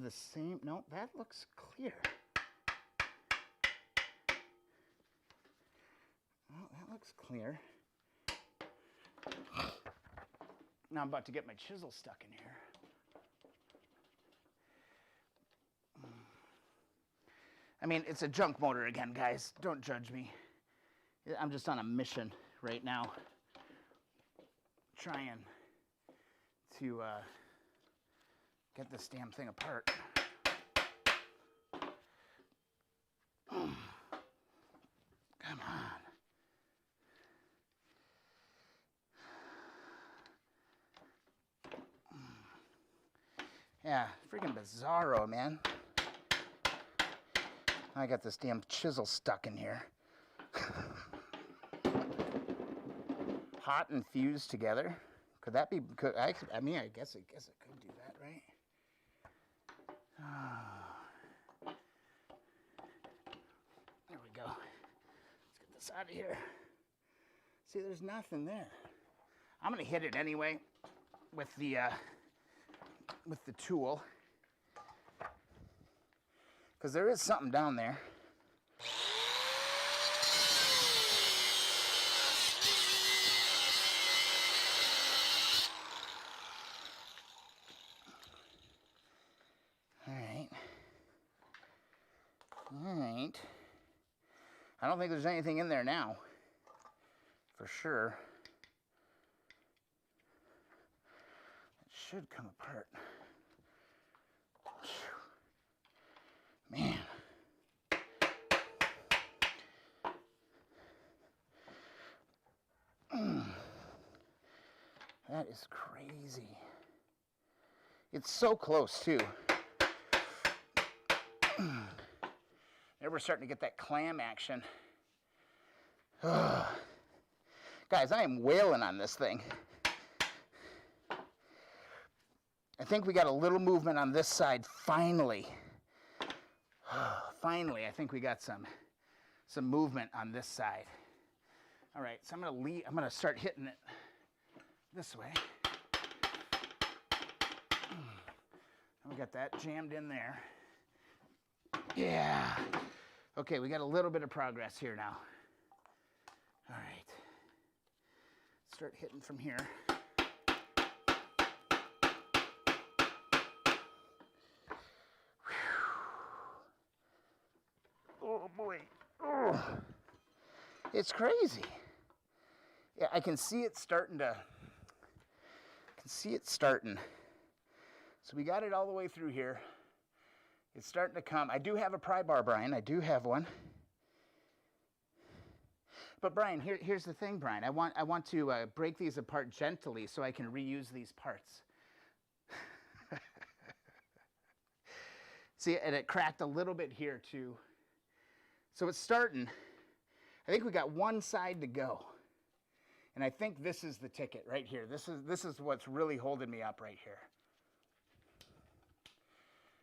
the same, no, that looks clear. Oh, that looks clear. Now I'm about to get my chisel stuck in here. I mean, it's a junk motor again, guys. Don't judge me. I'm just on a mission right now, trying to get this damn thing apart. Come on. Yeah, freaking bizarro, man. I got this damn chisel stuck in here. Hot and fused together. Could that be? I mean, I guess it could do that, right? There we go. Let's get this out of here. See, there's nothing there. I'm gonna hit it anyway with the tool, because there is something down there. All right. I don't think there's anything in there now, for sure. It should come apart. Man. That is crazy. It's so close, too. There we're starting to get that clam action. Guys, I am wailing on this thing. I think we got a little movement on this side, finally. Finally, I think we got some movement on this side. All right, so I'm gonna start hitting it this way. And we got that jammed in there. Yeah. Okay, we got a little bit of progress here now. All right. Start hitting from here. Oh boy. Oh. It's crazy. Yeah, I can see it starting to. So we got it all the way through here. It's starting to come. I do have a pry bar, Brian. I do have one. But Brian, here's the thing, Brian. I want to break these apart gently so I can reuse these parts. See, and it cracked a little bit here too. So it's starting. I think we got one side to go. And I think this is the ticket right here. This is what's really holding me up right here.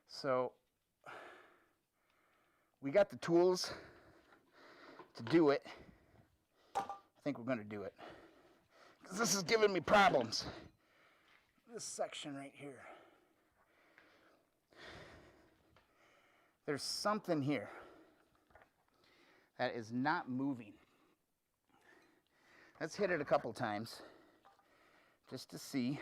So we got the tools to do it. I think we're going to do it. Because this is giving me problems. This section right here. There's something here that is not moving. Let's hit it a couple times just to see.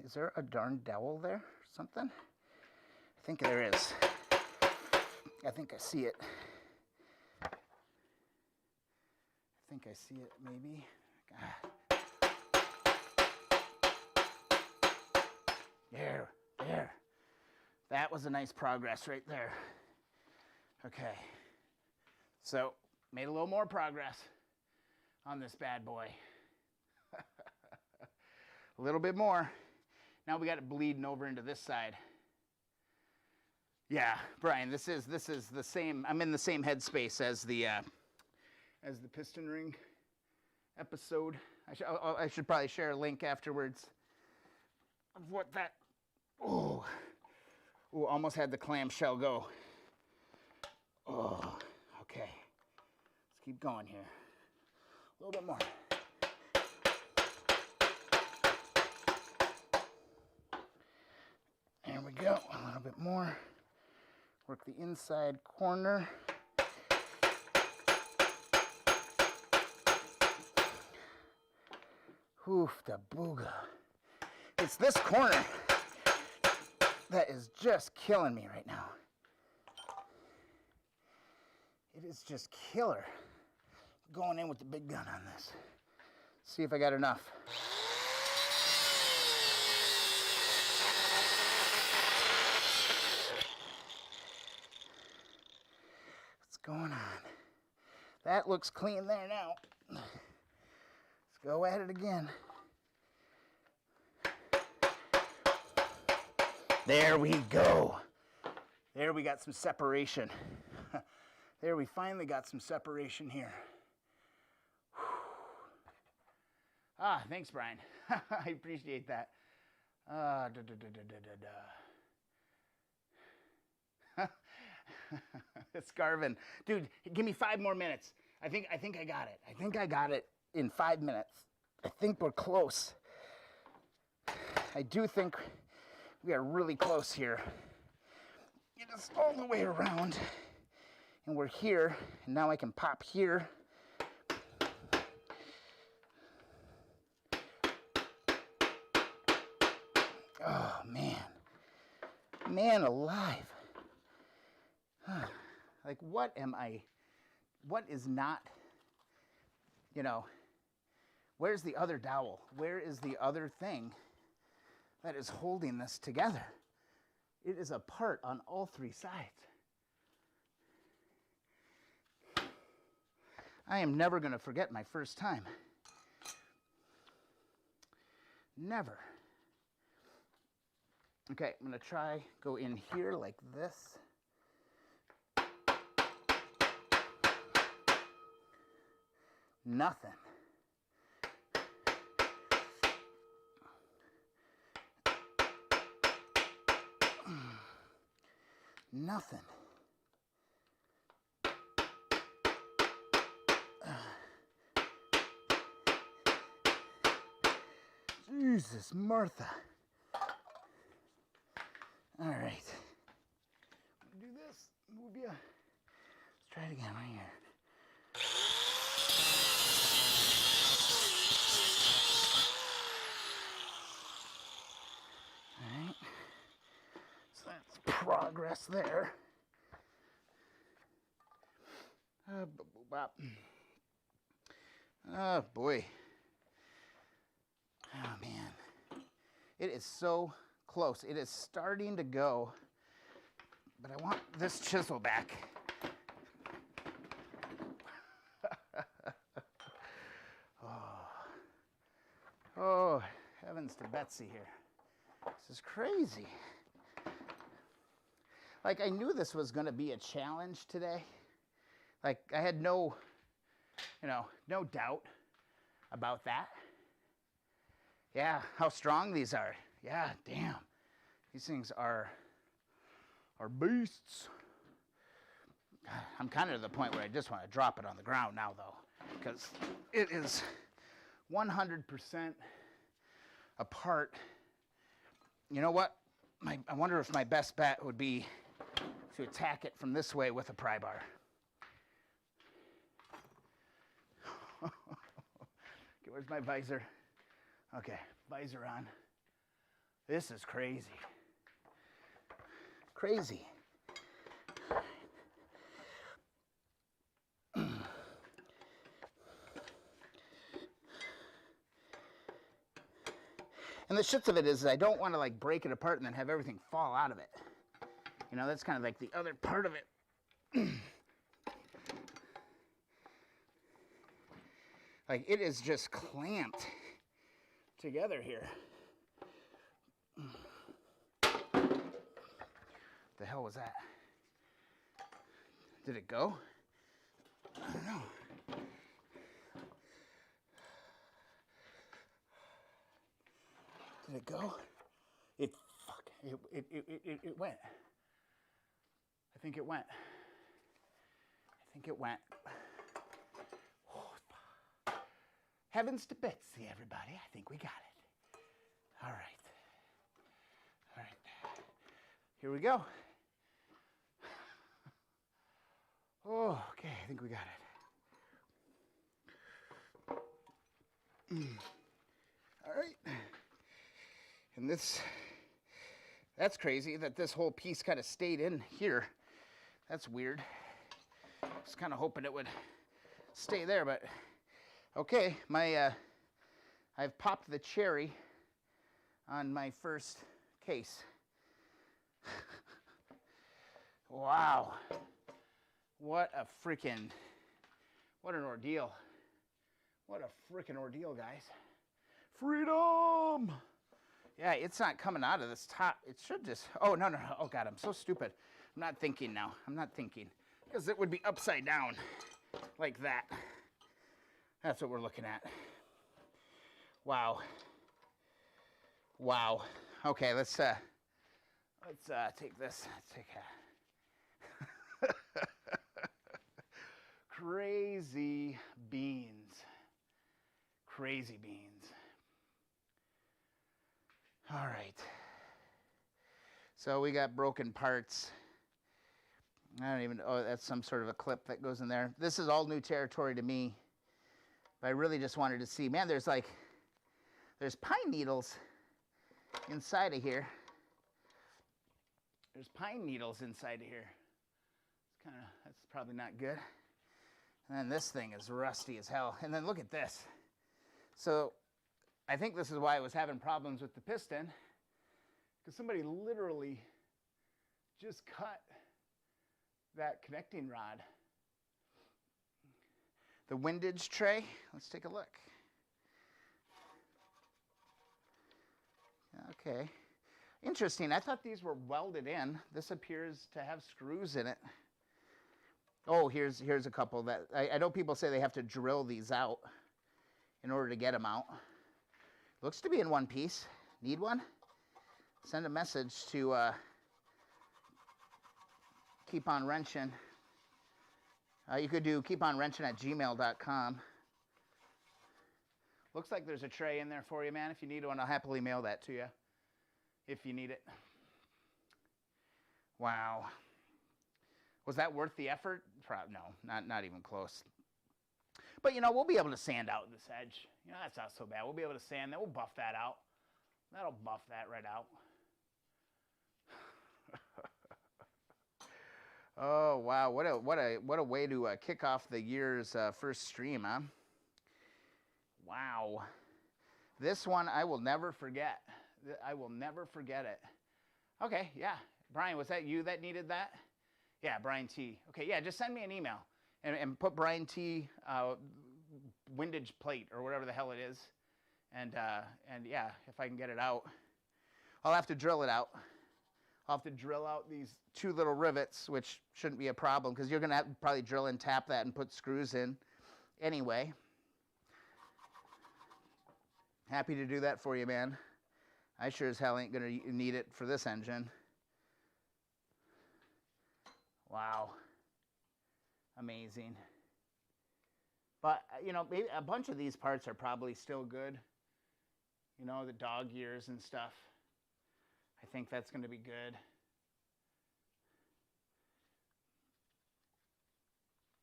Is there a darn dowel there or something? I think there is. I think I see it. I think I see it, maybe. God. There. That was a nice progress right there. Okay. So, made a little more progress on this bad boy. A little bit more. Now we got it bleeding over into this side. Yeah, Brian, this is the same. I'm in the same headspace as the piston ring episode. I should probably share a link afterwards of what that. Oh, almost had the clamshell go. Oh, okay. Let's keep going here. A little bit more. There we go. A little bit more. Work the inside corner. Oof, da booga. It's this corner that is just killing me right now. It is just killer. Going in with the big gun on this. See if I got enough. What's going on? That looks clean there now. Go at it again. There we go. There we got some separation. There we finally got some separation here. Ah, thanks, Brian. I appreciate that. Scarvin. Dude, give me 5 more minutes. I think I got it. I think I got it in 5 minutes. I think we're close. I do think we are really close here. Get us all the way around. And we're here. And now I can pop here. Oh, man. Man alive. Like, what is not, you know, where's the other dowel? Where is the other thing that is holding this together? It is apart on all 3 sides. I am never going to forget my first time. Never. Okay, I'm going to try go in here like this. Nothing. Nothing. Jesus, Martha. All right. Do this. Move you. Let's try it again right here. All right. So that's progress there. Oh, boy. Oh, man. It is so close. It is starting to go, but I want this chisel back. Oh, heavens to Betsy here. This is crazy. Like, I knew this was going to be a challenge today. Like, I had no doubt about that. Yeah, how strong these are. Yeah, damn. These things are beasts. I'm kind of to the point where I just want to drop it on the ground now, though, because it is 100% apart. You know what? I wonder if my best bet would be to attack it from this way with a pry bar. Okay, where's my visor? Okay, visor on. This is crazy. Crazy. And the shits of it is I don't want to like break it apart and then have everything fall out of it. You know, that's kind of like the other part of it. Like, it is just clamped together here. The hell was that? Did it go? I don't know. Did it go? It went. I think it went. Oh, heavens to Betsy, everybody. I think we got it. All right. Here we go. Oh, okay. I think we got it. All right. And that's crazy that this whole piece kind of stayed in here. That's weird. I was kind of hoping it would stay there, but okay. I've popped the cherry on my first case. Wow. What an ordeal. What a freaking ordeal, guys. Freedom! Yeah, it's not coming out of this top. It should just, oh, no, no, no. Oh, God, I'm so stupid. I'm not thinking now. I'm not thinking. Because it would be upside down like that. That's what we're looking at. Wow. Wow. Okay, let's take this. Let's take a crazy beans. Crazy beans. All right. So we got broken parts. I don't even, oh, that's some sort of a clip that goes in there. This is all new territory to me. But I really just wanted to see, man, there's pine needles inside of here. There's pine needles inside of here. It's kind of, that's probably not good. And then this thing is rusty as hell. And then look at this. So I think this is why I was having problems with the piston, because somebody literally just cut that connecting rod. The windage tray, let's take a look. Okay, interesting. I thought these were welded in. This appears to have screws in it. Oh, here's a couple that, I know people say they have to drill these out in order to get them out. Looks to be in one piece. Need one? Send a message to Keep On Wrenching. You could do keeponwrenching@gmail.com. Looks like there's a tray in there for you, man. If you need one, I'll happily mail that to you if you need it. Wow. Was that worth the effort? No, not even close. But, you know, we'll be able to sand out this edge. You know, that's not so bad. We'll be able to sand that. We'll buff that out. That'll buff that right out. Oh, wow. What a way to kick off the year's first stream, huh? Wow. This one I will never forget. I will never forget it. Okay, yeah. Brian, was that you that needed that? Yeah, Brian T. Okay, yeah, just send me an email and put Brian T. Windage plate or whatever the hell it is. And yeah, if I can get it out, I'll have to drill it out. I'll have to drill out these two little rivets, which shouldn't be a problem because you're going to have to probably drill and tap that and put screws in anyway. Happy to do that for you, man. I sure as hell ain't going to need it for this engine. Wow. Amazing. But, you know, maybe a bunch of these parts are probably still good. You know, the dog ears and stuff. I think that's going to be good.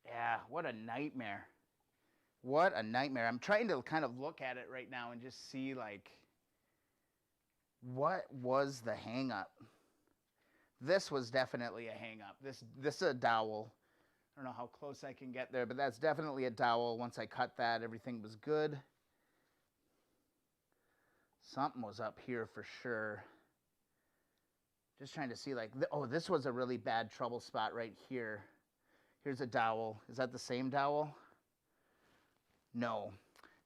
Yeah, what a nightmare. What a nightmare. I'm trying to kind of look at it right now and just see, like, what was the hang-up? This was definitely a hang-up. This is a dowel. I don't know how close I can get there, but that's definitely a dowel. Once I cut that, everything was good. Something was up here for sure. Just trying to see, like, oh, this was a really bad trouble spot right here. Here's a dowel. Is that the same dowel? No.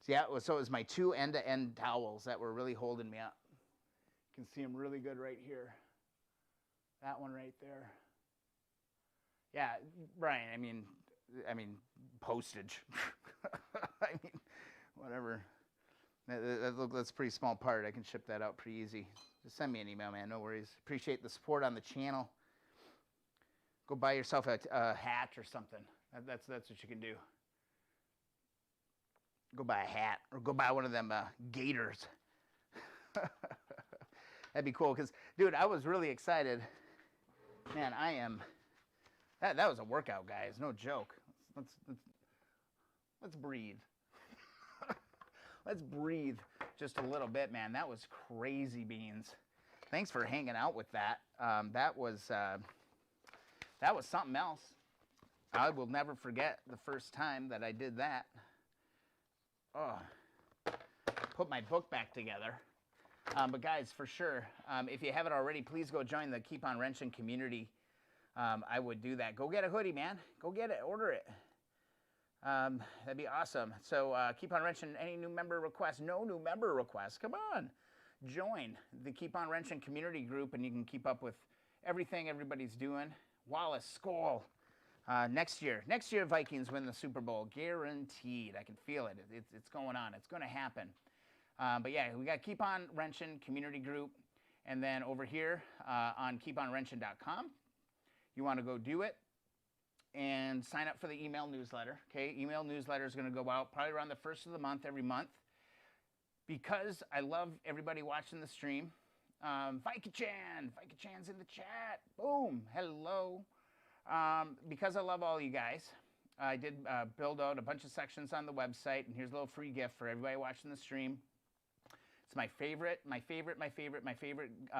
So, yeah, so it was my two end-to-end dowels that were really holding me up. You can see them really good right here. That one right there. Yeah, Brian, I mean, postage. I mean, whatever. That's a pretty small part. I can ship that out pretty easy. Just send me an email, man. No worries. Appreciate the support on the channel. Go buy yourself a hat or something. That's what you can do. Go buy a hat or go buy one of them gaiters. That'd be cool because, dude, I was really excited. Man, I am. That was a workout, guys. No joke. Let's breathe. Let's breathe just a little bit, man. That was crazy beans. Thanks for hanging out with that. That was something else. I will never forget the first time that I did that. Oh, put my book back together. But guys, for sure, if you haven't already, please go join the Keep On Wrenching community. I would do that. Go get a hoodie, man. Go get it. Order it. That'd be awesome. So keep on wrenching. Any new member requests? No new member requests. Come on, join the Keep on Wrenching community group, and you can keep up with everything everybody's doing. Wallace, Skoll. Next year, Vikings win the Super Bowl, guaranteed. I can feel it. It's going on. It's going to happen. But yeah, we got Keep on Wrenching community group, and then over here on keeponwrenching.com, you want to go do it. And sign up for the email newsletter. Okay, email newsletter is going to go out probably around the first of the month every month. Because I love everybody watching the stream. Vicachan's in the chat. Boom, hello. Because I love all you guys, I did build out a bunch of sections on the website, and here's a little free gift for everybody watching the stream. It's my favorite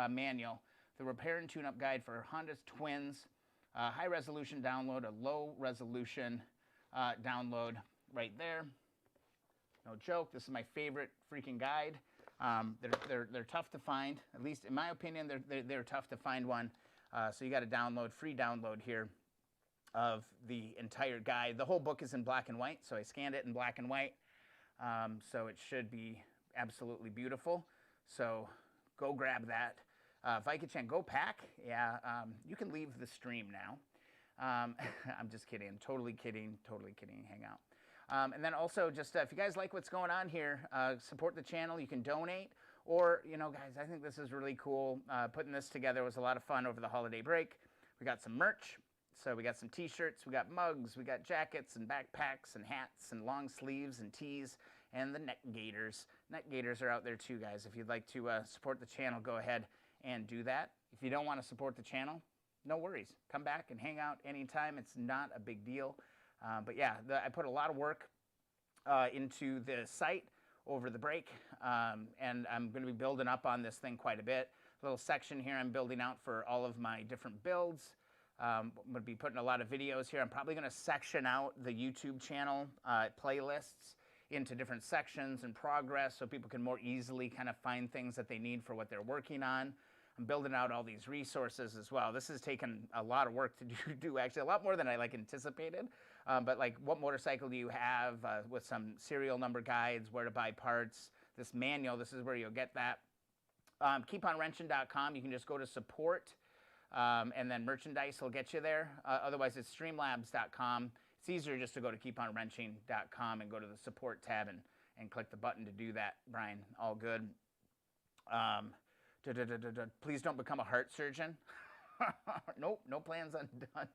manual, the repair and tune-up guide for Honda Twins. High resolution download, a low resolution download right there. No joke, this is my favorite freaking guide. They're tough to find, at least in my opinion, they're tough to find one. So you got a download, free download here of the entire guide. The whole book is in black and white, so I scanned it in black and white. So it should be absolutely beautiful. So go grab that. Vicachan, go pack. Yeah, you can leave the stream now. I'm just kidding. Totally kidding. Hang out. And then also just if you guys like what's going on here, support the channel. You can donate. Or, you know, guys, I think this is really cool. Putting this together was a lot of fun over the holiday break. We got some merch. So we got some t-shirts, we got mugs, we got jackets and backpacks and hats and long sleeves and tees and the neck gaiters. Neck gaiters are out there too, guys. If you'd like to support the channel, go ahead and do that. If you don't want to support the channel, no worries. Come back and hang out anytime. It's not a big deal. But yeah, I put a lot of work into the site over the break, and I'm going to be building up on this thing quite a bit. A little section here I'm building out for all of my different builds. I'm going to be putting a lot of videos here. I'm probably going to section out the YouTube channel playlists into different sections and progress so people can more easily kind of find things that they need for what they're working on. I'm building out all these resources as well. This has taken a lot of work to do actually, a lot more than I anticipated. But like, what motorcycle do you have with some serial number guides, where to buy parts, this manual, this is where you'll get that. KeepOnWrenching.com, you can just go to support, and then merchandise will get you there. Otherwise, it's streamlabs.com. It's easier just to go to keeponwrenching.com and go to the support tab and click the button to do that, Brian. All good. Please don't become a heart surgeon. Nope, no plans on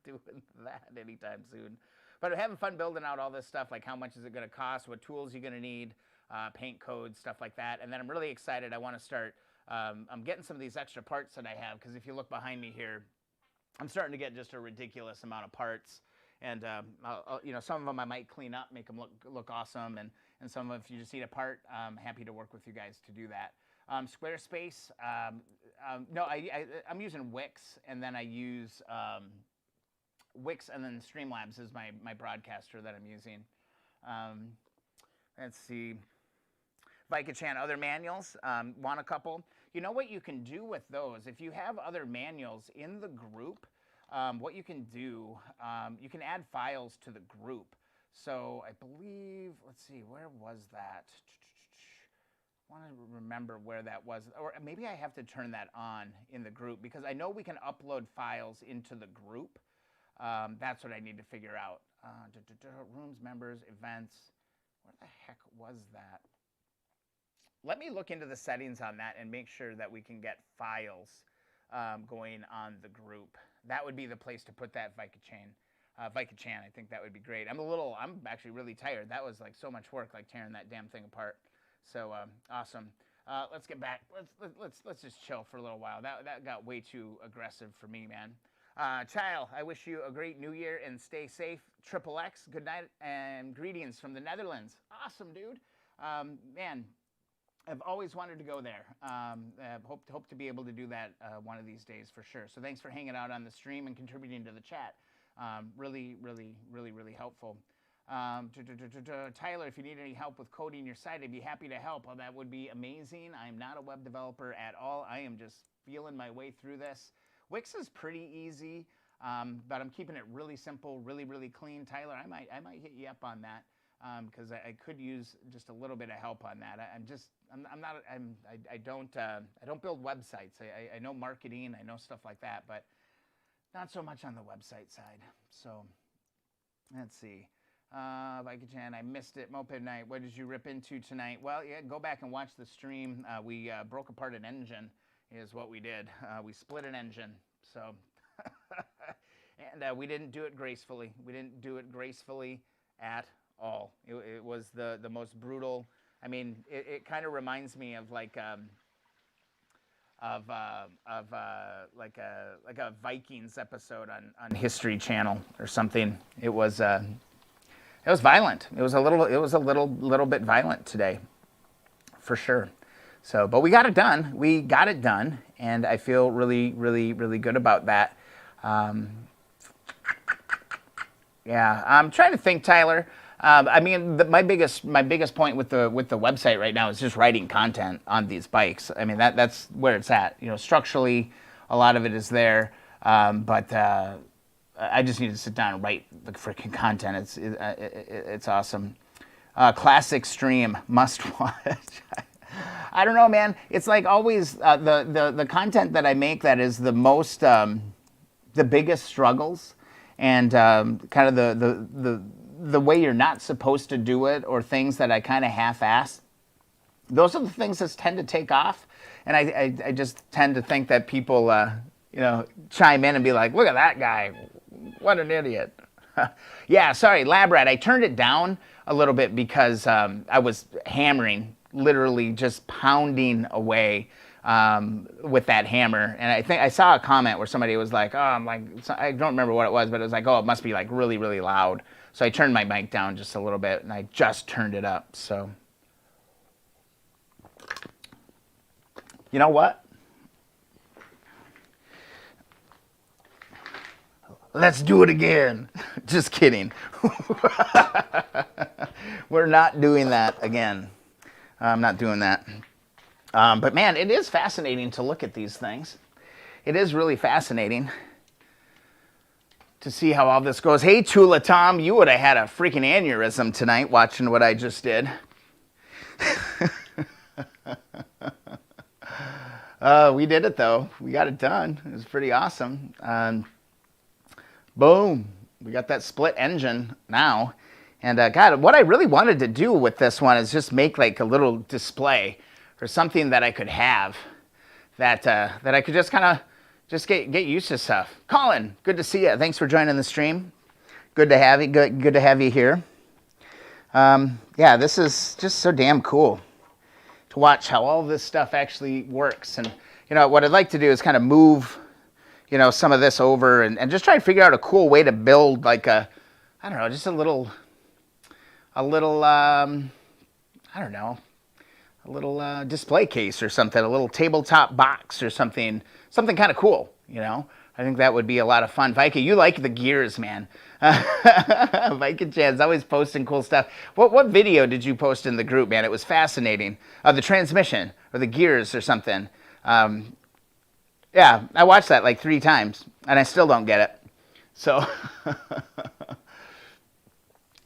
doing that anytime soon. But I'm having fun building out all this stuff, like how much is it going to cost, what tools you're going to need, paint codes, stuff like that. And then I'm really excited. I want to start, I'm getting some of these extra parts that I have, because if you look behind me here, I'm starting to get just a ridiculous amount of parts. And you know, some of them I might clean up, make them look awesome, and some of, if you just need a part, I'm happy to work with you guys to do that. Squarespace, no, I'm using Wix, and then I use Wix, and then Streamlabs is my broadcaster that I'm using. Let's see. Vicachan, other manuals, want a couple? You know what you can do with those? If you have other manuals in the group, what you can do, you can add files to the group. So I believe, let's see, where was that? I want to remember where that was. Or maybe I have to turn that on in the group, because I know we can upload files into the group. That's what I need to figure out. Rooms, members, events. Where the heck was that? Let me look into the settings on that and make sure that we can get files going on the group. That would be the place to put that, Vicachan. Vicachan, I think that would be great. I'm actually really tired. That was like so much work, like tearing that damn thing apart. So awesome. Let's get back. Let's just chill for a little while. That got way too aggressive for me, man. Child, I wish you a great New Year and stay safe. Triple X, good night and greetings from the Netherlands. Awesome, dude. Man, I've always wanted to go there. Hope to be able to do that one of these days for sure. So thanks for hanging out on the stream and contributing to the chat. Really helpful. Tyler, if you need any help with coding your site, I'd be happy to help. Well, that would be amazing. I'm not a web developer at all. I am just feeling my way through this. Wix is pretty easy. but I'm keeping it really simple, really clean. Tyler, I might hit you up on that because I could use just a little bit of help on that. I don't build websites. I know marketing, I know stuff like that, but not so much on the website side. So let's see. Vicachan, I missed it. Moped Night, what did you rip into tonight? Well, yeah, go back and watch the stream. We broke apart an engine is what we did. We split an engine. So, and we didn't do it gracefully. We didn't do it gracefully at all. It was the most brutal. I mean, it kind of reminds me of like like a Vikings episode on History Channel or something. It was violent. It was a little bit violent today, for sure. So, but we got it done. We got it done, and I feel really good about that. Yeah, I'm trying to think, Tyler. I mean, my biggest point with the website right now is just writing content on these bikes. I mean, that's where it's at. You know, structurally, a lot of it is there, but I just need to sit down and write the freaking content. It's awesome. Classic stream, must watch. I don't know, man. It's like always the content that I make that is the most the biggest struggles and kind of the way you're not supposed to do it, or things that I kind of half-ass. Those are the things that tend to take off, and I just tend to think that people chime in and be like, look at that guy, what an idiot. Yeah, sorry, Lab Rat, I turned it down a little bit because I was hammering, literally just pounding away with that hammer. And I think I saw a comment where somebody was like, oh, I'm like, I don't remember what it was, but it was like, oh, it must be like really loud. So I turned my mic down just a little bit, and I just turned it up. So, you know what? Let's do it again. Just kidding. We're not doing that again. I'm not doing that. But man, it is fascinating to look at these things. It is really fascinating to see how all this goes. Hey, Tula Tom, you would have had a freaking aneurysm tonight watching what I just did. We did it, though. We got it done. It was pretty awesome. Boom. We got that split engine now. And God, what I really wanted to do with this one is just make like a little display or something that I could have that I could just kind of just get used to stuff. Colin, good to see you. Thanks for joining the stream. Good to have you. Good to have you here. Yeah, this is just so damn cool to watch how all this stuff actually works. And what I'd like to do is kind of move some of this over and just try to figure out a cool way to build like I don't know, just a little display case or something, a little tabletop box or something kind of cool, I think that would be a lot of fun. Vika, you like the gears, man. Vika Chan's always posting cool stuff. What video did you post in the group, man? It was fascinating. The transmission or the gears or something. Yeah, I watched that like 3 times, and I still don't get it. So,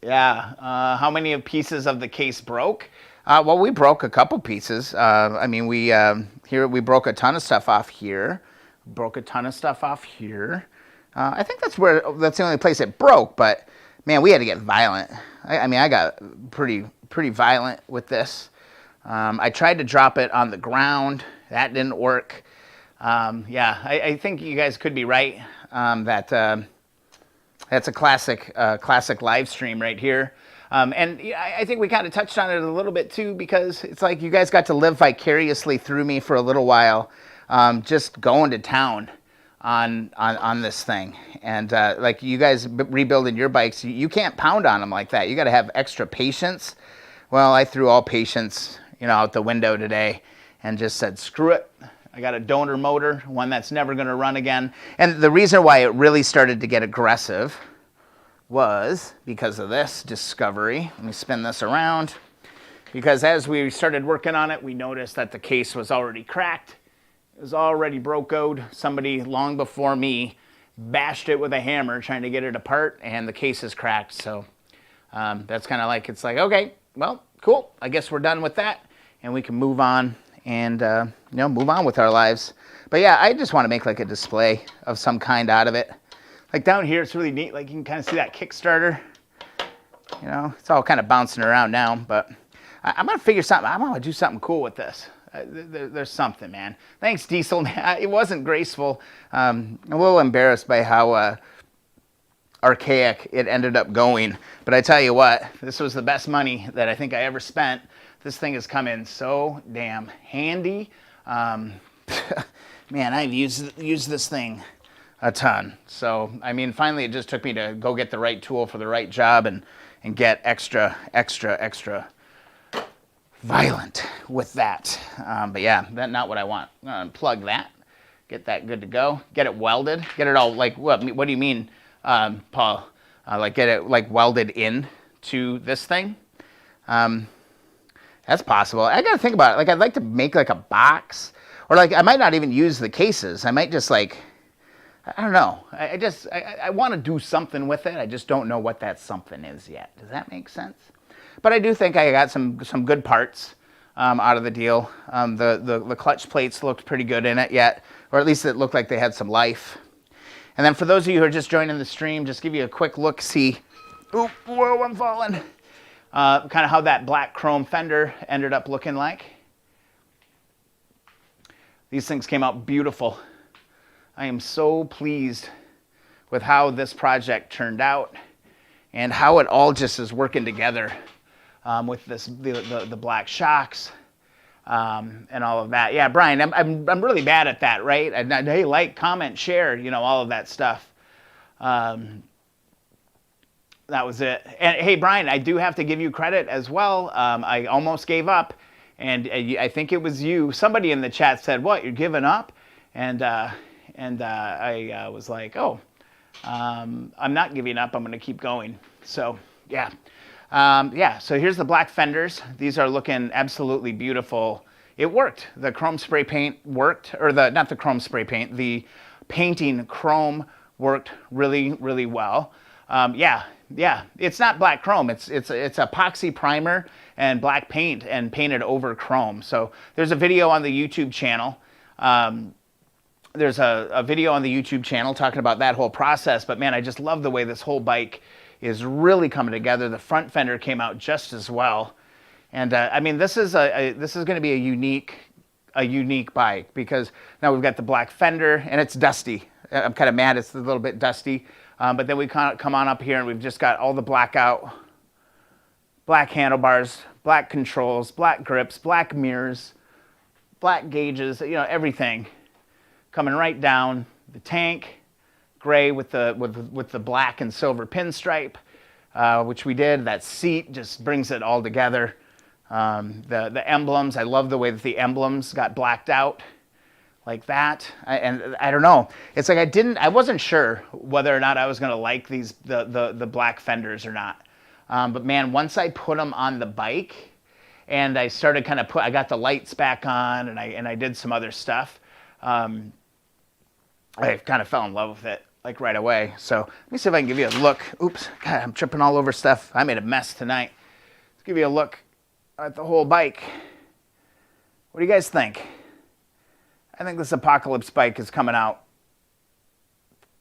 yeah. How many pieces of the case broke? Well, we broke a couple pieces. I mean, we broke a ton of stuff off here. Broke a ton of stuff off here. I think that's the only place it broke. But man, we had to get violent. I mean, I got pretty violent with this. I tried to drop it on the ground. That didn't work. Yeah, I think you guys could be right. That's a classic live stream right here. And I think we kind of touched on it a little bit too, because it's like you guys got to live vicariously through me for a little while, just going to town on this thing. And like you guys rebuilding your bikes, you can't pound on them like that. You got to have extra patience. Well, I threw all patience, out the window today and just said, screw it. I got a donor motor, one that's never going to run again. And the reason why it really started to get aggressive was because of this discovery. Let me spin this around. Because as we started working on it, we noticed that the case was already cracked. It was already broke out. Somebody long before me bashed it with a hammer trying to get it apart, and the case is cracked. So that's kind of like, it's like, okay, well, cool. I guess we're done with that, and we can move on and move on with our lives. But yeah, I just want to make like a display of some kind out of it. Like down here, it's really neat. Like you can kind of see that Kickstarter. You know, it's all kind of bouncing around now, but I'm gonna figure something. I'm gonna do something cool with this. There's something, man. Thanks, Diesel. It wasn't graceful. I'm a little embarrassed by how archaic it ended up going. But I tell you what, this was the best money that I think I ever spent. This thing has come in so damn handy. Man, I've used this thing a ton. So, I mean, finally it just took me to go get the right tool for the right job and get extra violent with that. But yeah, that's not what I want. I'm gonna unplug that, get that good to go, get it welded, get it all like, what do you mean, Paul? Like get it like welded in to this thing? That's possible. I gotta think about it. Like I'd like to make like a box, or like I might not even use the cases. I might just like, I don't know. I want to do something with it. I just don't know what that something is yet. Does that make sense? But I do think I got some good parts out of the deal. The clutch plates looked pretty good in it yet, or at least it looked like they had some life. And then for those of you who are just joining the stream, just give you a quick look, see, oop, whoa, I'm falling. Kind of how that black chrome fender ended up looking like. These things came out beautiful. I am so pleased with how this project turned out and how it all just is working together with the black shocks and all of that. Yeah, Brian, I'm really bad at that, right? Hey, like, comment, share, you know, all of that stuff. That was it. And hey, Brian, I do have to give you credit as well. I almost gave up, and I think it was you. Somebody in the chat said, "What? You're giving up?" And I was like, "Oh, I'm not giving up. I'm going to keep going." So yeah. So here's the black fenders. These are looking absolutely beautiful. It worked. The chrome spray paint worked, or not the chrome spray paint, the painting chrome worked really, really well. Yeah, it's not black chrome. It's epoxy primer and black paint and painted over chrome. So there's a video on the YouTube channel. There's a video on the YouTube channel talking about that whole process. But man, I just love the way this whole bike is really coming together. The front fender came out just as well, and I mean, this is going to be a unique bike, because now we've got the black fender and it's dusty. I'm kind of mad it's a little bit dusty, but then we come on up here and we've just got all the black handlebars, black controls, black grips, black mirrors, black gauges, you know, everything coming right down. The tank gray with the black and silver pinstripe, which we did. That seat just brings it all together. The emblems, I love the way that the emblems got blacked out like that. And I don't know. It's like I wasn't sure whether or not I was going to like the black fenders or not. But man, once I put them on the bike and I started I got the lights back on and I did some other stuff. I kind of fell in love with it like right away. So let me see if I can give you a look. Oops, God, I'm tripping all over stuff. I made a mess tonight. Let's give you a look at the whole bike. What do you guys think? I think this Apocalypse bike is coming out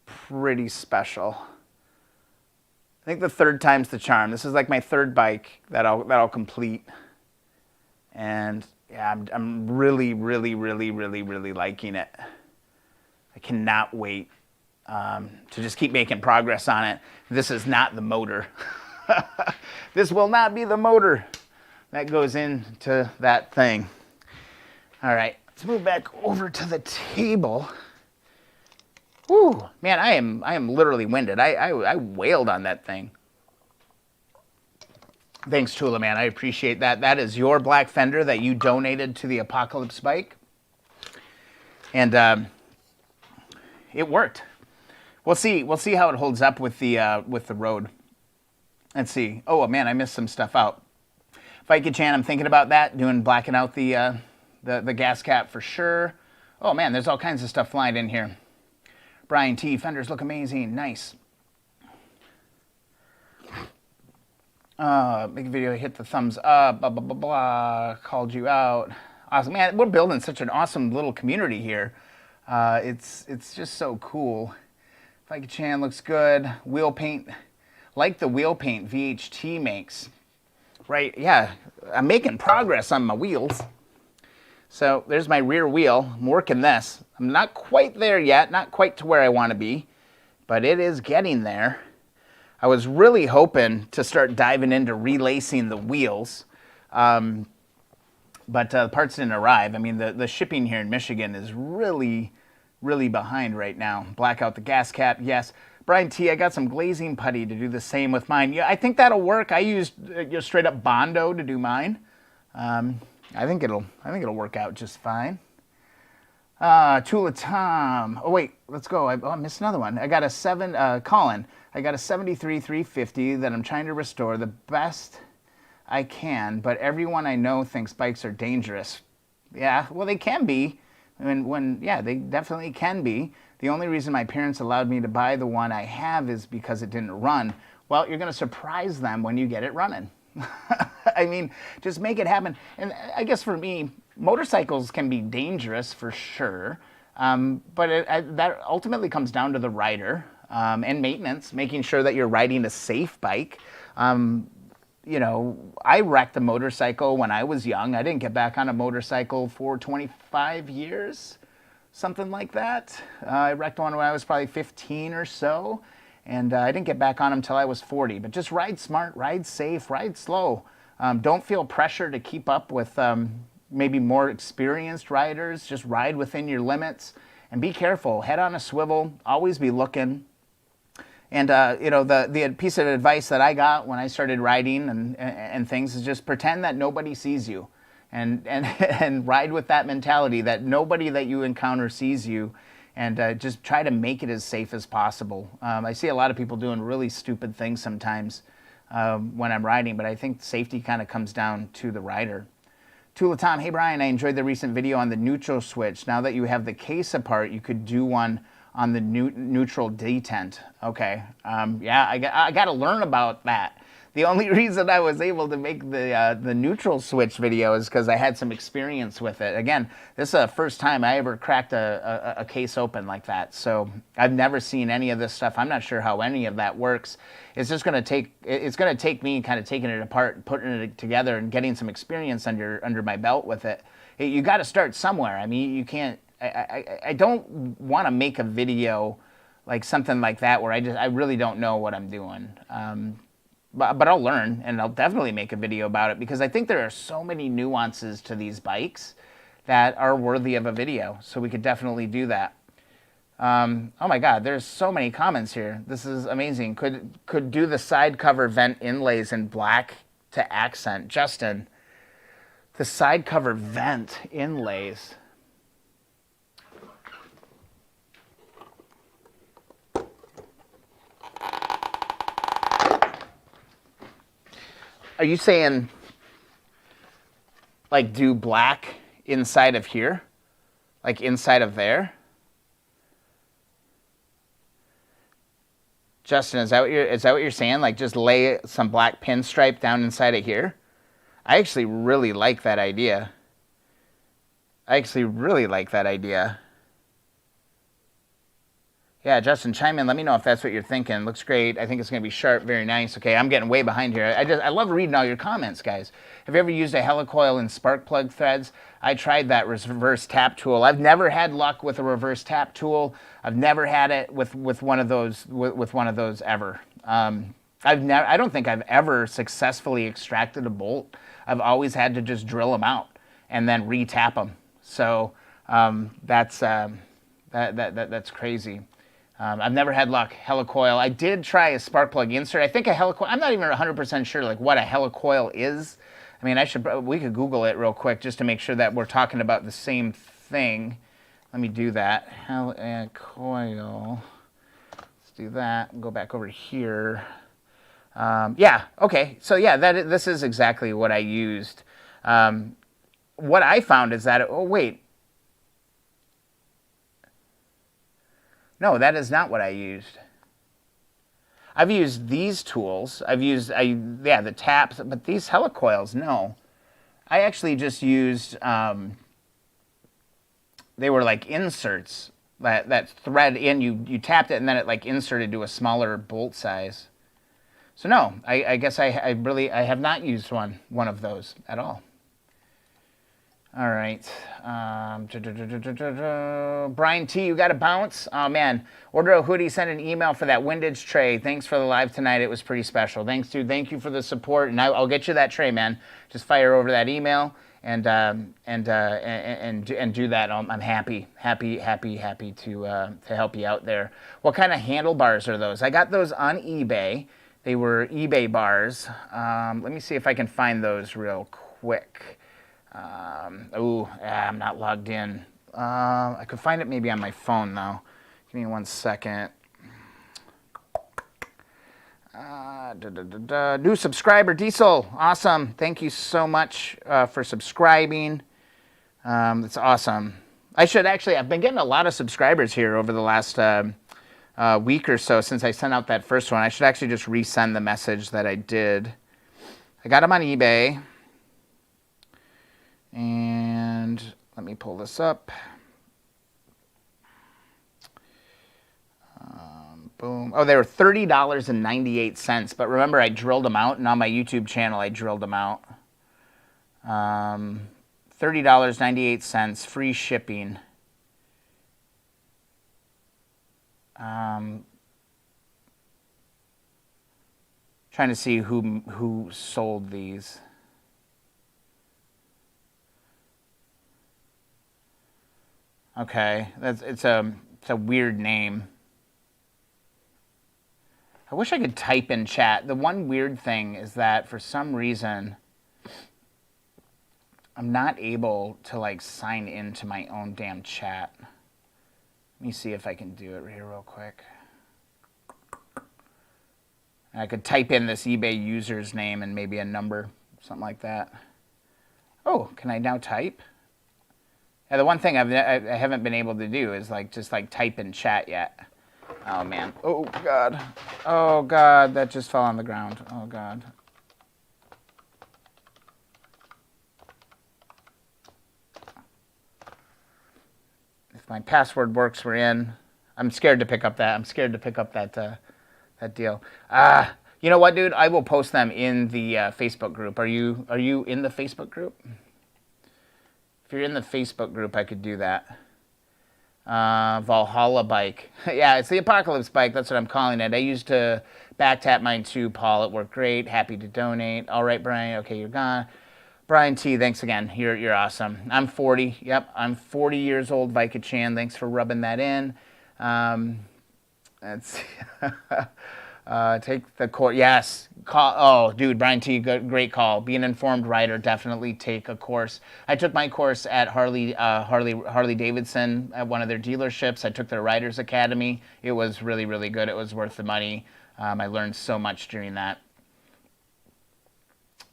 pretty special. I think the third time's the charm. This is like my third bike that I'll complete. And yeah, I'm really, really, really, really, really liking it. I cannot wait to just keep making progress on it. This is not the motor. This will not be the motor that goes into that thing. All right, let's move back over to the table. Whew, man, I am literally winded. I wailed on that thing. Thanks, Tula, man. I appreciate that. That is your black fender that you donated to the Apocalypse bike. And it worked. We'll see how it holds up with the road. Let's see. Oh man, I missed some stuff out. Vika Chan, I'm thinking about that, blacking out the gas cap for sure. Oh man, there's all kinds of stuff flying in here. Brian T, fenders look amazing. Nice. Make a video, hit the thumbs up, blah, blah, blah, blah. Called you out. Awesome. Man, we're building such an awesome little community here. It's just so cool. Like Chan looks good. Wheel paint, like the wheel paint VHT makes. Right, yeah, I'm making progress on my wheels. So there's my rear wheel. I'm working this. I'm not quite there yet, not quite to where I want to be, but it is getting there. I was really hoping to start diving into relacing the wheels, but the parts didn't arrive. I mean, the shipping here in Michigan is really behind right now. Black out the gas cap, yes. Brian T, I got some glazing putty to do the same with mine. Yeah, I think that'll work. I used straight up Bondo to do mine. I think it'll work out just fine. Tula Tom. Oh wait, let's go. I missed another one. I got a Colin. I got a 350 that I'm trying to restore the best I can, but everyone I know thinks bikes are dangerous. Yeah, well they can be. Yeah, they definitely can be. The only reason my parents allowed me to buy the one I have is because it didn't run. Well, you're going to surprise them when you get it running. I mean, just make it happen. And I guess for me, motorcycles can be dangerous for sure, but that ultimately comes down to the rider and maintenance, making sure that you're riding a safe bike. You know, I wrecked a motorcycle when I was young. I didn't get back on a motorcycle for 25 years. Something like that. I wrecked one when I was probably 15 or so, and I didn't get back on them until I was 40. But just ride smart, ride safe, ride slow. Don't feel pressure to keep up with maybe more experienced riders. Just ride within your limits and be careful. Head on a swivel. Always be looking. And you know, the piece of advice that I got when I started riding and things is just pretend that nobody sees you. And ride with that mentality that nobody that you encounter sees you, and just try to make it as safe as possible. I see a lot of people doing really stupid things sometimes when I'm riding, but I think safety kind of comes down to the rider. Tula Tom, hey Brian, I enjoyed the recent video on the neutral switch. Now that you have the case apart, you could do one on the neutral detent. Okay, yeah, I got to learn about that. The only reason I was able to make the neutral switch video is because I had some experience with it. Again, this is the first time I ever cracked a case open like that. So I've never seen any of this stuff. I'm not sure how any of that works. It's just going to take me kind of taking it apart, putting it together, and getting some experience under my belt with it. You got to start somewhere. I mean, you can't. I don't want to make a video like something like that where I really don't know what I'm doing. But I'll learn, and I'll definitely make a video about it, because I think there are so many nuances to these bikes that are worthy of a video. So we could definitely do that. Oh my God, there's so many comments here. This is amazing. Could do the side cover vent inlays in black to accent. Justin, the side cover vent inlays. Are you saying, like, do black inside of here? Like inside of there? Justin, is that what you're saying? Like, just lay some black pinstripe down inside of here? I actually really like that idea. Yeah, Justin, chime in. Let me know if that's what you're thinking. Looks great. I think it's going to be sharp. Very nice. Okay, I'm getting way behind here. I love reading all your comments, guys. Have you ever used a helicoil and spark plug threads? I tried that reverse tap tool. I've never had luck with a reverse tap tool. I've never had it with one of those ever. I don't think I've ever successfully extracted a bolt. I've always had to just drill them out and then re-tap them. So that's crazy. I've never had luck. Helicoil. I did try a spark plug insert. I think a helicoil. I'm not even 100% sure like what a helicoil is. I mean, we could Google it real quick just to make sure that we're talking about the same thing. Let me do that. Helicoil. Let's do that. Go back over here. Yeah. Okay. So yeah, this is exactly what I used. What I found is that. Oh wait. No, that is not what I used. I've used these tools. I've used, the taps, but these helicoils, no. I actually just used, they were like inserts that thread in. You tapped it and then it like inserted to a smaller bolt size. So no, I guess I have not used one of those at all. All right. Brian T, you got a bounce? Oh, man. Order a hoodie, send an email for that windage tray. Thanks for the live tonight. It was pretty special. Thanks, dude. Thank you for the support. And I'll get you that tray, man. Just fire over that email and do that. I'm happy to help you out there. What kind of handlebars are those? I got those on eBay. They were eBay bars. Let me see if I can find those real quick. I'm not logged in. I could find it maybe on my phone though. Give me 1 second. New subscriber, Diesel. Awesome. Thank you so much for subscribing. That's awesome. I've been getting a lot of subscribers here over the last week or so since I sent out that first one. I should actually just resend the message that I did. I got them on eBay. And let me pull this up. Boom. Oh, they were $30.98. But remember, I drilled them out. And on my YouTube channel, I drilled them out. $30.98, free shipping. Trying to see who sold these. Okay, it's a weird name. I wish I could type in chat. The one weird thing is that for some reason I'm not able to like sign into my own damn chat. Let me see if I can do it here real quick. I could type in this eBay user's name and maybe a number, something like that. Oh, can I now type? Yeah, the one thing I haven't been able to do is just type in chat yet. Oh man. Oh God. Oh God, that just fell on the ground. Oh God. If my password works, we're in. I'm scared to pick up that. I'm scared to pick up that deal. You know what, dude? I will post them in the Facebook group. Are you in the Facebook group? If you're in the Facebook group, I could do that. Valhalla bike. Yeah, it's the Apocalypse bike. That's what I'm calling it. I used to back tap mine too, Paul. It worked great. Happy to donate. All right, Brian. Okay, you're gone. Brian T, thanks again. You're awesome. I'm 40. Yep, I'm 40 years old, Vika Chan. Thanks for rubbing that in. That's take the course. Yes. Call. Oh, dude, Brian T, great call. Be an informed rider. Definitely take a course. I took my course at Harley Davidson at one of their dealerships. I took their Riders Academy. It was really, really good. It was worth the money. I learned so much during that.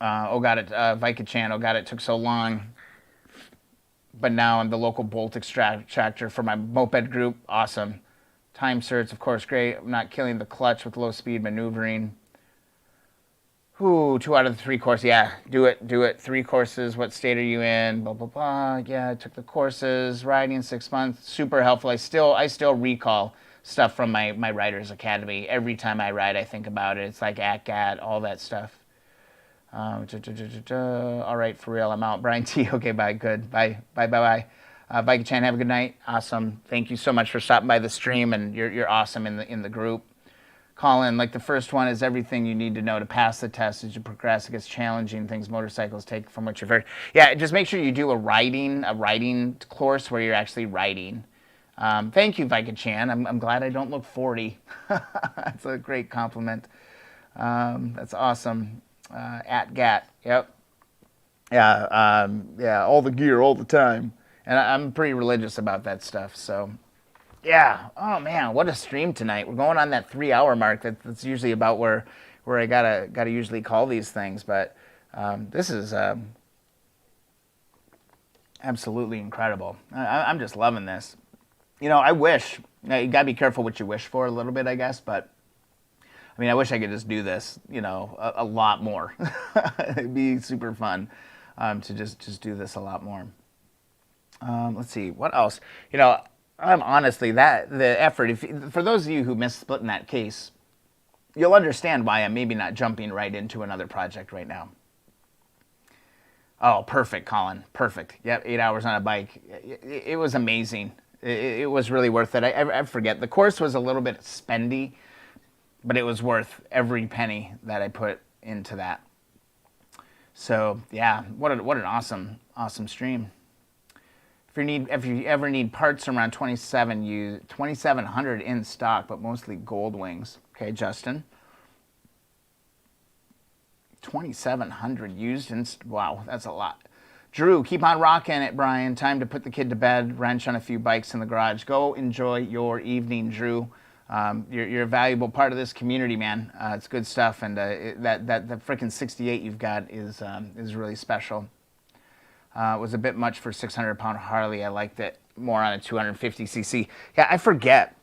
Vika Chan. Oh God, it took so long. But now I'm the local bolt extractor for my moped group. Awesome. Time certs, of course, great. I'm not killing the clutch with low speed maneuvering. Ooh, 2 out of the 3 courses. Yeah, do it. 3 courses. What state are you in? Blah, blah, blah. Yeah, I took the courses. Riding 6 months. Super helpful. I still recall stuff from my Riders Academy. Every time I ride, I think about it. It's like ATGAT, all that stuff. All right, for real, I'm out. Brian T, okay, bye, good. Bye. Vika Chan, have a good night. Awesome. Thank you so much for stopping by the stream, and you're awesome in the group. Colin, like the first one is everything you need to know to pass the test as you progress. It gets challenging things motorcycles take from what you've heard. Yeah, just make sure you do a riding course where you're actually riding. Thank you, Vika Chan. I'm glad I don't look 40. That's a great compliment. That's awesome. ATGAT, yep. Yeah, all the gear all the time. And I'm pretty religious about that stuff, so yeah. Oh man, what a stream tonight. We're going on that 3-hour mark. That's usually about where I gotta usually call these things, but this is absolutely incredible. I'm just loving this. You know, I wish Now, you got to be careful what you wish for a little bit, I guess, but I mean, I wish I could just do this, you know, a lot more. It'd be super fun to just do this a lot more. Let's see, what else? You know, I'm honestly, the effort, for those of you who missed splitting that case, you'll understand why I'm maybe not jumping right into another project right now. Oh, perfect, Colin, perfect. Yep, 8 hours on a bike. It was amazing. It was really worth it. I forget, the course was a little bit spendy, but it was worth every penny that I put into that. So yeah, what an awesome stream. If you ever need parts around 2,700 in stock, but mostly gold wings. Okay, Justin. 2,700 used in, wow, that's a lot. Drew, keep on rocking it, Brian. Time to put the kid to bed, wrench on a few bikes in the garage. Go enjoy your evening, Drew. You're a valuable part of this community, man. It's good stuff, and that freaking 68 you've got is really special. It was a bit much for 600-pound Harley. I liked it more on a 250cc. Yeah, I forget.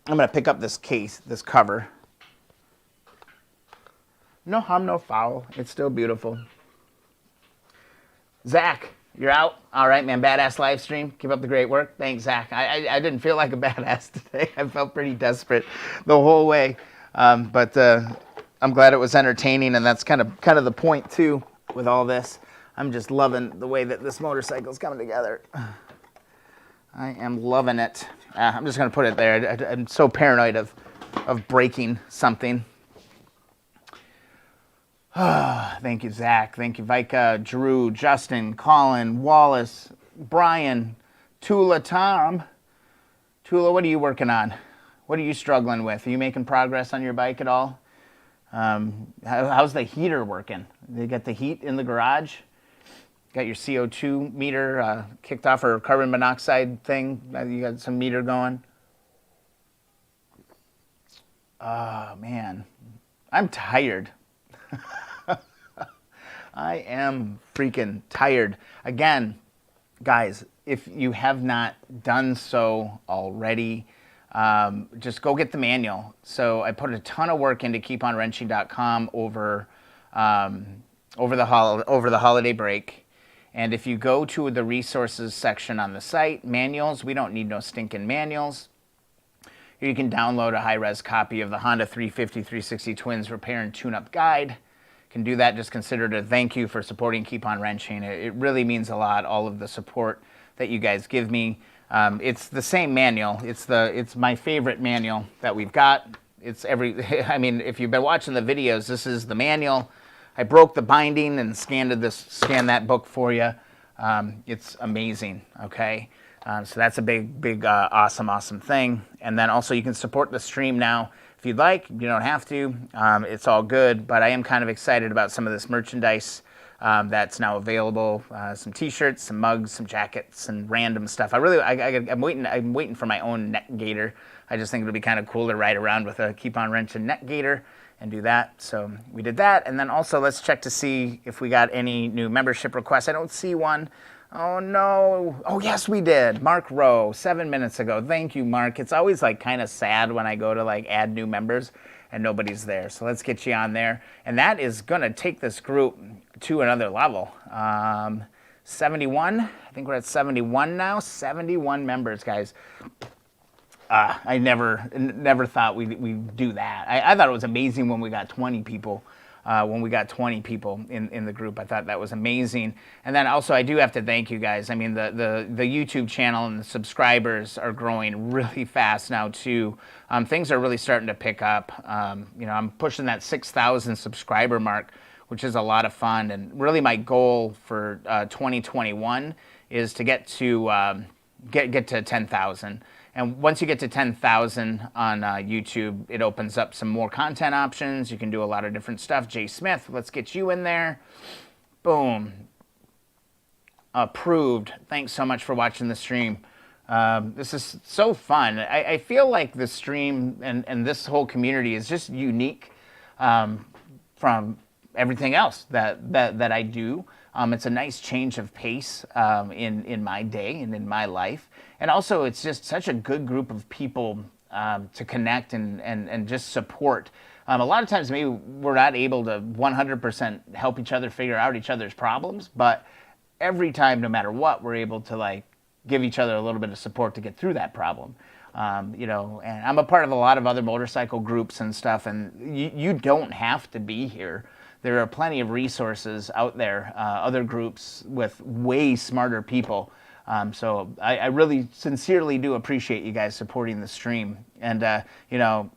I'm gonna pick up this case, this cover. No harm, no foul. It's still beautiful. Zach, you're out. All right, man. Badass live stream. Keep up the great work. Thanks, Zach. I didn't feel like a badass today. I felt pretty desperate the whole way. But I'm glad it was entertaining, and that's kind of the point too with all this. I'm just loving the way that this motorcycle's coming together. I am loving it. I'm just gonna put it there. I'm so paranoid of breaking something. Thank you, Zach. Thank you, Vika, Drew, Justin, Colin, Wallace, Brian, Tula, Tom. Tula, what are you working on? What are you struggling with? Are you making progress on your bike at all? How's the heater working? You got the heat in the garage? Got your CO2 meter kicked off, or carbon monoxide thing? You got some meter going? Oh, man. I'm tired. I am freaking tired. Again, guys, if you have not done so already, just go get the manual. So I put a ton of work into keeponwrenching.com over the holiday break. And if you go to the resources section on the site, manuals, we don't need no stinking manuals. You can download a high-res copy of the Honda 350 360 Twins Repair and Tune-Up Guide. Can do that. Just consider it a thank you for supporting Keep On Wrenching. It really means a lot, all of the support that you guys give me. It's the same manual. It's my favorite manual that we've got. I mean, if you've been watching the videos, this is the manual. I broke the binding and scanned that book for you. It's amazing, okay? So that's a big, awesome thing. And then also you can support the stream now if you'd like. You don't have to. It's all good, but I am kind of excited about some of this merchandise that's now available. Some t-shirts, some mugs, some jackets, and random stuff. I'm waiting for my own neck gaiter. I just think it'll be kind of cool to ride around with a Keep On Wrenching neck gaiter and do that. So we did that. And then also let's check to see if we got any new membership requests. I don't see one. Oh no. Oh yes, we did. Mark Rowe, 7 minutes ago. Thank you, Mark. It's always like kind of sad when I go to like add new members and nobody's there. So let's get you on there. And that is gonna take this group to another level. 71, I think we're at 71 now. 71 members, guys. I never thought we'd do that. I thought it was amazing when we got 20 people. When we got 20 people in the group, I thought that was amazing. And then also, I do have to thank you guys. I mean, the YouTube channel and the subscribers are growing really fast now too. Things are really starting to pick up. You know, I'm pushing that 6,000 subscriber mark, which is a lot of fun. And really, my goal for 2021 is to get to 10,000. And once you get to 10,000 on YouTube, it opens up some more content options. You can do a lot of different stuff. Jay Smith, let's get you in there. Boom. Approved. Thanks so much for watching the stream. This is so fun. I feel like the stream and this whole community is just unique from everything else that I do. It's a nice change of pace in my day and in my life. And also, it's just such a good group of people to connect and just support. A lot of times, maybe we're not able to 100% help each other figure out each other's problems, but every time, no matter what, we're able to like give each other a little bit of support to get through that problem. You know, and I'm a part of a lot of other motorcycle groups and stuff, and you don't have to be here. There are plenty of resources out there, other groups with way smarter people. So I really sincerely do appreciate you guys supporting the stream. And, you know,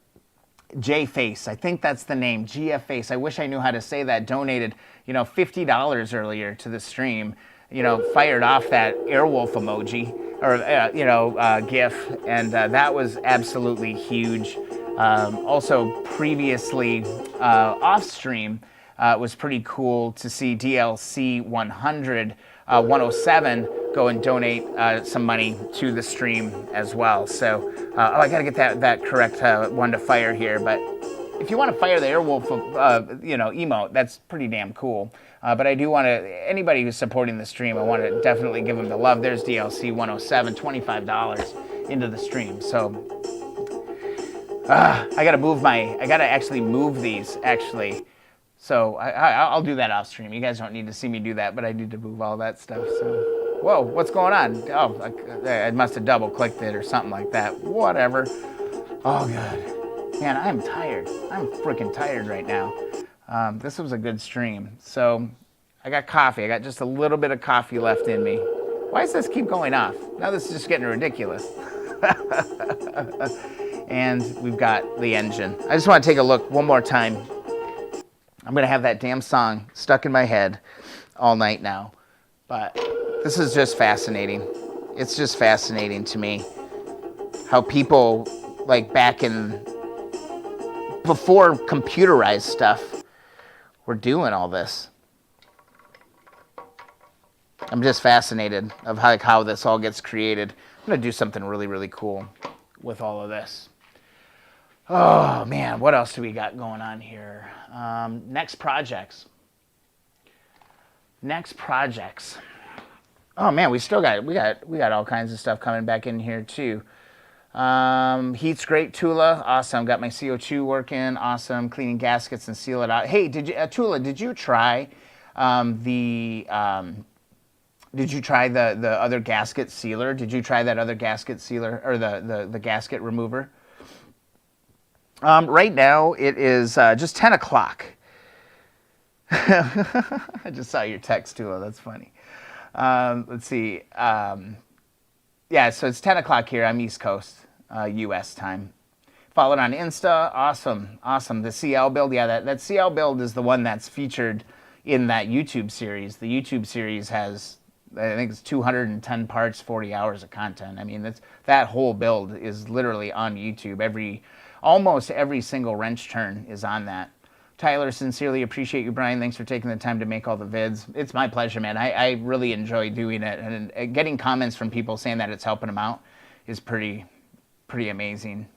J-Face, I think that's the name, GF-Face. I wish I knew how to say that. Donated, you know, $50 earlier to the stream. You know, fired off that Airwolf emoji or, you know, GIF. And that was absolutely huge. Also, previously off stream, it was pretty cool to see DLC 107 go and donate some money to the stream as well. So, oh, I got to get that correct one to fire here. But if you want to fire the Airwolf, you know, emote, that's pretty damn cool. But I do want to, anybody who's supporting the stream, I want to definitely give them the love. There's DLC 107, $25 into the stream. So, I got to move I got to actually move these, actually. So I'll do that off stream. You guys don't need to see me do that, but I need to move all that stuff. So, whoa, what's going on? Oh, I must have double clicked it or something like that. Whatever. Oh, God. Man, I'm tired. I'm freaking tired right now. This was a good stream. So I got coffee. I got just a little bit of coffee left in me. Why does this keep going off? Now this is just getting ridiculous. And we've got the engine. I just want to take a look one more time. I'm going to have that damn song stuck in my head all night now. But this is just fascinating. It's just fascinating to me how people, like back in, before computerized stuff, were doing all this. I'm just fascinated of how this all gets created. I'm going to do something really, really cool with all of this. Oh, man, what else do we got going on here? Next projects. Oh, man, we got all kinds of stuff coming back in here, too. Heat's great, Tula. Awesome. Got my CO2 working. Awesome. Cleaning gaskets and seal it out. Hey, Tula, did you try the other gasket sealer? Did you try that other gasket sealer or the gasket remover? Right now it is just 10 o'clock. I just saw your text, Tula. That's funny. Let's see. Yeah, so it's 10 o'clock here. I'm East Coast, U.S. time. Followed on Insta. Awesome. The CL build. Yeah, that CL build is the one that's featured in that YouTube series. The YouTube series has, I think it's 210 parts, 40 hours of content. I mean, that whole build is literally on YouTube. Almost every single wrench turn is on that. Tyler, sincerely appreciate you, Brian. Thanks for taking the time to make all the vids. It's my pleasure, man. I really enjoy doing it. And getting comments from people saying that it's helping them out is pretty amazing.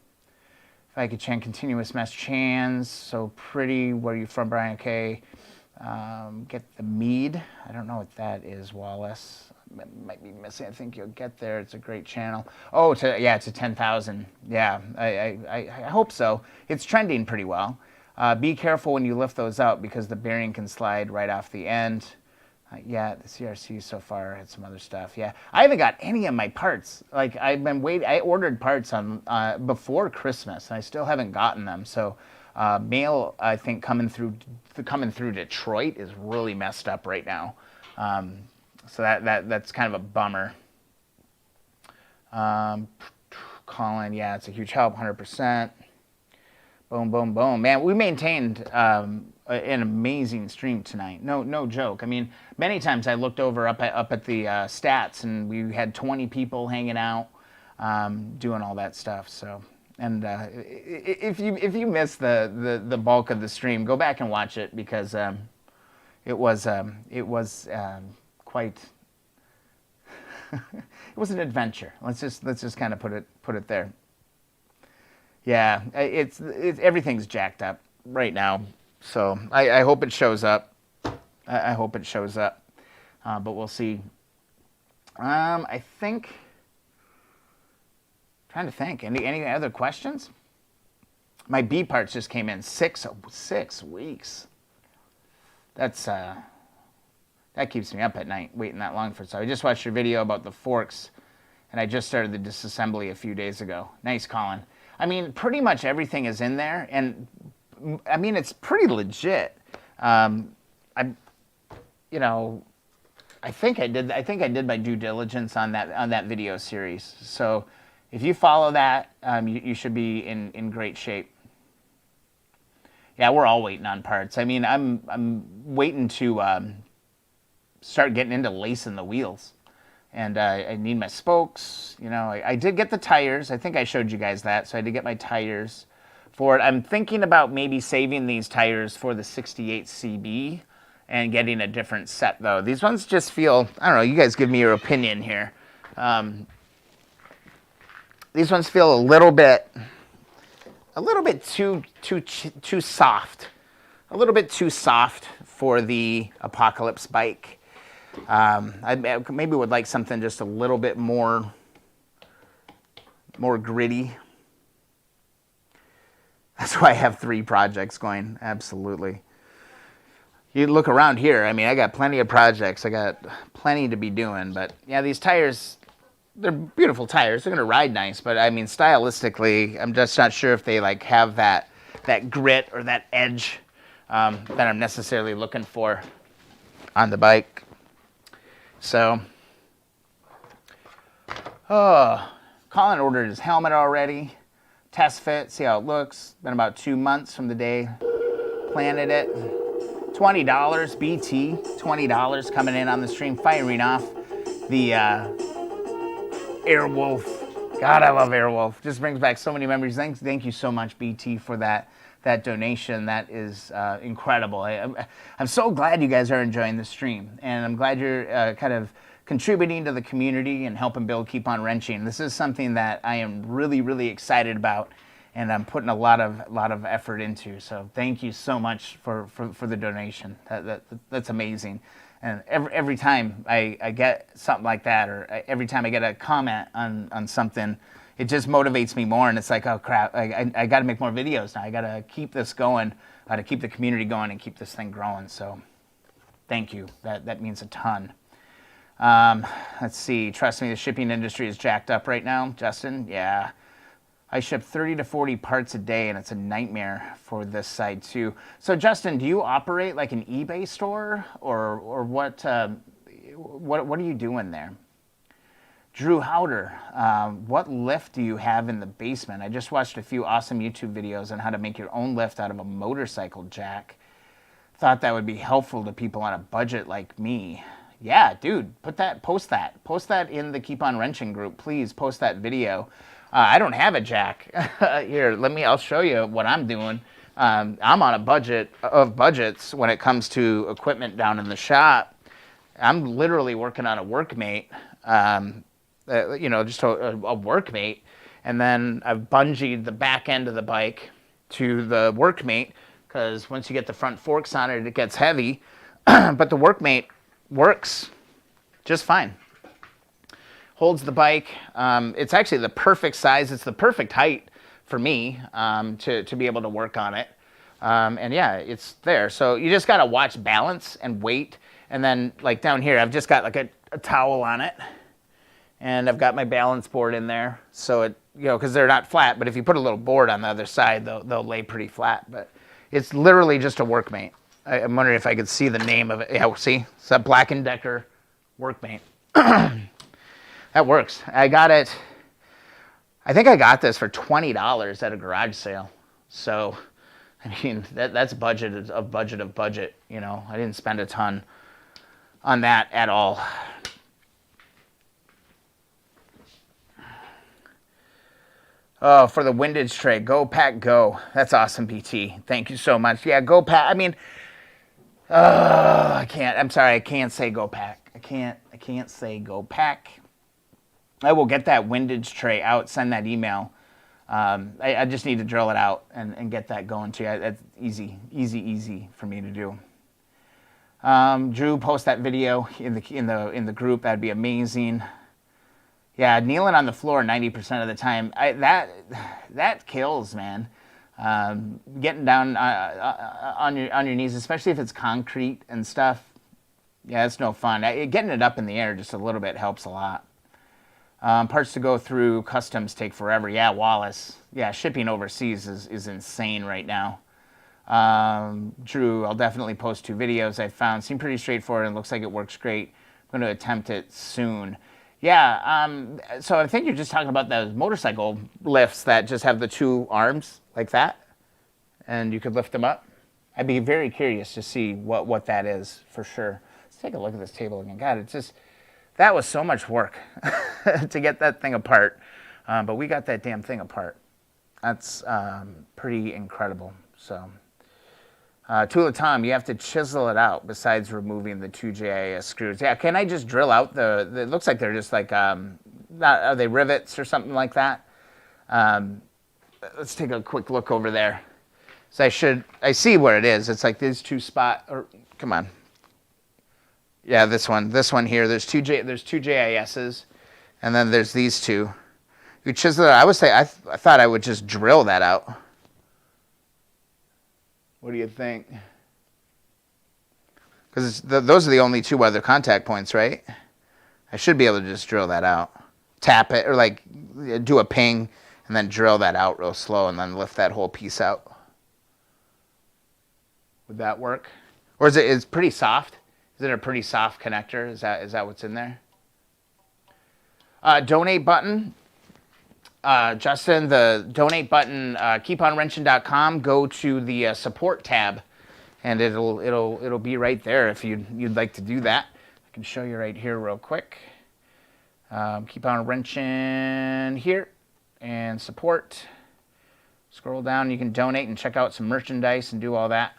If I could chant continuous mesh chans. So pretty. Where are you from, Brian? Okay. Get the mead. I don't know what that is, Wallace. Might be missing. I think you'll get there. It's a great channel. Oh, yeah, it's a 10,000. Yeah, I hope so. It's trending pretty well. Be careful when you lift those out because the bearing can slide right off the end. Yeah, the CRC so far had some other stuff. Yeah, I haven't got any of my parts. Like I've been waiting. I ordered parts on before Christmas, and I still haven't gotten them. So mail, I think coming through Detroit is really messed up right now. So that's kind of a bummer. Colin, yeah, it's a huge help, 100%. Boom, boom, boom. Man, we maintained an amazing stream tonight. No joke. I mean, many times I looked over up at the stats, and we had 20 people hanging out, doing all that stuff. So, and if you missed the bulk of the stream, go back and watch it because it was quite. It was an adventure. Let's just kind of put it there. Yeah, it's everything's jacked up right now. So I hope it shows up. I hope it shows up. but we'll see. I think, trying to think, any other questions? My B parts just came in 6 weeks. That's that keeps me up at night waiting that long for. So I just watched your video about the forks, and I just started the disassembly a few days ago. Nice, Colin. I mean, pretty much everything is in there, and I mean, it's pretty legit. You know, I think I did my due diligence on that video series. So if you follow that, you should be in great shape. Yeah, we're all waiting on parts. I mean, I'm waiting to start getting into lacing the wheels, and I need my spokes. You know, I did get the tires. I think I showed you guys that. So I did get my tires for it. I'm thinking about maybe saving these tires for the 68 CB and getting a different set though. These ones just feel, I don't know, you guys give me your opinion here. These ones feel a little bit too soft. A little bit too soft for the Apocalypse bike. I maybe would like something just a little bit more gritty. That's why I have 3 projects going, absolutely. You look around here, I mean, I got plenty of projects. I got plenty to be doing, but yeah, these tires, they're beautiful tires. They're gonna ride nice, but I mean, stylistically, I'm just not sure if they like have that grit or that edge that I'm necessarily looking for on the bike. So, Colin ordered his helmet already. Test fit, see how it looks. Been about 2 months from the day planted it. $20 BT, $20 coming in on the stream, firing off the Airwolf. God, I love Airwolf. Just brings back so many memories. Thank you so much, BT, for that donation. That is incredible. I'm so glad you guys are enjoying the stream, and I'm glad you're kind of contributing to the community and helping build Keep On Wrenching. This is something that I am really, really excited about, and I'm putting a lot of effort into. So thank you so much for the donation. That's amazing. And every time I get something like that, or every time I get a comment on something, it just motivates me more. And it's like, oh crap, I got to make more videos now. I got to keep this going, to keep the community going and keep this thing growing. So thank you. That means a ton. Let's see. Trust me, the shipping industry is jacked up right now. Justin, yeah. I ship 30 to 40 parts a day, and it's a nightmare for this side too. So Justin, do you operate like an eBay store, or what? What are you doing there? Drew Howder, what lift do you have in the basement? I just watched a few awesome YouTube videos on how to make your own lift out of a motorcycle jack. Thought that would be helpful to people on a budget like me. Yeah, dude, post that in the Keep On Wrenching group. Please post that video. I don't have a jack. Here, I'll show you what I'm doing. I'm on a budget of budgets when it comes to equipment down in the shop. I'm literally working on a workmate, just a workmate. And then I've bungeed the back end of the bike to the workmate, because once you get the front forks on it, it gets heavy. But the workmate works just fine. Holds the bike. It's actually the perfect size. It's the perfect height for me to be able to work on it. And yeah, it's there. So you just got to watch balance and weight. And then like down here, I've just got like a towel on it. And I've got my balance board in there. So it, because they're not flat, but if you put a little board on the other side, they'll lay pretty flat. But it's literally just a workmate. I'm wondering if I could see the name of it. Yeah, see? It's a Black & Decker workmate. That works. I got it. I think I got this for $20 at a garage sale. So, I mean, that's budget of budget. I didn't spend a ton on that at all. Oh, for the windage tray, Go Pack Go. That's awesome, BT. Thank you so much. Yeah, Go Pack. I mean, I can't. I'm sorry. I can't say Go Pack. I can't say Go Pack. I will get that windage tray out, send that email. I just need to drill it out and get that going to you. That's easy for me to do. Drew, post that video in the group. That'd be amazing. Yeah, kneeling on the floor 90% of the time. That kills, man. Getting down on your knees, especially if it's concrete and stuff. Yeah, it's no fun. Getting it up in the air just a little bit helps a lot. Parts to go through customs take forever. Yeah, Wallace. Yeah, shipping overseas is insane right now. Drew, I'll definitely post 2 videos I found. Seem pretty straightforward and looks like it works great. I'm going to attempt it soon. Yeah, so I think you're just talking about those motorcycle lifts that just have the 2 arms like that, and you could lift them up. I'd be very curious to see what that is for sure. Let's take a look at this table again. God, it's just, that was so much work to get that thing apart, but we got that damn thing apart. That's pretty incredible. So, tool of Tom, you have to chisel it out besides removing the 2 JIS screws. Yeah, can I just drill out it looks like they're just like, are they rivets or something like that? Let's take a quick look over there. So I see where it is. It's like these 2 come on. Yeah, this one here. There's 2 JISs, and then there's these 2. You chisel it out. I thought I would just drill that out. What do you think? Because those are the only 2 other contact points, right? I should be able to just drill that out. Tap it, or like do a ping, and then drill that out real slow, and then lift that whole piece out. Would that work? Or is it's pretty soft? Is it a pretty soft connector? Is that what's in there? Donate button. Justin, the donate button, keeponwrenching.com, go to the support tab, and it'll be right there if you'd like to do that. I can show you right here real quick. Keep on wrenching here, and support. Scroll down, you can donate and check out some merchandise and do all that,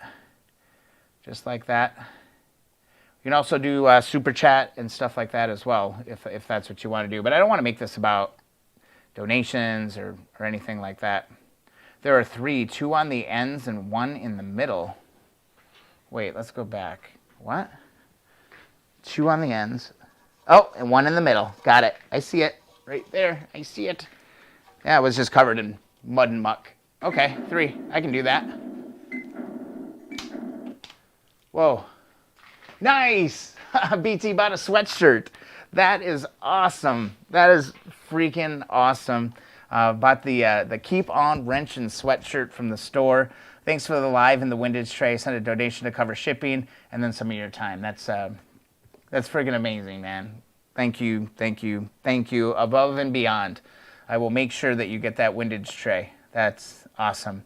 just like that. You can also do super chat and stuff like that as well, if that's what you want to do. But I don't want to make this about donations or anything like that. There are 3, 2 on the ends and 1 in the middle. Wait, let's go back. What? 2 on the ends. Oh, and 1 in the middle. Got it. I see it. Right there. I see it. Yeah, it was just covered in mud and muck. Okay, 3. I can do that. Whoa. Nice! BT bought a sweatshirt. That is awesome. That is freaking awesome. Bought the Keep On Wrenching sweatshirt from the store. Thanks for the live and the windage tray. Send a donation to cover shipping and then some of your time. That's freaking amazing, man. Thank you, thank you, thank you. Above and beyond. I will make sure that you get that windage tray. That's awesome.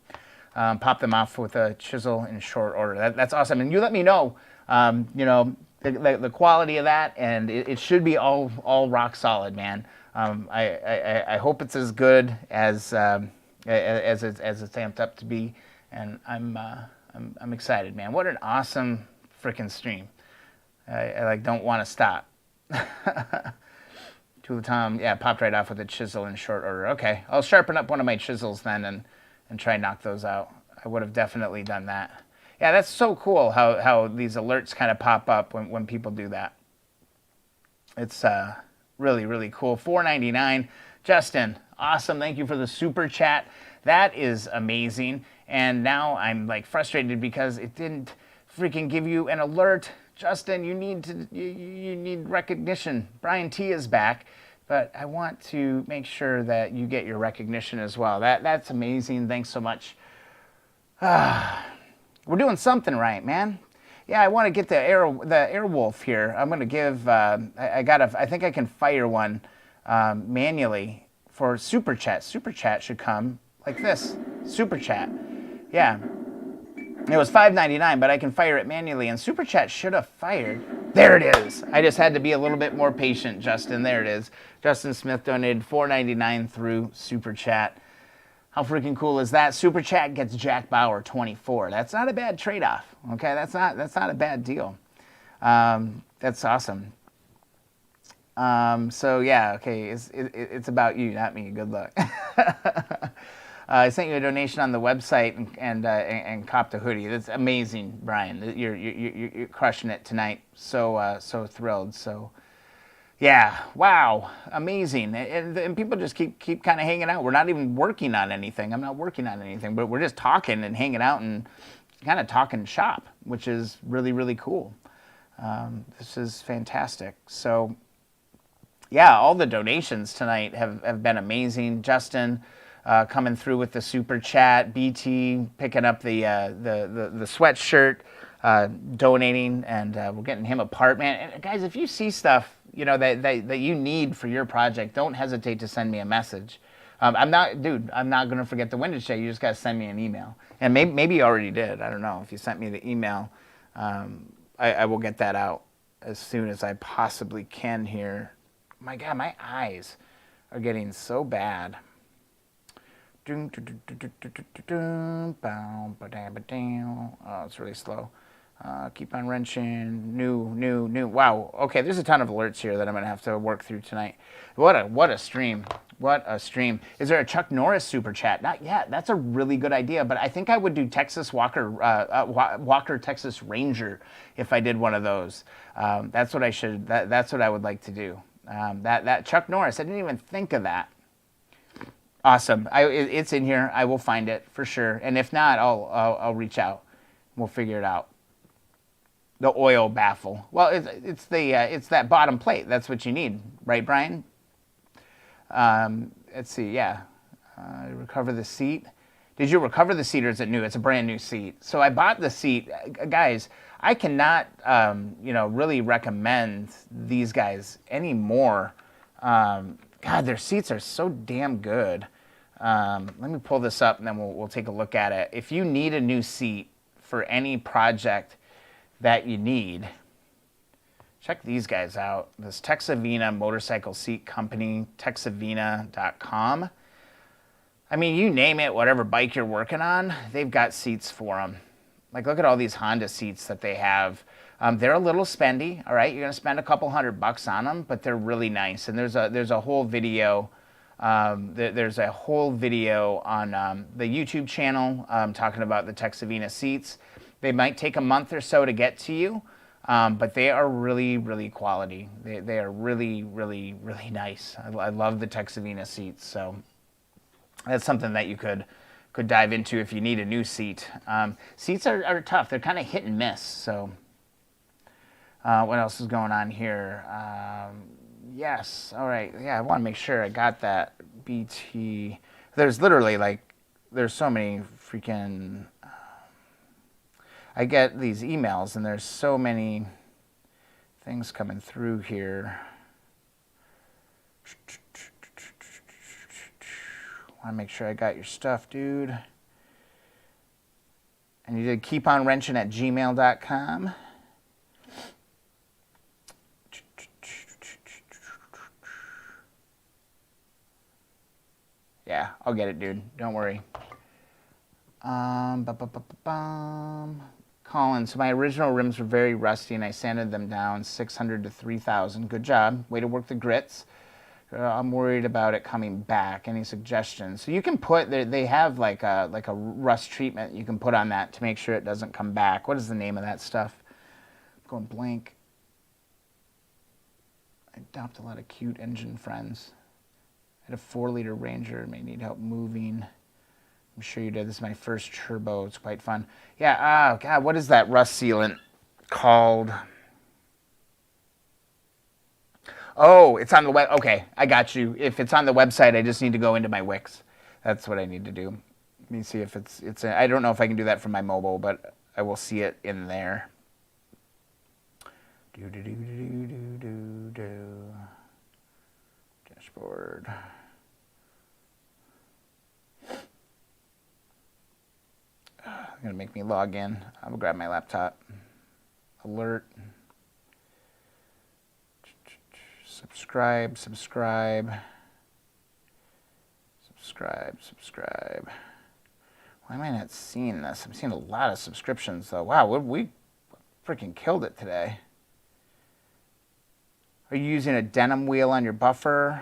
Pop them off with a chisel in short order. That's awesome. And you let me know, the quality of that, and it should be all rock solid, man. I hope it's as good as it's amped up to be, and I'm excited, man. What an awesome freaking stream. I don't want to stop. Tool of Tom, yeah, popped right off with a chisel in short order. Okay, I'll sharpen up one of my chisels then and try and knock those out. I would have definitely done that. Yeah, that's so cool how these alerts kind of pop up when people do that. It's really, really cool. $4.99. Justin, awesome. Thank you for the super chat. That is amazing. And now I'm like frustrated because it didn't freaking give you an alert. Justin, you need recognition. Brian T is back, but I want to make sure that you get your recognition as well. That's amazing. Thanks so much. We're doing something right, man. Yeah, I want to get the Airwolf here. I'm going to give, I think I can fire one manually for Super Chat. Super Chat should come like this. Super Chat. Yeah. It was $5.99, but I can fire it manually, and Super Chat should have fired. There it is. I just had to be a little bit more patient, Justin. There it is. Justin Smith donated $4.99 through Super Chat. How freaking cool is that? Super Chat gets Jack Bauer 24. That's not a bad trade-off. Okay, that's not a bad deal. That's awesome. So yeah, okay, it's about you, not me. Good luck. I sent you a donation on the website and copped a hoodie. That's amazing, Brian. You're crushing it tonight. So thrilled. So yeah, wow, amazing. And people just keep kind of hanging out. We're not even working on anything. I'm not working on anything, but we're just talking and hanging out and kind of talking shop, which is really, really cool. This is fantastic. So yeah, all the donations tonight have been amazing. Justin coming through with the super chat, BT picking up the sweatshirt, donating, and we're getting him a part. Man, and guys, if you see stuff that you need for your project, don't hesitate to send me a message. I'm not going to forget the window shade. You just got to send me an email, and maybe you already did. I don't know if you sent me the email. I will get that out as soon as I possibly can here. My God, my eyes are getting so bad. Oh, it's really slow. Keep on wrenching. New. Wow. Okay, there's a ton of alerts here that I'm going to have to work through tonight. What a stream. What a stream. Is there a Chuck Norris super chat? Not yet. That's a really good idea, but I think I would do Texas Walker Texas Ranger if I did one of those. That's what I should. That's what I would like to do. That Chuck Norris. I didn't even think of that. Awesome. It's in here. I will find it for sure. And if not, I'll reach out. We'll figure it out. The oil baffle. Well, it's that bottom plate. That's what you need, right, Brian? Let's see. Yeah. Recover the seat. Did you recover the seat, or is it new? It's a brand new seat. So I bought the seat, guys. I cannot, really recommend these guys anymore. God, their seats are so damn good. Let me pull this up, and then we'll take a look at it. If you need a new seat for any project that you need, check these guys out. This Texavina Motorcycle Seat Company, texavina.com. I mean, you name it, whatever bike you're working on, they've got seats for them. Like, look at all these Honda seats that they have. They're a little spendy, all right? You're going to spend a couple $100 on them, but they're really nice. And there's a whole video. There's a whole video on the YouTube channel talking about the Texavina seats. They might take a month or so to get to you, but they are really, really quality. They are really, really, really nice. I love the Texavina seats. So that's something that you could dive into if you need a new seat. Seats are tough. They're kind of hit and miss. So what else is going on here? Yes. All right. Yeah, I want to make sure I got that. BT. There's literally there's so many freaking. I get these emails and there's so many things coming through here. Want to make sure I got your stuff, dude. And you did keeponwrenching@gmail.com. Yeah, I'll get it, dude. Don't worry. Colin, so my original rims were very rusty and I sanded them down 600 to 3,000. Good job. Way to work the grits. I'm worried about it coming back. Any suggestions? So you can put, they have like a rust treatment you can put on that to make sure it doesn't come back. What is the name of that stuff? I'm going blank. I adopt a lot of cute engine friends. I had a 4-liter Ranger, may need help moving. I'm sure you did. This is my first turbo. It's quite fun. Yeah, God, what is that rust sealant called? Oh, it's on the web. Okay, I got you. If it's on the website, I just need to go into my Wix. That's what I need to do. Let me see if it's. I don't know if I can do that from my mobile, but I will see it in there. Dashboard. Gonna make me log in. I'm gonna grab my laptop. Alert. Subscribe. Why am I not seeing this? I'm seeing a lot of subscriptions though. Wow, we freaking killed it today. Are you using a denim wheel on your buffer?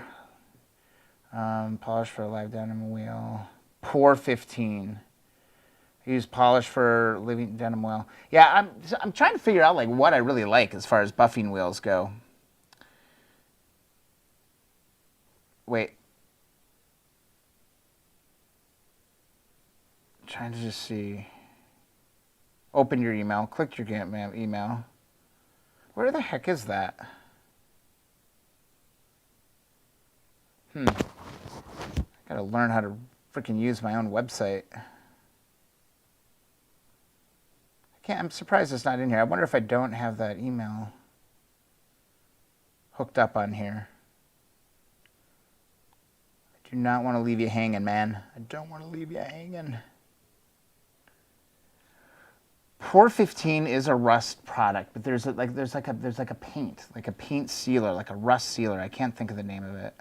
Polish for a live denim wheel. 415. Use polish for leaving denim oil. Yeah, I'm trying to figure out like what I really like as far as buffing wheels go. Wait. I'm trying to just see. Open your email. Click your email. Where the heck is that? I gotta learn how to freaking use my own website. I'm surprised it's not in here. I wonder if I don't have that email hooked up on here. I do not want to leave you hanging, man. I don't want to leave you hanging. 415 is a rust product, but there's like a paint sealer, like a rust sealer. I can't think of the name of it.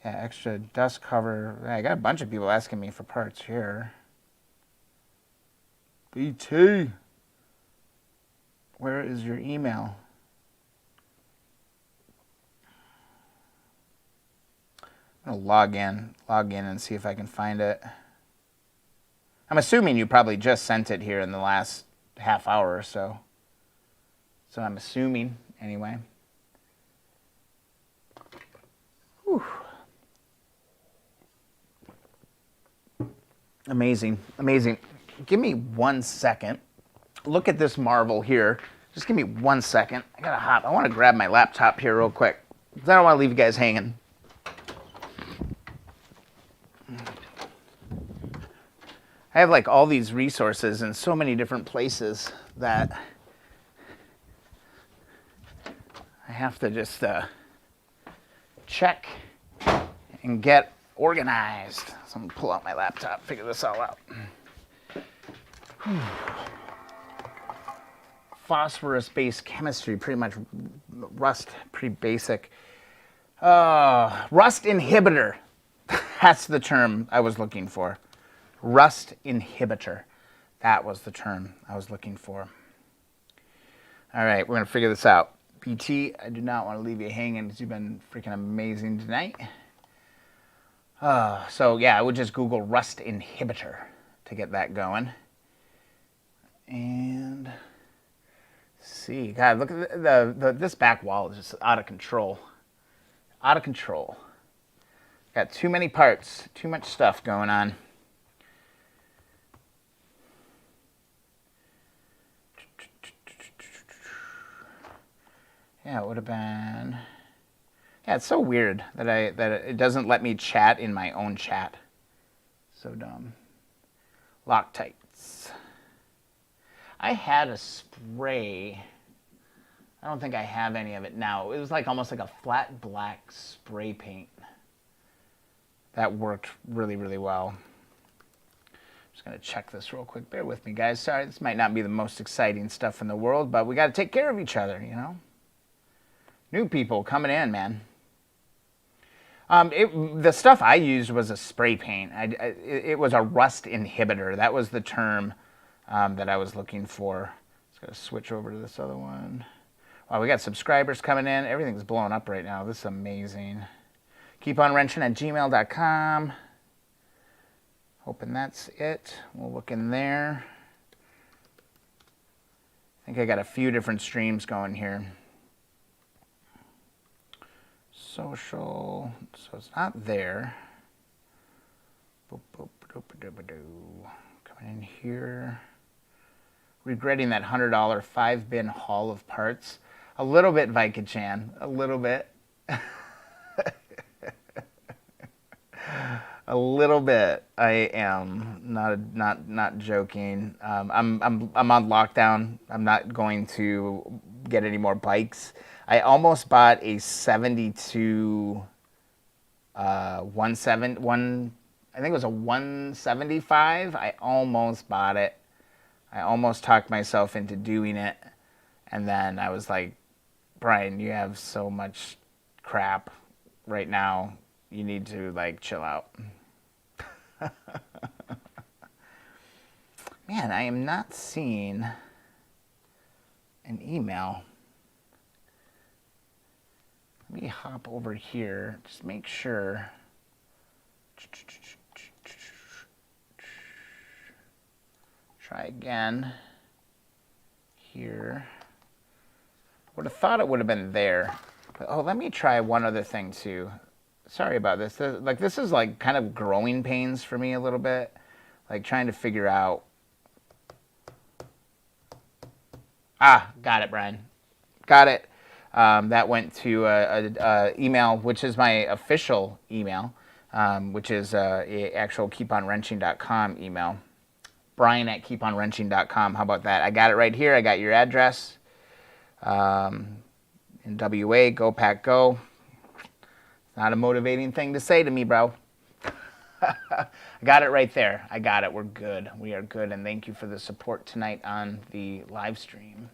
Yeah, extra dust cover. I got a bunch of people asking me for parts here. BT, where is your email? I'm gonna log in and see if I can find it. I'm assuming you probably just sent it here in the last half hour or so. So I'm assuming anyway. Whew. Amazing, amazing. Give me 1 second. Look at this marvel here. Just give me 1 second. I want to grab my laptop here real quick. I don't want to leave you guys hanging. I have like all these resources in so many different places that I have to just check and get organized. So I'm gonna pull out my laptop, figure this all out. Phosphorus-based chemistry, pretty much rust, pretty basic. Rust inhibitor. That's the term I was looking for. Rust inhibitor. That was the term I was looking for. All right, we're gonna figure this out. PT, I do not want to leave you hanging because you've been freaking amazing tonight. So yeah, I would just Google rust inhibitor to get that going. And see, God, look at this back wall is just out of control. Out of control. Got too many parts, too much stuff going on. Yeah, it would have been. Yeah, it's so weird that it doesn't let me chat in my own chat. So dumb. Loctites. I had a spray. I don't think I have any of it now. It was like almost like a flat black spray paint. That worked really, really well. Just gonna check this real quick. Bear with me, guys. Sorry, this might not be the most exciting stuff in the world, but we gotta take care of each other, you know? New people coming in, man. The stuff I used was a spray paint. It was a rust inhibitor. That was the term that I was looking for. Just got to switch over to this other one. Wow, we got subscribers coming in. Everything's blowing up right now. This is amazing. keeponwrenching@gmail.com. Hoping that's it. We'll look in there. I think I got a few different streams going here. Social, so it's not there. Coming in here. Regretting that $100 5-bin haul of parts. A little bit, Vicachan. A little bit. A little bit. I am not joking. I'm on lockdown. I'm not going to get any more bikes. I almost bought a 72 I think it was a 175. I almost bought it. I almost talked myself into doing it. And then I was like, Brian, you have so much crap right now. You need to like chill out. Man, I am not seeing an email. let me hop over here. Just make sure. Try again. Here. Would have thought it would have been there. But, oh, let me try one other thing too. Sorry about this. This is like kind of growing pains for me a little bit. Like trying to figure out. Ah, got it, Brian. Got it. That went to a email, which is my official email, which is actual keeponwrenching.com email. Brian at keeponwrenching.com. How about that? I got it right here. I got your address. In WA, go pack go. It's not a motivating thing to say to me, bro. I got it right there. I got it. We're good. We are good. And thank you for the support tonight on the live stream.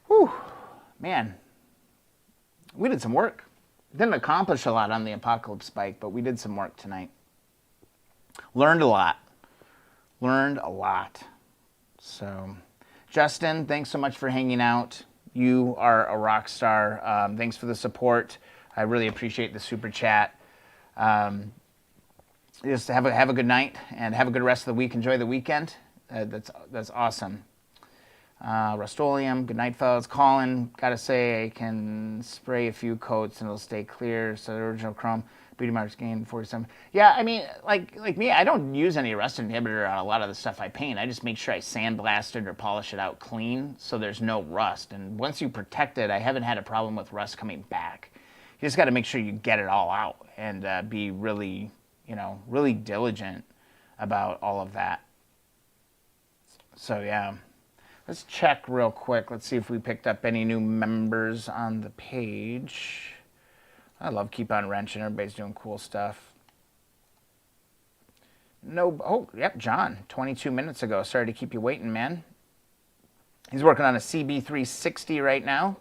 Whew. Man, we did some work. Didn't accomplish a lot on the Apocalypse bike, but we did some work tonight. Learned a lot. Learned a lot. So, Justin, thanks so much for hanging out. You are a rock star. Thanks for the support. I really appreciate the super chat. Just have a good night and have a good rest of the week. Enjoy the weekend. That's awesome. Rust-Oleum, good night, fellas. Colin, gotta say I can spray a few coats and it'll stay clear. So the original chrome. Beauty marks gained 47. Yeah, I mean, like me, I don't use any rust inhibitor on a lot of the stuff I paint. I just make sure I sandblast it or polish it out clean so there's no rust. And once you protect it, I haven't had a problem with rust coming back. You just got to make sure you get it all out and be really, really diligent about all of that. So yeah, let's check real quick. Let's see if we picked up any new members on the page. I love Keep On Wrenching. Everybody's doing cool stuff. No, oh, yep, John, 22 minutes ago. Sorry to keep you waiting, man. He's working on a CB350 right now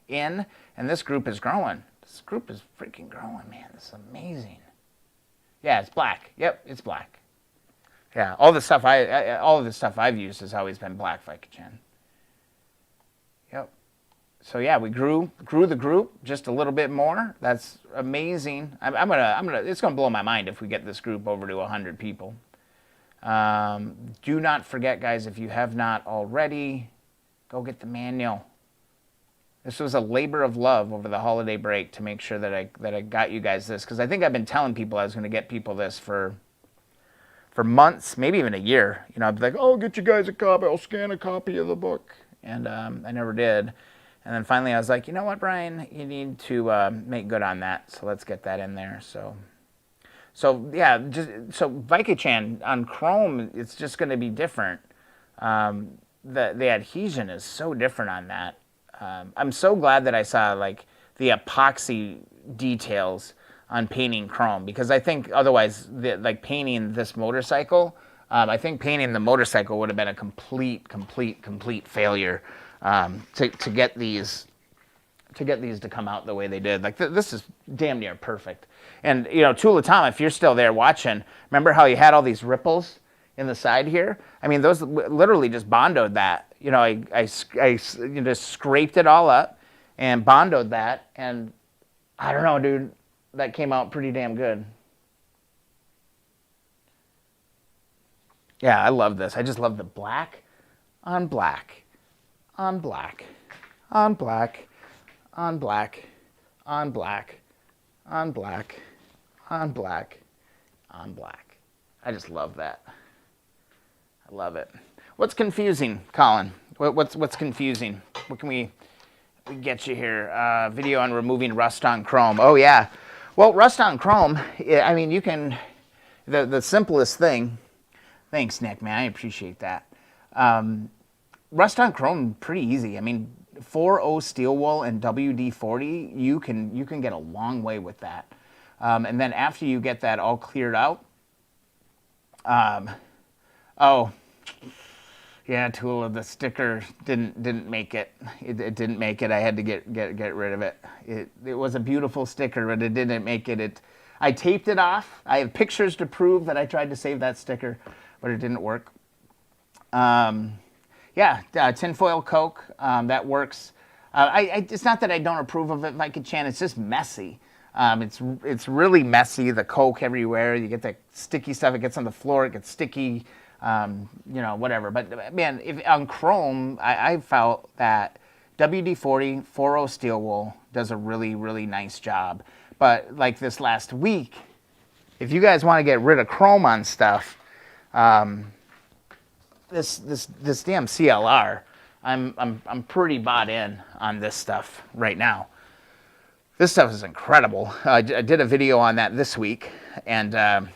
and this group is growing. This group is freaking growing, man. This is amazing. Yeah, it's black. Yep, it's black. Yeah, all the stuff all of the stuff I've used has always been black Vicodin. Yep. So yeah, we grew the group just a little bit more. That's amazing. It's gonna blow my mind if we get this group over to 100 people. Do not forget, guys, if you have not already, go get the manual. This was a labor of love over the holiday break to make sure that I got you guys this, because I think I've been telling people I was gonna get people this for months, maybe even a year. I'd be like, oh, get you guys a copy. I'll scan a copy of the book, and I never did. And then finally I was like, you know what, Brian, you need to make good on that. So let's get that in there. So yeah, so Vicodin on chrome, it's just going to be different. The adhesion is so different on that. I'm so glad that I saw like the epoxy details on painting chrome, because I think otherwise, like painting this motorcycle, I think painting the motorcycle would have been a complete failure. To get these to come out the way they did. Like this is damn near perfect. And Tula Tom, if you're still there watching, remember how you had all these ripples in the side here? I mean, those literally just bondoed that. I just scraped it all up and bondoed that, and I don't know, dude, that came out pretty damn good. Yeah, I love this. I just love the black on black. On black, on black, on black, on black, on black, on black, on black. I just love that. I love it. What's confusing, Colin? What's confusing? What can we get you here? Video on removing rust on chrome. Oh yeah. Well, rust on chrome, I mean, you can, the simplest thing. Thanks, Nick, man. I appreciate that. Rust on chrome, pretty easy. I mean, 4.0 steel wool and WD-40, you can get a long way with that. And then after you get that all cleared out, oh, yeah, Tula, the sticker didn't make it. It didn't make it. I had to get rid of it. It was a beautiful sticker, but it didn't make it. I taped it off. I have pictures to prove that I tried to save that sticker, but it didn't work. Yeah, tinfoil Coke, that works. It's not that I don't approve of it, Mike and Chan. It's just messy. It's really messy. The Coke everywhere. You get that sticky stuff. It gets on the floor. It gets sticky. You know, whatever. But man, on chrome, I felt that WD-40 4.0 steel wool does a really, really nice job. But like this last week, if you guys want to get rid of chrome on stuff, this damn CLR, I'm pretty bought in on this stuff right now. This stuff is incredible. I did a video on that this week, and so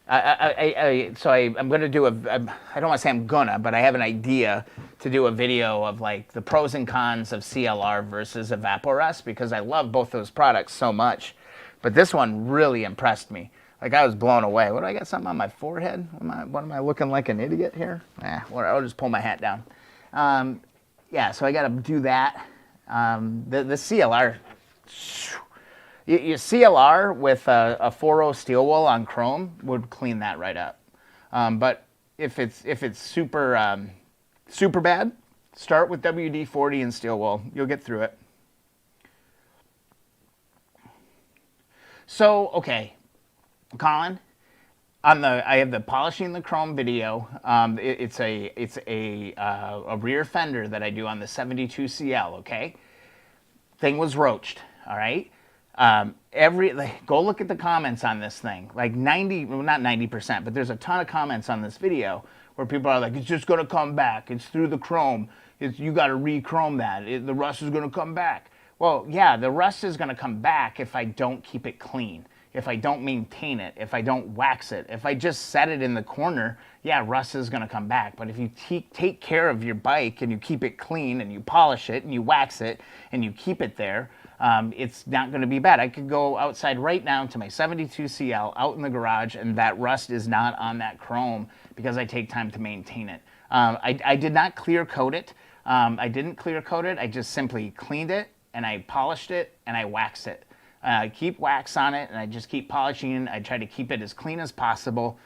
I'm going to do I don't want to say I'm gonna, but I have an idea to do a video of like the pros and cons of CLR versus Evaporust, because I love both those products so much. But this one really impressed me. Like, I was blown away. What, do I got something on my forehead? What am I looking like an idiot here? I'll just pull my hat down. Yeah, so I got to do that. The CLR, your CLR with a 4.0 steel wool on chrome would clean that right up. But if it's super super bad, start with WD-40 and steel wool. You'll get through it. So, okay, Colin, I have the polishing the chrome video. It's a rear fender that I do on the 72 CL. Okay, thing was roached. All right, go look at the comments on this thing. Like not 90%, but there's a ton of comments on this video where people are like, it's just gonna come back. It's through the chrome. You got to re-chrome that. The rust is gonna come back. Well, yeah, the rust is gonna come back if I don't keep it clean. If I don't maintain it, if I don't wax it, if I just set it in the corner, yeah, rust is going to come back. But if you take care of your bike and you keep it clean and you polish it and you wax it and you keep it there, it's not going to be bad. I could go outside right now to my 72 CL out in the garage, and that rust is not on that chrome because I take time to maintain it. I did not clear coat it. I didn't clear coat it. I just simply cleaned it and I polished it and I waxed it. I keep wax on it, and I just keep polishing. I try to keep it as clean as possible,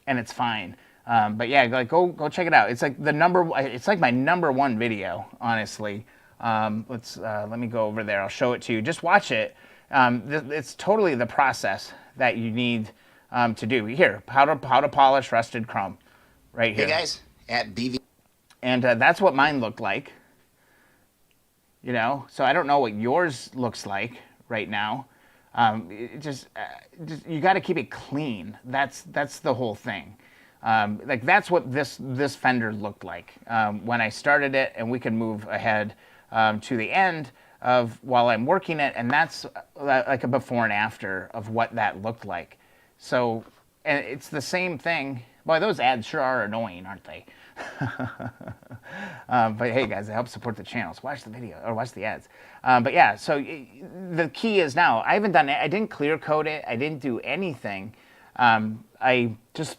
and it's fine. But yeah, like go check it out. It's like it's like my #1 video, honestly. Let me go over there. I'll show it to you. Just watch it. It's totally the process that you need to do. Here, how to polish rusted chrome, right here. Hey guys, at BV. And that's what mine looked like. You know, so I don't know what yours looks like right now. You got to keep it clean. That's the whole thing. Like that's what this fender looked like when I started it, and we can move ahead to the end of while I'm working it, and that's like a before and after of what that looked like. So, and it's the same thing. Boy, those ads sure are annoying, aren't they? But hey guys, it helps support the channel, so watch the video or watch the ads. But yeah, so the key is now I didn't clear coat it, I didn't do anything. I just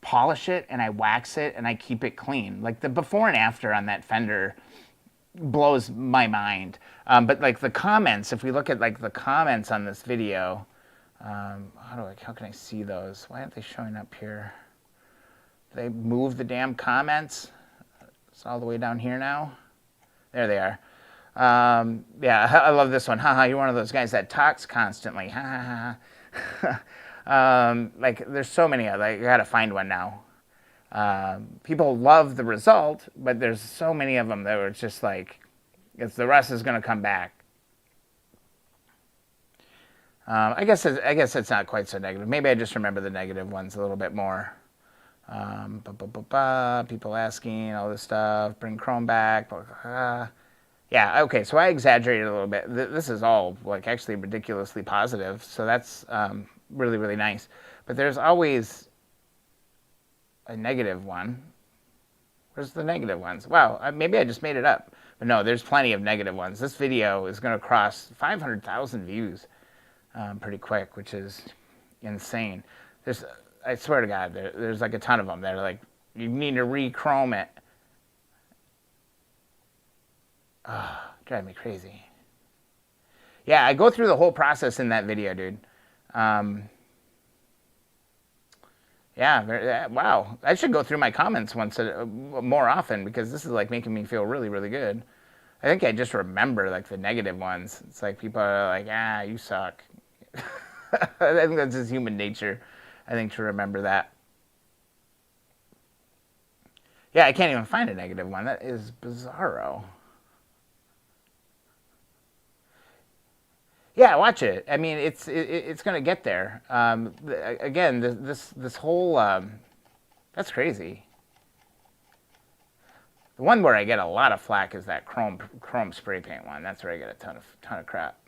polish it and I wax it and I keep it clean. Like the before and after on that fender blows my mind. But like the comments, if we look at like the comments on this video, how can I see those? Why aren't they showing up here? They moved the damn comments. It's all the way down here now. There they are. Yeah, I love this one. Haha, you're one of those guys that talks constantly. Ha ha ha. Like, there's so many. Like, I gotta find one now. People love the result, but there's so many of them that were just like, the rust is gonna come back. I guess it's not quite so negative. Maybe I just remember the negative ones a little bit more. People asking all this stuff, bring chrome back. Yeah, okay, so I exaggerated a little bit. This is all like actually ridiculously positive, so that's really, really nice. But there's always a negative one. Where's the negative ones? Wow, maybe I just made it up. But no, there's plenty of negative ones. This video is going to cross 500,000 views pretty quick, which is insane. I swear to God, there's like a ton of them. They're like, you need to re-chrome it. Oh, drive me crazy. Yeah, I go through the whole process in that video, dude. Yeah, wow. I should go through my comments more often, because this is like making me feel really, really good. I think I just remember like the negative ones. It's like people are like, you suck. I think that's just human nature, I think, to remember that. Yeah, I can't even find a negative one. That is bizarro. Yeah, watch it. I mean, it's going to get there. Again, this whole that's crazy. The one where I get a lot of flack is that chrome spray paint one. That's where I get a ton of crap.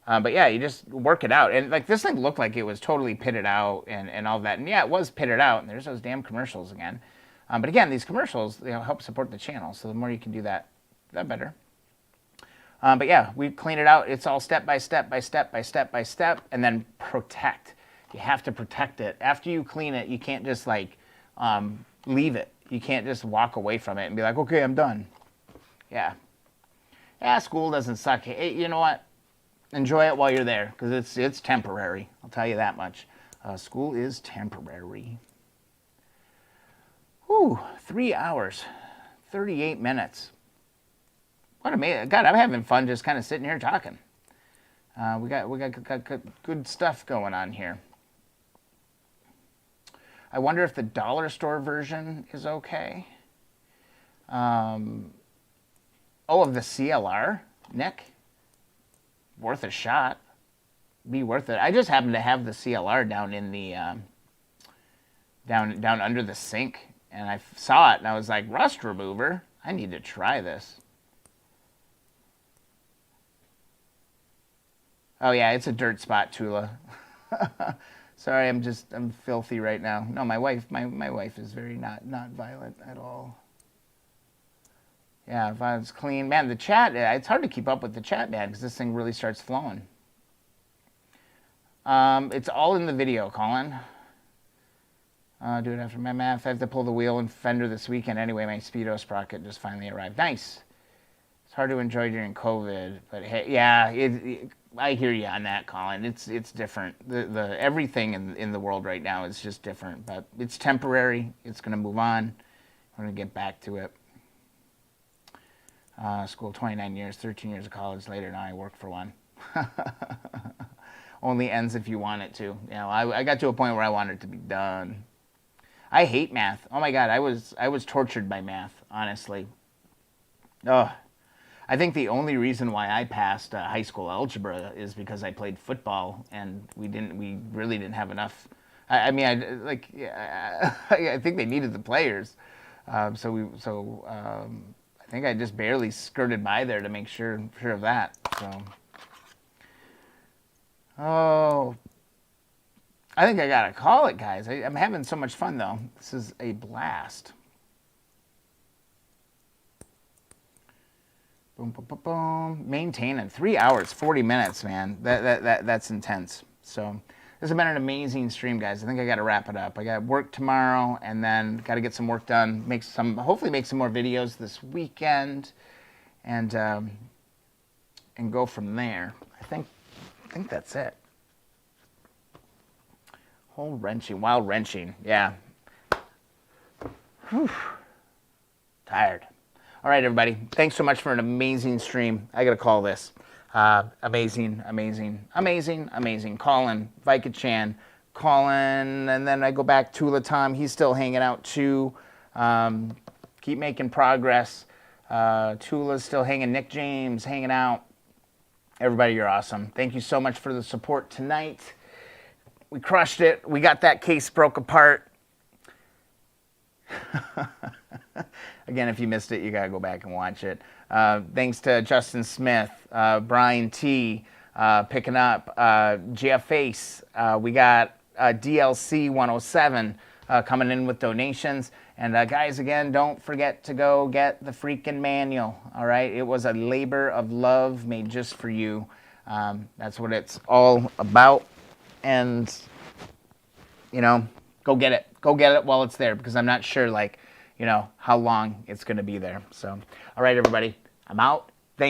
But yeah, you just work it out. And like, this thing looked like it was totally pitted out and all that. And yeah, it was pitted out. And there's those damn commercials again. But again, these commercials, help support the channel. So the more you can do that, the better. But yeah, we clean it out. It's all step by step by step by step by step. And then protect. You have to protect it. After you clean it, you can't just like leave it. You can't just walk away from it and be like, okay, I'm done. Yeah. Yeah, school doesn't suck. Hey, you know what? Enjoy it while you're there, because it's temporary. I'll tell you that much. School is temporary. Whew, 3 hours, 38 minutes. What amazing! God, I'm having fun just kind of sitting here talking. We got good stuff going on here. I wonder if the dollar store version is okay. Of the CLR, Nick. Worth a shot. Be worth it. I just happen to have the CLR down in the down under the sink, and I saw it and I was like, rust remover. I need to try this. Oh yeah, it's a dirt spot, Tula. Sorry, I'm filthy right now. No, my wife is very not violent at all. Yeah, if I was clean. Man, the chat, it's hard to keep up with the chat, man, because this thing really starts flowing. It's all in the video, Colin. Do it after my math. I have to pull the wheel and fender this weekend. Anyway, my Speedo sprocket just finally arrived. Nice. It's hard to enjoy during COVID, but hey, yeah, I hear you on that, Colin. It's different. The everything in the world right now is just different, but it's temporary. It's going to move on. We're going to get back to it. School 29 years, 13 years of college later, now I work for one. Only ends if you want it to. You know, I got to a point where I wanted it to be done. I hate math. Oh my God, I was tortured by math, honestly. Oh, I think the only reason why I passed high school algebra is because I played football and we really didn't have enough. I think they needed the players, so I think I just barely skirted by there to make sure of that. So, oh, I think I gotta call it, guys. I'm having so much fun though. This is a blast. Boom, boom, boom, boom. Maintaining 3 hours, 40 minutes, man. That's intense. So this has been an amazing stream, guys. I think I got to wrap it up. I got work tomorrow, and then got to get some work done. Hopefully make some more videos this weekend, and go from there. I think that's it. Wild wrenching. Yeah. Whew. Tired. All right, everybody. Thanks so much for an amazing stream. I got to call this. Amazing. Colin, Vika-chan, Colin, and then I go back to Tula Tom. He's still hanging out too. Keep making progress. Tula's still hanging. Nick James hanging out. Everybody, you're awesome. Thank you so much for the support tonight. We crushed it. We got that case broke apart. Again, if you missed it, you got to go back and watch it. Thanks to Justin Smith, Brian T, picking up, Jeff Face. We got DLC 107 coming in with donations. And guys, again, don't forget to go get the freaking manual. All right, it was a labor of love made just for you. That's what it's all about. And go get it. Go get it while it's there, because I'm not sure, how long it's going to be there. So, all right, everybody, I'm out.